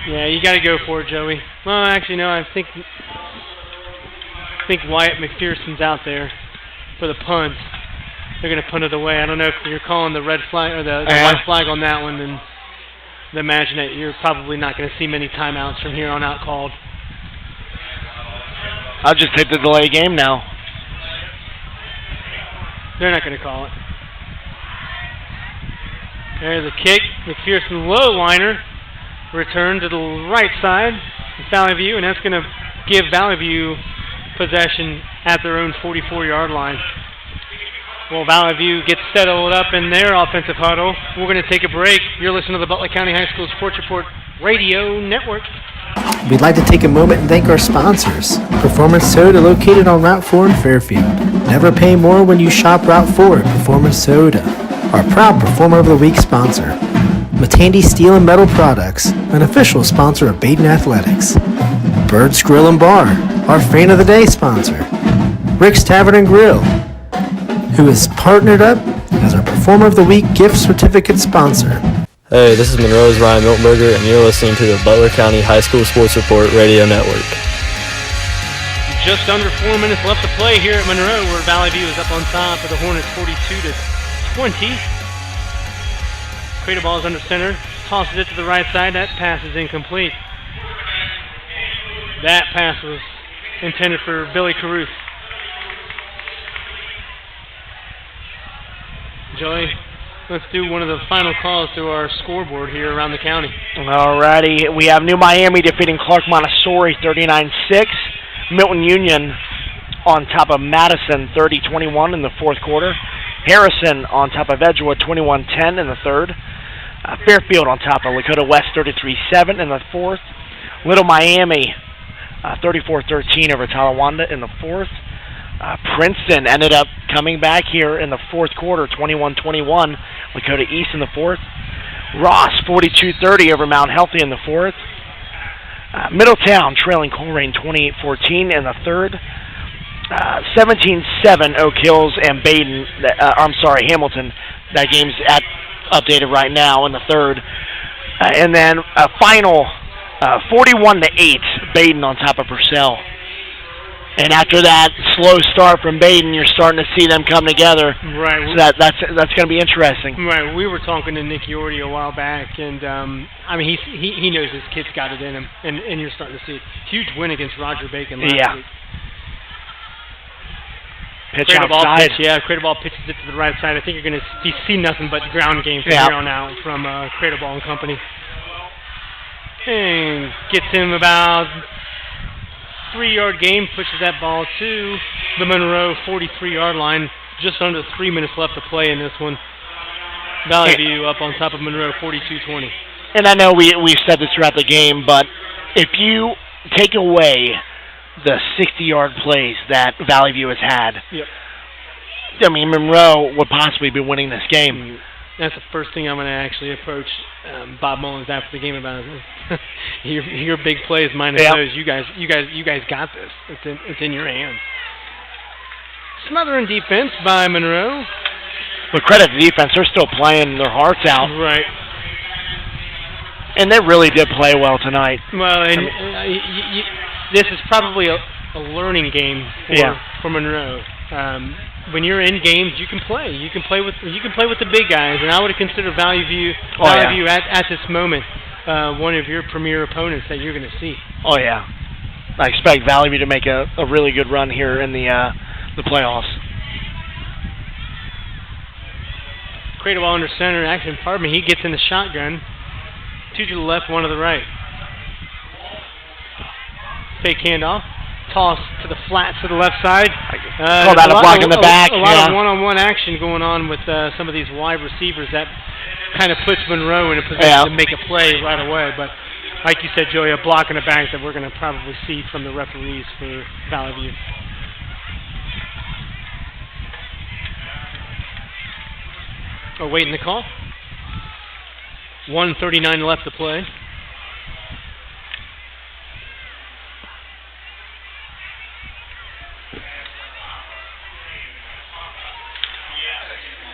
Yeah, you got to go for it, Joey. Well, actually, no. I think Wyatt McPherson's out there for the punt. They're going to punt it away. I don't know if you're calling the red flag or the white flag on that one, then imagine it. You're probably not going to see many timeouts from here on out called. I'll just take the delay game now. They're not going to call it. There's a kick. McPherson low liner. Return to the right side of Valley View, and that's going to give Valley View possession at their own 44-yard line. Well, Valley View gets settled up in their offensive huddle. We're going to take a break. You're listening to the Butler County High School Sports Report Radio Network. We'd like to take a moment and thank our sponsors. Performance Soda, located on Route 4 in Fairfield. Never pay more when you shop Route 4 at Performance Soda. Our proud Performer of the Week sponsor. Matandy Steel and Metal Products, an official sponsor of Baden Athletics. Bird's Grill and Bar, our Fan of the Day sponsor. Rick's Tavern and Grill, who is partnered up as our Performer of the Week gift certificate sponsor. Hey, this is Monroe's Ryan Miltenberger, and you're listening to the Butler County High School Sports Report Radio Network. Just under 4 minutes left to play here at Monroe, where Valley View is up on top of the Hornets 42-20. Cradle ball is under center, tosses it to the right side. That pass is incomplete. That pass was intended for Billy Caruth. Joey, let's do one of the final calls to our scoreboard here around the county. Alrighty, we have New Miami defeating Clark Montessori 39-6. Milton Union on top of Madison 30-21 in the fourth quarter. Harrison on top of Edgewood 21-10 in the third. Fairfield on top of Lakota West 33-7 in the fourth. Little Miami 34-13 over Talawanda in the fourth. Princeton ended up coming back here in the fourth quarter, 21-21. Lakota East in the fourth. Ross 42-30 over Mount Healthy in the fourth. Middletown trailing Coleraine 28-14 in the third. 17-7 Oak Hills and Hamilton That game's updated right now in the third. And then a final 41-8, Baden on top of Purcell. And after that slow start from Baden, you're starting to see them come together. Right. So that's going to be interesting. Right. We were talking to Nick Yorty a while back, and I mean he knows his kid's got it in him, and you're starting to see it. Huge win against Roger Bacon last week. Pitch outside. Cradle Ball pitches it to the right side. I think you're going to see nothing but ground game from here on out from Cradle Ball and Company. And gets him about 3-yard gain, pushes that ball to the Monroe 43-yard line. Just under 3 minutes left to play in this one. Valley View up on top of Monroe 42-20. And I know we've said this throughout the game, but if you take away the 60-yard plays that Valley View has had, I mean, Monroe would possibly be winning this game. That's the first thing I'm going to actually approach Bob Mullins after the game about. Your big plays minus those. You guys got this. It's in your hands. Smothering defense by Monroe. But credit to the defense, they're still playing their hearts out. Right. And they really did play well tonight. Well, and this is probably a learning game for Monroe. When you're in games, you can play. You can play with the big guys, and I would consider Valley View at this moment one of your premier opponents that you're going to see. Oh yeah, I expect Valley View to make a really good run here in the playoffs. Cradle Ball under center. Actually, pardon me, he gets in the shotgun. 2 to the left, 1 to the right. Fake handoff. Toss to the flats to the left side. Call that a block in the back. A lot of one-on-one action going on with some of these wide receivers that kind of puts Monroe in a position to make a play right away. But like you said, Joey, a block in the back that we're going to probably see from the referees for Valley View. Awaiting the call. 1:39 left to play.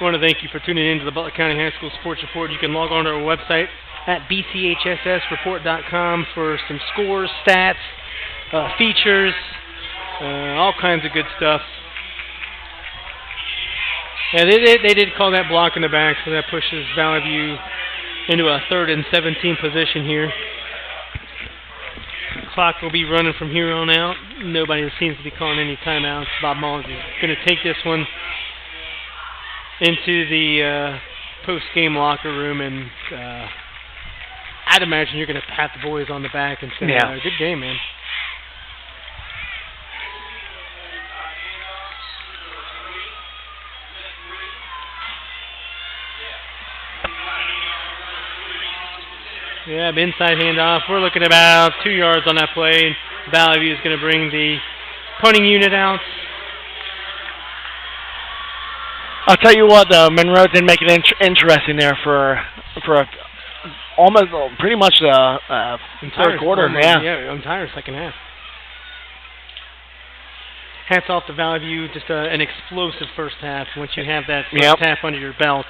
I want to thank you for tuning in to the Butler County High School Sports Report. You can log on to our website at bchssreport.com for some scores, stats, features, all kinds of good stuff. And they did call that block in the back, so that pushes Valley View into a 3rd and 17 position here. Clock will be running from here on out. Nobody seems to be calling any timeouts. Bob Mullins is going to take this one into the post-game locker room, and I'd imagine you're going to pat the boys on the back and say, good game, man. Yeah, inside handoff. We're looking at about 2 yards on that play. Valley View is going to bring the punting unit out. I'll tell you what, though, Monroe did make it interesting there for almost pretty much the third quarter. Entire second half. Hats off to Valley View, just an explosive first half. Once you have that first half under your belt,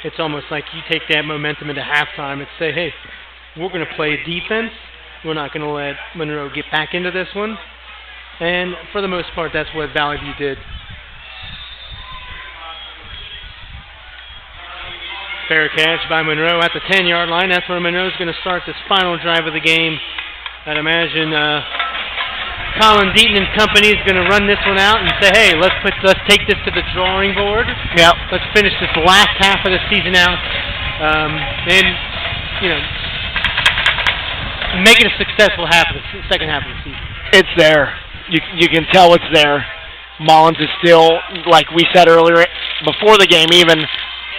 it's almost like you take that momentum into halftime and say, hey, we're going to play defense. We're not going to let Monroe get back into this one. And for the most part, that's what Valley View did. Fair catch by Monroe at the 10-yard line. That's where Monroe's going to start this final drive of the game. I'd imagine Colin Deaton and company is going to run this one out and say, hey, let's take this to the drawing board. Yep. Let's finish this last half of the season out. And, make it a successful second half of the season. It's there. You can tell it's there. Mullins is still, like we said earlier, before the game even,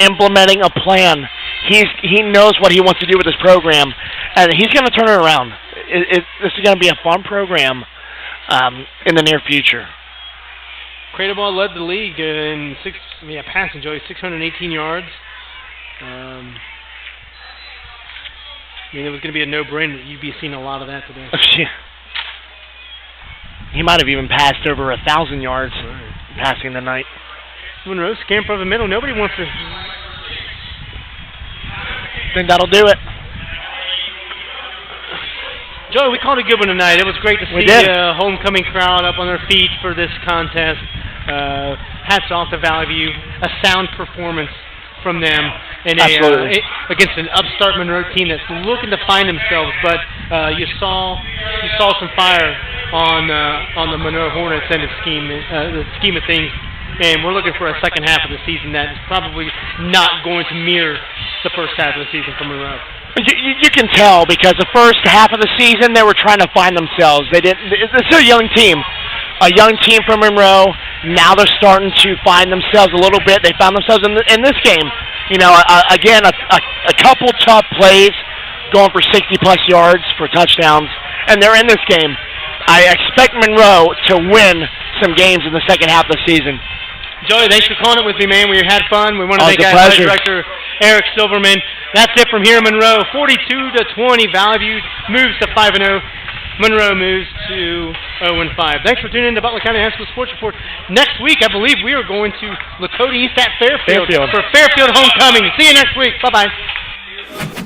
implementing a plan. He knows what he wants to do with this program, and he's going to turn it around. This is going to be a fun program in the near future. Cradle Ball led the league in passing, Joey, 618 yards. It was going to be a no-brainer that you'd be seeing a lot of that today. He might have even passed over 1,000 yards passing tonight. Monroe scamper over the middle. Nobody wants to I think that'll do it. Joey, we called a good one tonight. It was great to see a homecoming crowd up on their feet for this contest. Hats off to Valley View. A sound performance from them in against an upstart Monroe team that's looking to find themselves. But you saw some fire on the Monroe Hornets and the scheme of things. And we're looking for a second half of the season that is probably not going to mirror the first half of the season for Monroe. You can tell because the first half of the season they were trying to find themselves. This is a young team from Monroe. Now they're starting to find themselves a little bit. They found themselves in this game. You know, again, a couple tough plays, going for 60-plus yards for touchdowns, and they're in this game. I expect Monroe to win some games in the second half of the season. Joey, thanks for calling it with me, man. We had fun. We want to thank athletic director Eric Silverman. That's it from here in Monroe. 42-20. Valley View moves to 5-0. Monroe moves to 0-5. Thanks for tuning in to Butler County High School Sports Report. Next week, I believe we are going to Lakota East at Fairfield. For Fairfield homecoming. See you next week. Bye-bye.